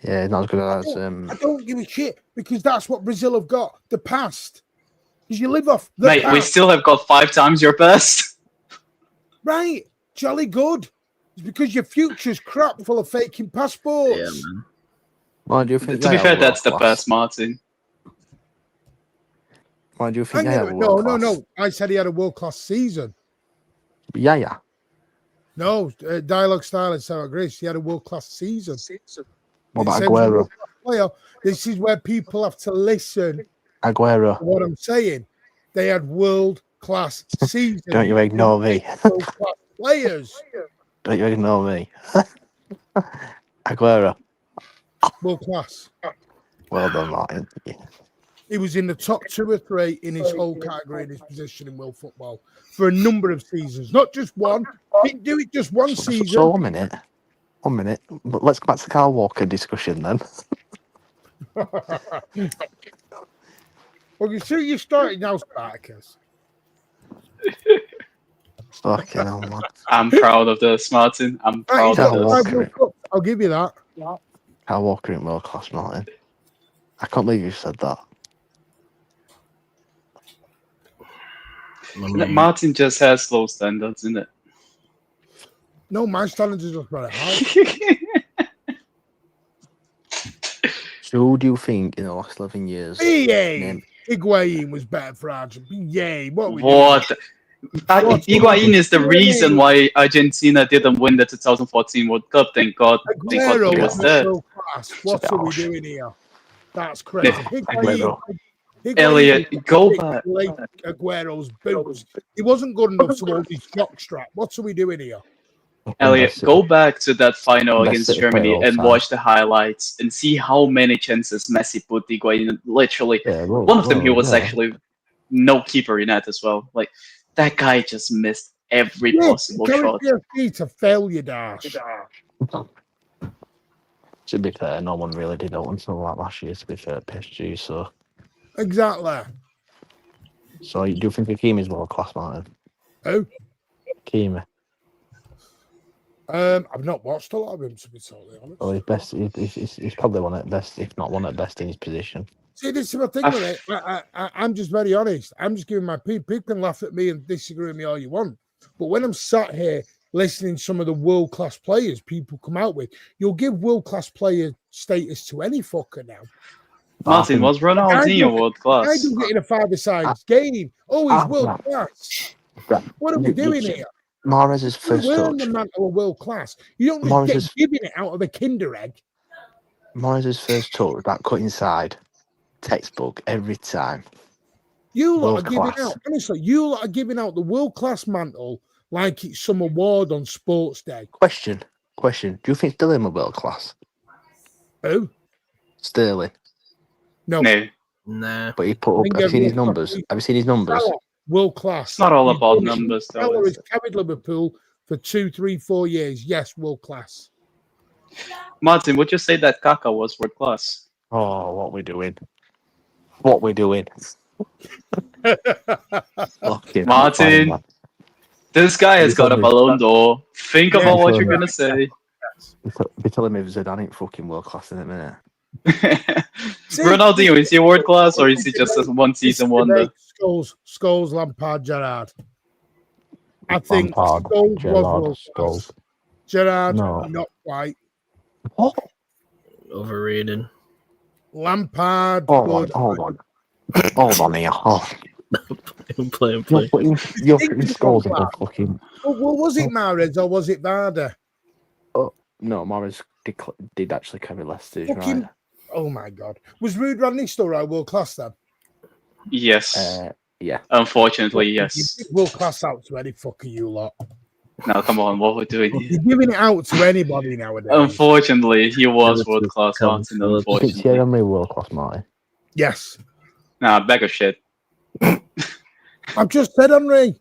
Yeah, not as good as I don't give a shit because that's what Brazil have got. The past. Because you live off the Mate, we past. still have got 5 times your best. Right. Jolly good. It's because your future's crap full of faking passports. Yeah, man. Why do you think To they be are fair, that's the world class? best, Martin. Why do you think Hang they on a are minute. world No. class? I said he had a world class season. Yeah. No, dialogue style and so agrees. He had a world class season. What about It said he was a Aguero? world-class player. This is where people have to listen Aguero. What I'm saying, they had world-class seasons. Don't you ignore me. World-class players. Don't you ignore me. Aguero. World-class. Well done, Martin. Yeah. He was in the top 2 or 3 in his whole category in his position in world football for a number of seasons, not just one. Didn't do it just one season. So 1 minute. 1 minute. But let's go back to the Kyle Walker discussion then. Well, you see, you started now, Spartacus. Fucking hell, man. I'm proud of this, Martin. I'm Right, proud Kyle of this. Walker. I'll give you that. Kyle Walker in world class, Martin. I can't believe you said that. Martin just has low standards, isn't it? No, my standards are just very high. So who do you think in the last 11 years? Yay! Higuain was better for Argentina. Yay! What? We What? Higuain is the doing? reason why Argentina didn't win the 2014 World Cup. Thank God. Thank God Aguero he was there. world class. What are we doing here? That's crazy. Aguero. Elliot, go back. Like Aguero's boots. He wasn't good enough to hold his jockstrap. What are we doing here? Elliot, go back to that final Best against City Germany player all and time. watch the highlights and see how many chances Messi put Higuain in. Literally, Yeah, well, one of them he was yeah. actually no keeper in that as well. Like, that guy just missed every possible shot. PSG to failure, Dash. To be fair, no one really did that until like last year, to be fair, PSG. So Exactly. do you think Hakimi is world class, Martin? Who? Hakimi. I've not watched a lot of him, to be totally honest. Well, he's best. He's probably one at best, if not one at best, in his position. See, this is my thing with it. I'm just very honest. I'm just giving my people can laugh at me and disagree with me all you want. But when I'm sat here listening to some of the world-class players people come out with, you'll give world-class player status to any fucker now. Martin, was Ronaldinho world I class? do get in a five-a-side game. Oh, he's world-class. What are we doing here? Mahrez's first We're on touch. the mantle of world-class. You don't Mahrez's- get giving it out of a Kinder egg. Mahrez's first touch, that cut inside, textbook every time. You lot are World-class. giving out, honestly, you lot are giving out the world-class mantle like it's some award on Sports Day. Question. Do you think Sterling was world class? Who? Sterling. No. No, Nah. But he put up. Have you seen his numbers? Have you seen his numbers? World-class. it's not all about numbers, though. Salah is has carried Liverpool for 2, 3, 4 years. Yes, world-class. it? Martin, would you say that Kaka was world class? Oh, what we doing? What we doing? Fucking Martin. man. This guy has got a Ballon d'Or. Think Yeah, about what sure. you're gonna say. Be telling me Zidane ain't fucking world class in a minute. See, Ronaldinho, is he world class or is he just a one season wonder? Scholes, Lampard, Gerrard. I think Lampard, Scholes was Gerrard, world-class. Scholes. Gerrard, No. not quite. What? Overrated. Lampard, Hold good. on here. Oh, Play. you're putting Scholes above fucking. Well, was it Mahrez or was it Varda? No, Mahrez did actually carry Leicester's, Fucking- right? Oh my God. Was Ruud Van Nistelrooy world-class then? Yes. Yeah. Unfortunately, yes. World-class out to any fucker you lot. Now, come on, what we're doing here. You're giving it out to anybody nowadays. Unfortunately, he was Liverpool, world class, Calvin Martin. Phillips. You think Thierry Unfortunately. Henry world class, Marty? Yes. Nah, bag of shit. I've just said Henry.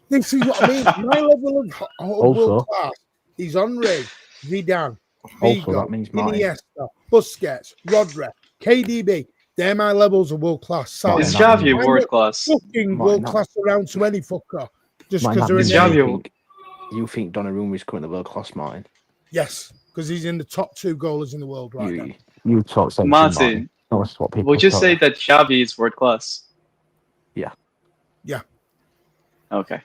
This is what I mean. My level of Also- world-class is Henry, Zidane, Also, Figo, that means Marty. Iniesta, Busquets, Rodri, KDB. They're my levels of world-class. Martin, Is that Xavi means- world class? Fucking Martin, world-class around to any fucker. Just Martin, because that they're in means Is the Xavi- you think Donnarumma is currently world class, Martin? Yes, because he's in the top 2 goalers in the world right now. You talk sense, Martin, That's what people would you talk. say that Xavi is world class? Yeah. Yeah. Okay.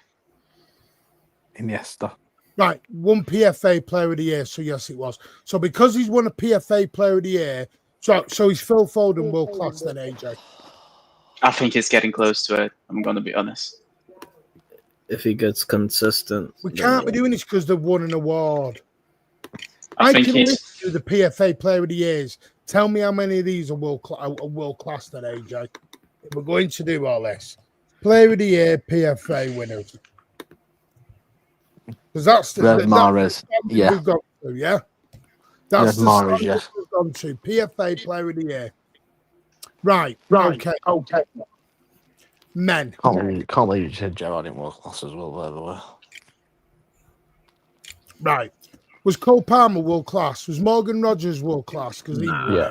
Iniesta. Right, won PFA Player of the Year, so yes, it was. So because he's won a PFA Player of the Year, so he's Phil Foden world class then, AJ. I think he's getting close to it. I'm gonna be honest. If he gets consistent. We then can't be yeah. doing this because they've won an award. I think can he's. listen to the PFA Player of the Years. Tell me how many of these are world class then, AJ. We're going to do all this. Player of the Year, PFA winners. Because that's the Mahrez, yeah. we've got to, yeah? That's the Mahrez, standard yes. we've gone to. PFA Player of the Year. Right. Okay. Men. Can't believe you said Gerrard in world class as well, by the way. Right. Was Cole Palmer world class? Was Morgan Rogers world class? Because he Yeah.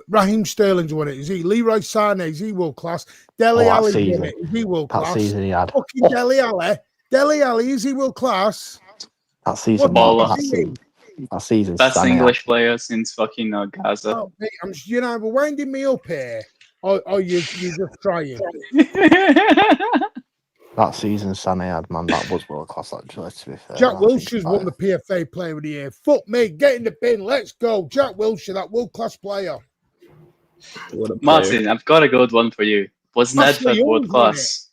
Raheem Sterling's won it. Is he? Leroy Sané, is he world class? Dele Alli's won it. Is he world That class? season he had. Fucking Dele Alli. Dele Alli, is he world class? That season. Baller. That season. Best Sané English player since fucking Gaza. Oh, mate, you're either winding me up here or you're just trying. That season Sané had, man, that was world class actually, to be fair. Jack Wilshere's won the PFA Player of the Year. Fuck me, get in the bin, let's go. Jack Wilshere, that world class player. Martin, I've got a good one for you. Was Ashley Nedved Young's world class?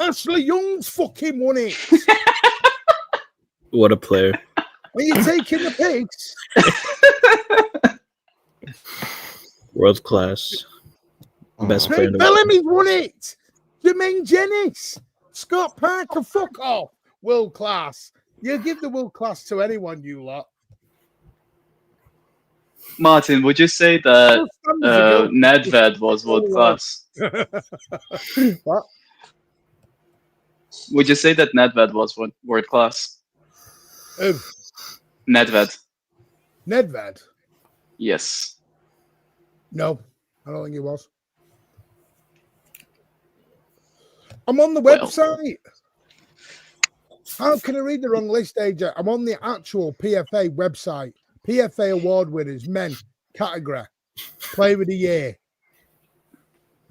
Ashley Young's fucking won it. What a player. Are you taking the pigs? World class. Best player in the world. Bellamy's won it. Jermaine Jennings. Scott Parker, fuck off. World class. You give the world class to anyone, you lot. Martin, would you say that Nedved was world class? What? Would you say that Nedved was world class? Who? Nedved. Nedved? Yes. No, I don't think he was. I'm on the website. How can I read the wrong list, AJ? I'm on the actual PFA website. PFA award winners, men, category, Player of the Year.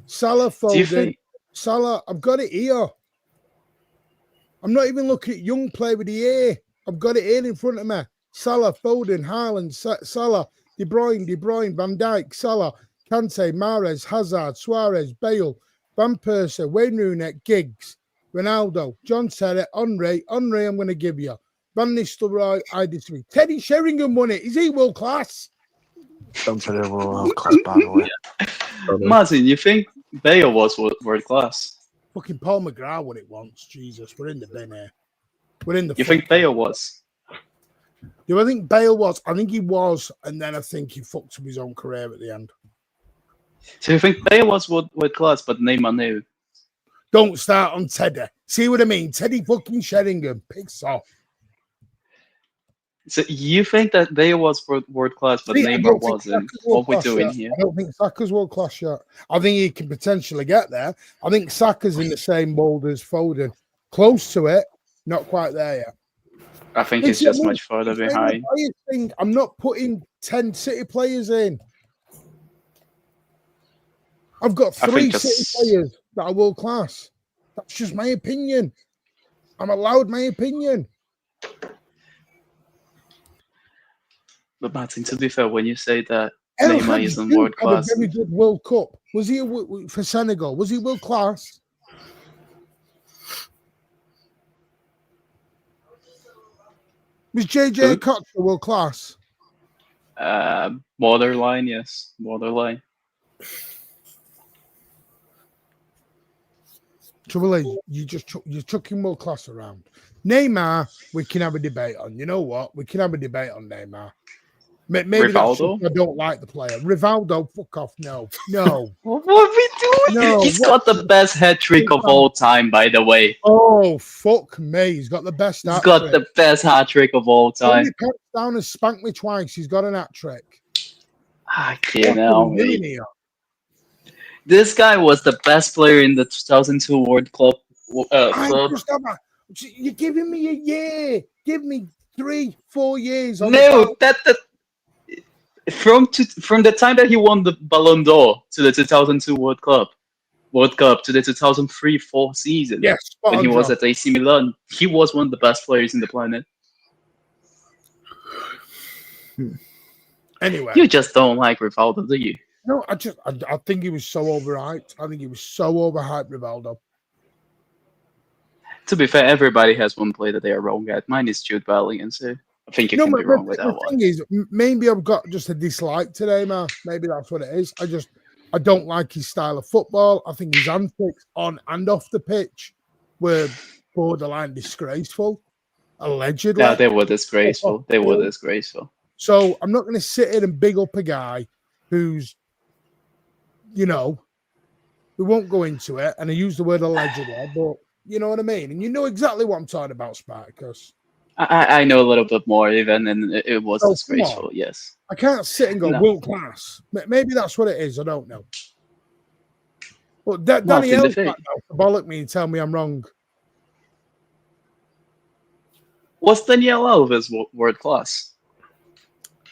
Salah, Foden. Salah, I've got it here. I'm not even looking at young Player of the Year. I've got it here in front of me. Salah, Foden, Haaland, Salah, De Bruyne, Van Dijk, Salah, Kante, Mahrez, Hazard, Suarez, Bale, Van Persie, Wayne Rooney, Giggs, Ronaldo, John Terry, Henry, I'm going to give you. Van Nistelrooy, I disagree. Teddy Sheringham won it. Is he world class? Don't say they were world class, by the way. Martin, you think Bale was world class? Fucking Paul McGrath won it once. Jesus, we're in the bin here. We're in the. You think Bale was? Do I think Bale was? I think he was, and then I think he fucked up his own career at the end. So you think Bale was world class, but Neymar knew? Don't start on Teddy. See what I mean? Teddy fucking Sheringham. Piss off. So you think that Bale was world class, but Neymar wasn't? What we're doing here? I don't think Saka's world class yet. I think he can potentially get there. I think Saka's in the same mold as Foden. Close to it, not quite there yet. I think he's just much further behind. I'm not putting 10 City players in. I've got 3 City players that are world class. That's just my opinion. I'm allowed my opinion. But Martin, to be fair, when you say that Neymar isn't world class, a very good World Cup. Was he for Senegal? Was he world class? Was JJ Cox world class? Borderline, yes, borderline. Trouble is, you're chucking world class around. Neymar, we can have a debate on. You know what? We can have a debate on Neymar. Maybe Rivaldo? I don't like the player. Rivaldo, fuck off. No. What are we doing? No, He's got the best hat trick of all time, by the way. Oh, fuck me. He's got the best He's got the best hat trick of all time. He down and spanked me twice. He's got an hat trick. I can't know. This guy was the best player in the 2002 World Club. You're giving me a year. Give me 3-4 years. No, from the time that he won the Ballon d'Or to the 2002 World Cup to the 2003-04 season, yes, when he was at AC Milan, he was one of the best players in the planet. Anyway, you just don't like Rivaldo, do you? No, I think he was so overhyped. Rivaldo. To be fair, everybody has one play that they are wrong at. Mine is Jude Bellingham, so I think you No, can be wrong with that the one. thing is, maybe I've got just a dislike today, man. Maybe that's what it is. I don't like his style of football. I think his antics on and off the pitch were borderline disgraceful, allegedly. Yeah, they were disgraceful. They were disgraceful. So I'm not going to sit here and big up a guy who's, we won't go into it. And I use the word allegedly, but you know what I mean? And you know exactly what I'm talking about, Spartacus. I know a little bit more even, and it was disgraceful, yes. I can't sit and go world class. Maybe that's what it is. I don't know. But Danny Elves might bollock me and tell me I'm wrong. Was Daniel Alves world class?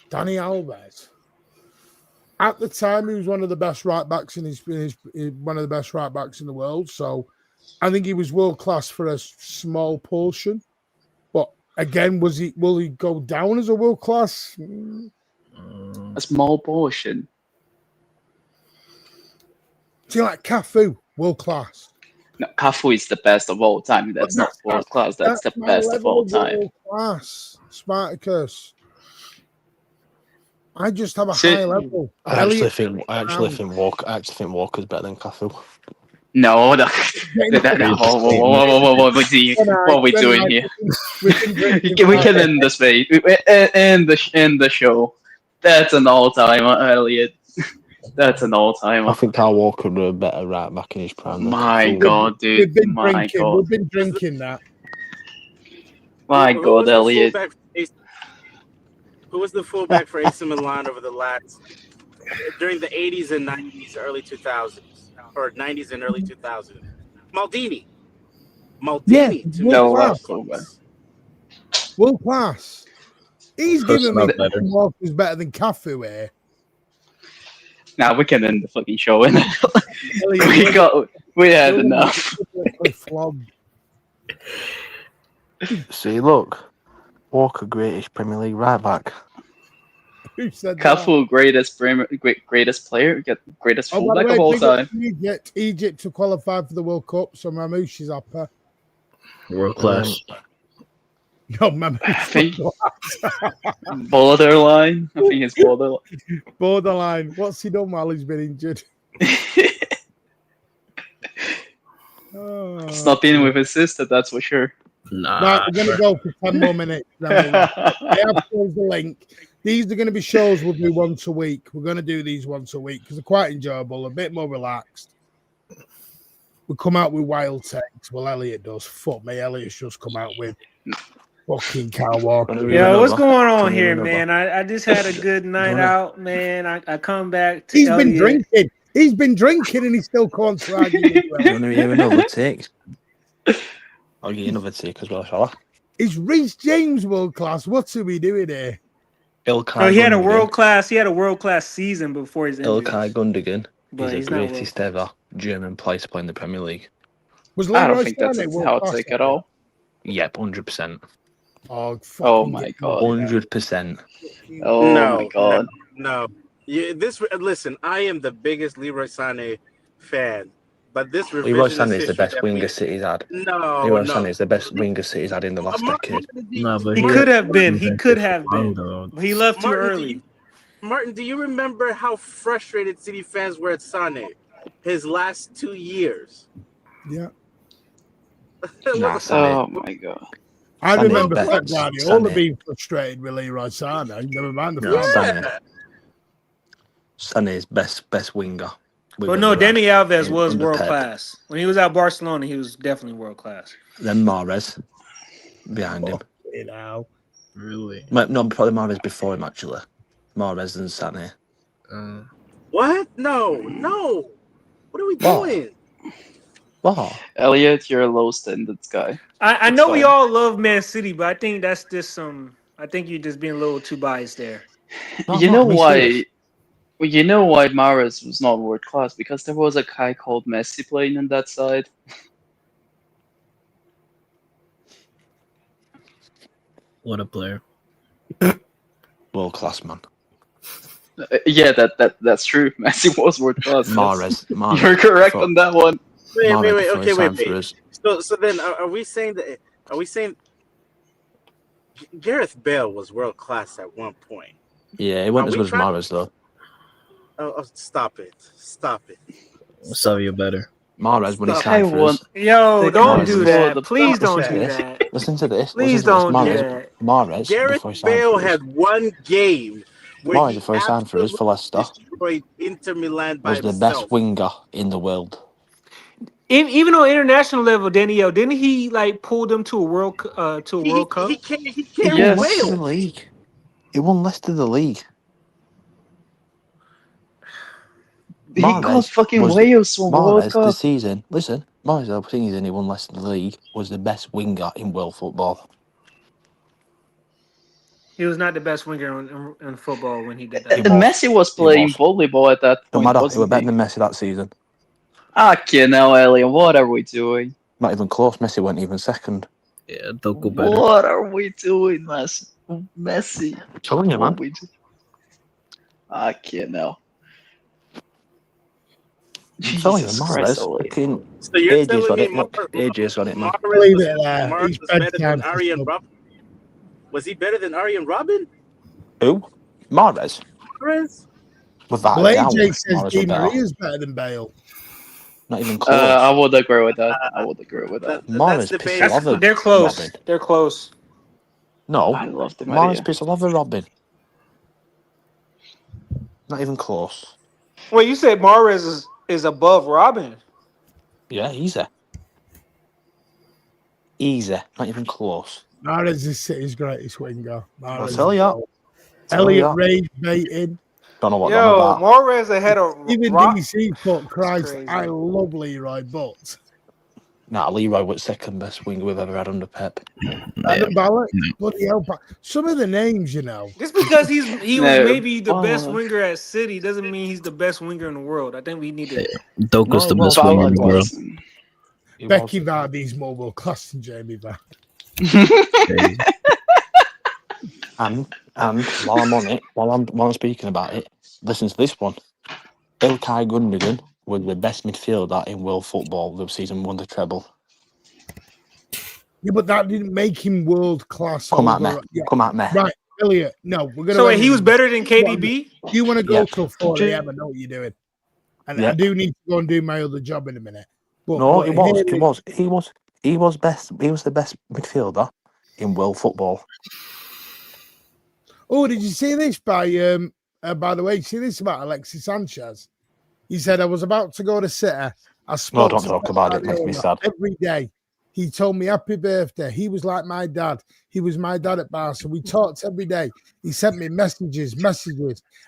Danny Alves. At the time, he was one of the best right backs in one of the best right backs in the world. So I think he was world class for a small portion. But again, will he go down as a world class? A small portion. Do you like Cafu? World class. No, Cafu is the best of all time. That's not world class. That's the best of all time. World class, Spartacus. I just have a high level. I actually think Walker's better than Cafu. No, what are we doing here? We can end this way. End the show. That's an all-timer, Elliot. That's an all-timer. I think Kyle Walker were a better right back in his prime. My God, dude. We've been drinking that. My God, Elliot. Who was the fullback for AC Milan during the 80s and 90s, early 2000s, or 90s and early 2000s? Maldini. World class. He's giving me Walker's better than Cafu here. Now we can end the fucking show, innit? we had enough. See, look. Walker, greatest Premier League right back. Who said Cafu, greatest player, greatest fullback of all time. Egypt to qualify for the World Cup, so Mamouche is up there. World class. Yo, Mamouche. I think borderline. I think it's borderline. Borderline. What's he done while he's been injured? It's not been with his sister, that's for sure. Right, we're going to go for 10 more minutes. I have closed the link. These are going to be shows we'll do once a week. We're going to do these once a week because they're quite enjoyable, a bit more relaxed. We come out with wild takes. Well, Elliot does. Fuck me, Elliot's just come out with fucking Kyle Walker. Yo, what's going on here, man? I just had a good night out, man. I come back to Elliot. Been drinking. He's been drinking and he still can't argue. You want to hear another take? I'll get another take as well, shall I? Is Reece James world class? What's he doing here? He had a world class season before his injury. Ilkay Gundogan is the greatest ever German player to play in the Premier League. I don't think that's a hot take at all. Yep, 100%. Oh my God. 100%. Oh my God. No. Listen, I am the biggest Leroy Sané fan. But this Leroy Sané is the best winger City's had. Leroy Sané is the best winger City's had in the last decade. No, but he could have been. He could have been. He left too early. Martin, do you remember how frustrated City fans were at Sané his last 2 years? Yeah. Oh my God. I remember Pep Guardiola being frustrated with Leroy Sané. Never mind the Sané's best winger. Well, no, Dani Alves was world class. When he was at Barcelona, he was definitely world class. Then Mahrez behind him. You know. Really? No, probably Mahrez before him, actually. Mahrez and Sané. What? No. What are we doing? What? Elliot, you're a low-standard guy. I know we all love Man City, but I think that's just I think you're just being a little too biased there. You know why Mahrez was not world class? Because there was a guy called Messi playing on that side. What a player! World class, man. Yeah, that's true. Messi was world class. Mahrez. You're correct on that one. Wait. Okay, wait. So then, are we saying that? Gareth Bale was world class at one point. Yeah, it wasn't Are as we good as trying- Mahrez though. Oh, stop it! Stop it! Savio better. Mahrez when he Stop. signed for us. Yo, The don't Mahrez do was- that. Please Stop don't that. do Listen to that. this. Listen to this. Please Listen to this. don't do Mahrez, that. Mahrez Gareth before he signed Bale for us, had one game where Mahrez he before he signed for us for Leicester destroyed Inter Milan by was the himself. best winger in the world. Even on international level, Danielle, didn't he like pull them to a World Cup? He came He with won Leicester the Wales. league. He won Leicester the league. He got Mahrez fucking was Wales from World Mahrez Cup. the season. Listen, Mahrez the season he won Leicester the league was the best winger in world football. He was not the best winger in football when he did that. He was. Messi was playing was. volleyball at that No point, matter, he wasn't was better he? than Messi that season. Now, Elliot, what are we doing? Not even close. Messi went even second. Yeah, Doku better. What are we doing, Messi? Telling you, man. Now. I'm telling you, Jesus Christ, Mahrez. Elliot. Fucking So you're AJ's telling on me it. Look, AJ's on it, man. Leave it there. Mahrez It's was better bedtime than for Arjen some. Robben? Was he better than Arjen Robben? Who? Mahrez. Mahrez? Without Well, a doubt, AJ says Mahrez Di was better. Maria's better than Bale. Not even close. I would agree with that. Mahrez that's pissed debatable. all over They're close. Robin. They're close. No, I love the Mahrez Maria. pissed all over Robin. Not even close. Wait, you said Mahrez is above Robin? Yeah, easy. Easy. Not even close. Mahrez is City's greatest winger. I'll Mahrez tell is you. gold. Elliot rage baiting. Don't know what Yo, I'm about. Mahrez ahead of Even Rob. DC put Christ. crazy. I love Leroy, but Nah, Leroy was second best winger we've ever had under Pep. Adam Ballack, bloody hell. Some of the names, you know. Just because he was No, maybe the best Ballack. winger at City doesn't mean he's the best winger in the world. I think we need to. Doku's the No, best winger in the world. He Becky was. Vardy's more world class than Jamie Vardy. Hey, And while I'm on it, while I'm speaking about it, listen to this one. Ilkay Gundogan was the best midfielder in world football the season won the treble. Yeah, but that didn't make him world class. Come at me. Yeah. Come at me. Right, Elliot. No, we're gonna. So wait, he was better than KDB? You want to go Yeah. till 4 a.m. I know what you're doing, and Yeah. I do need to go and do my other job in a minute. But No, but he was. here He was. He was best. He was the best midfielder in world football. Oh, did you see this by the way, see this about Alexis Sanchez? He said, I was about to go to City. I spoke don't to talk Pep about it, makes me Guardiola sad. every day. He told me happy birthday. He was like my dad. He was my dad at Barca. We talked every day. He sent me messages,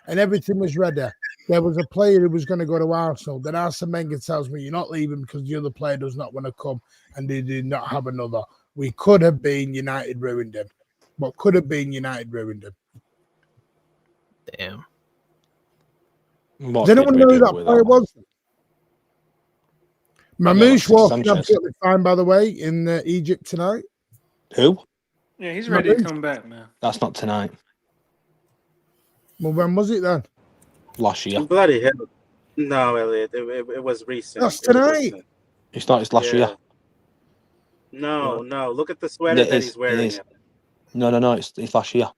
and everything was ready. There was a player who was going to go to Arsenal. Then Arsene Wenger tells me, you're not leaving because the other player does not want to come, and they did not have another. We could have been United ruined him. What could have been United ruined him. damn. What Does anyone did we know who do that with player one? was? Mamouche Alexis walking Sanchez. absolutely fine, by the way, in Egypt tonight. Who? Yeah, he's ready to come back, man. That's not tonight. Well, when was it then? Last year. Bloody hell. No, Elliot. It was recent. That's It was tonight. recent. It's not. It's last year. No. Look at the sweater It that is, he's wearing. it is. No. It's last year.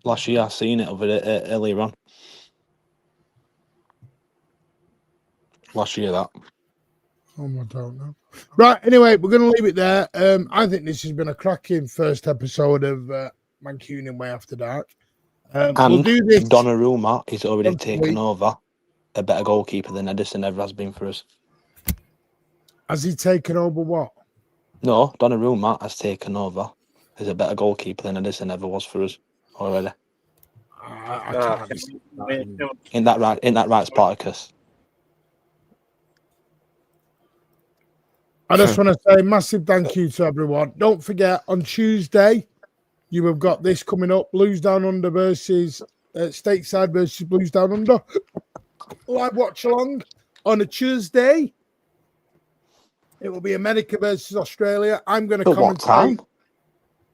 Last year, I seen it over there earlier on. Last year, that. I don't know. Right, anyway, we're going to leave it there. I think this has been a cracking first episode of Mancunian Way After Dark. We'll And do this. Donnarumma is already once a taken week. over a better goalkeeper than Edison ever has been for us. Has he taken over what? No, Donnarumma has taken over as a better goalkeeper than Edison ever was for us already. I can't see that. Ain't that right? Ain't that right, Spartacus? I just want to say massive thank you to everyone. Don't forget, on Tuesday, you have got this coming up, Blues Down Under versus Stateside versus Blues Down Under. Live watch along on a Tuesday. It will be America versus Australia. I'm going to At what commentate. time?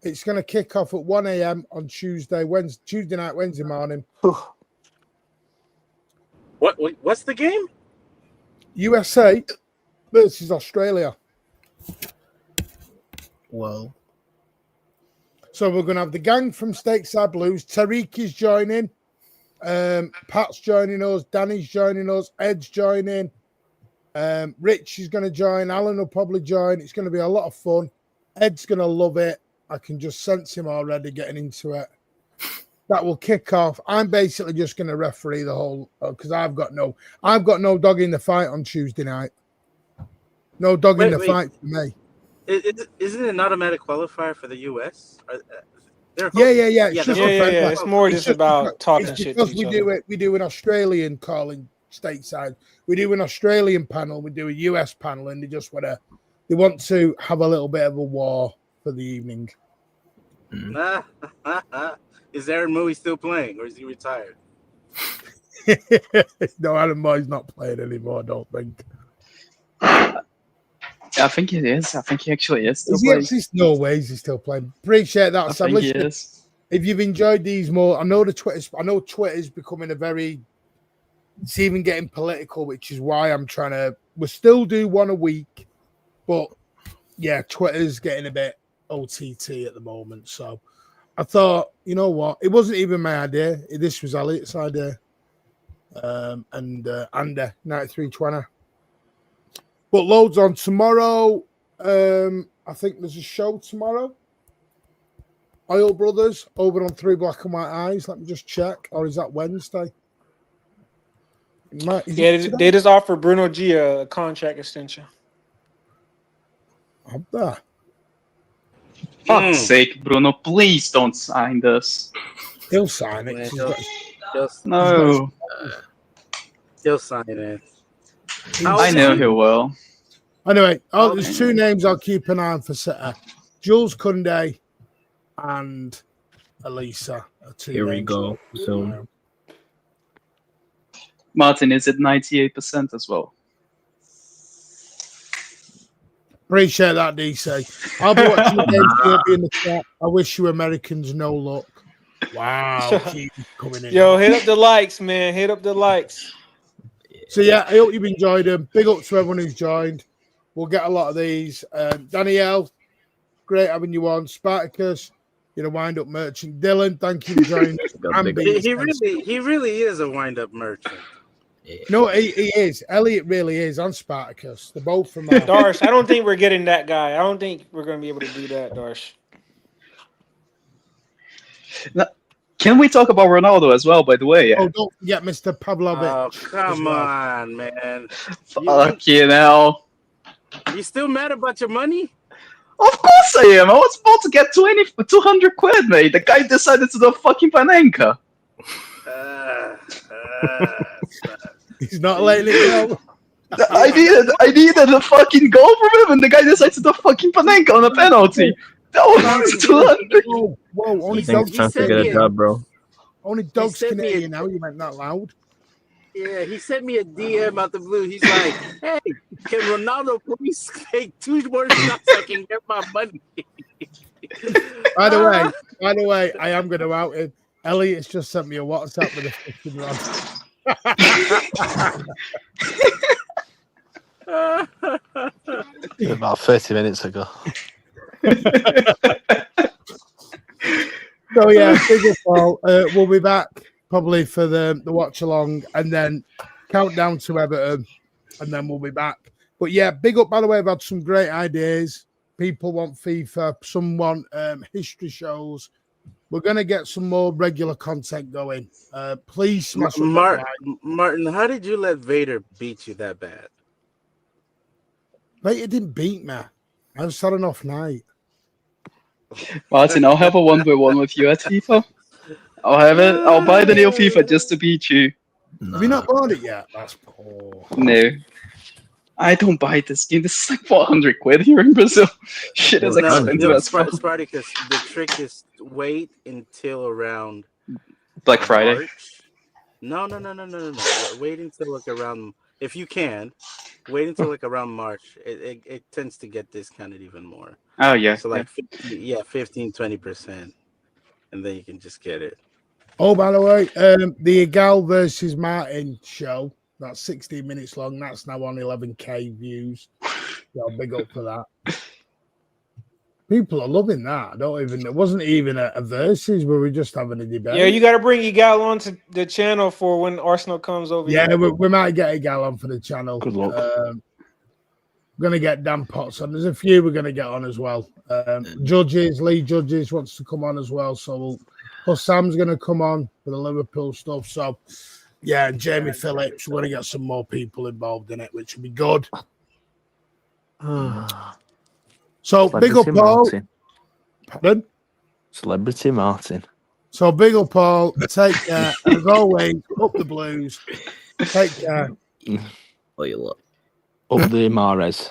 It's going to kick off at 1 a.m. on Tuesday night, Wednesday morning. What's the game? USA versus Australia. Well, So we're going to have the gang from Stateside Blues. Tariq is joining. Pat's joining us. Danny's joining us. Ed's joining. Rich is going to join. Alan will probably join. It's going to be a lot of fun. Ed's going to love it. I can just sense him already getting into it. That will kick off. I'm basically just going to referee the whole because I've got no dog in the fight on Tuesday night. No dog in the fight for me. Isn't it an automatic qualifier for the US? Yeah. It's just yeah. It's more just about talking it's shit to because each other. we do an Australian calling stateside. We do an Australian panel. We do a US panel, and they want to have a little bit of a war for the evening. Is Aaron Moe still playing, or is he retired? No, Aaron Moe's not playing anymore. I don't think. I think he is. I think he actually is still Is he playing. actually, no way is he still playing. Appreciate that, I Sam. think he Listen, is. if you've enjoyed these more, I know Twitter's becoming it's even getting political, which is why we still do one a week, but yeah, Twitter's getting a bit OTT at the moment. So I thought, you know what? It wasn't even my idea. This was Elliot's idea. And Andy, 9320. But loads on tomorrow. I think there's a show tomorrow. Oil Brothers over on 3 Black and White Eyes. Let me just check. Or is that Wednesday? They just offered Bruno G a contract extension. Up there. Fuck's sake, Bruno, please don't sign this. He'll sign it. No. He'll sign it. I know he will. Anyway, there's 2 names I'll keep an eye on for City. Jules Koundé and Elisa. Here we go. Soon. Martin is at 98% as well. Appreciate that, DC. I'll be watching the game. You'll be in the chat. I wish you Americans no luck. Wow. Keep coming in. Yo, hit up the likes, man. Hit up the likes. So, yeah, I hope you've enjoyed them. Big up to everyone who's joined. We'll get a lot of these. Danielle, great having you on. Spartacus, you're a wind-up merchant. Dylan, thank you for joining us. He really is a wind-up merchant. No, he is. Elliot really is. And Spartacus. They're both from Darsh, I don't think we're getting that guy. I don't think we're going to be able to do that, Darsh. Now, can we talk about Ronaldo as well, by the way? Oh, don't forget Mr. Pavlovic. Oh, come on, man. Fucking hell. You still mad about your money? Of course I am. I was about to get 200 quid, mate. The guy decided to do fucking Panenka. He's not letting it go. I needed a fucking goal from him, and the guy decided to do fucking Panenka on a penalty. That was 200. Whoa, only Thanks, dogs trying to get a job, bro. Only dogs can hear you now. You went that loud. Yeah, he sent me a DM out the blue. He's like, "Hey, can Ronaldo please take 2 more shots? I can get my money." By the way, I am going to out him. Elliot's just sent me a WhatsApp with a fucking rod. About 30 minutes ago. So yeah, big up all. We'll be back probably for the watch along and then countdown to Everton, and then we'll be back. But yeah, big up. By the way, I've had some great ideas. People want FIFA, some want history shows. We're gonna get some more regular content going. Please smash Martin, how did you let Vader beat you that bad? Vader didn't beat me. I just had an off night. Martin, I'll have a 1v1 with you at FIFA. I'll have it. I'll buy the new FIFA just to beat you. Have you not bought it yet? That's poor. No. I don't buy this game. This is like 400 quid here in Brazil. Shit is expensive as fuck. Spartacus, the trick is wait until around Black Friday. March. No. Wait until like around, if you can, wait until like around March. It tends to get discounted even more. Oh, yeah. So like 15, 20%. And then you can just get it. Oh, by the way, the Egal versus Martin show, that's 16 minutes long. That's now on 11K views. So big up for that. People are loving that. It wasn't even a versus where we're just having a debate. Yeah, you got to bring Igal onto the channel for when Arsenal comes over. Yeah, here. we might get Igal on for the channel. Good luck. We're gonna get Dan Potts on. There's a few we're gonna get on as well. Lee Judges wants to come on as well. So Sam's gonna come on for the Liverpool stuff. So yeah, and Jamie Phillips. We're gonna get some more people involved in it, which will be good. So big up Paul. Pardon? Celebrity Martin. So big up Paul. Take care. As always, up the Blues. Take care. Oh, you look. Up the Mahrez.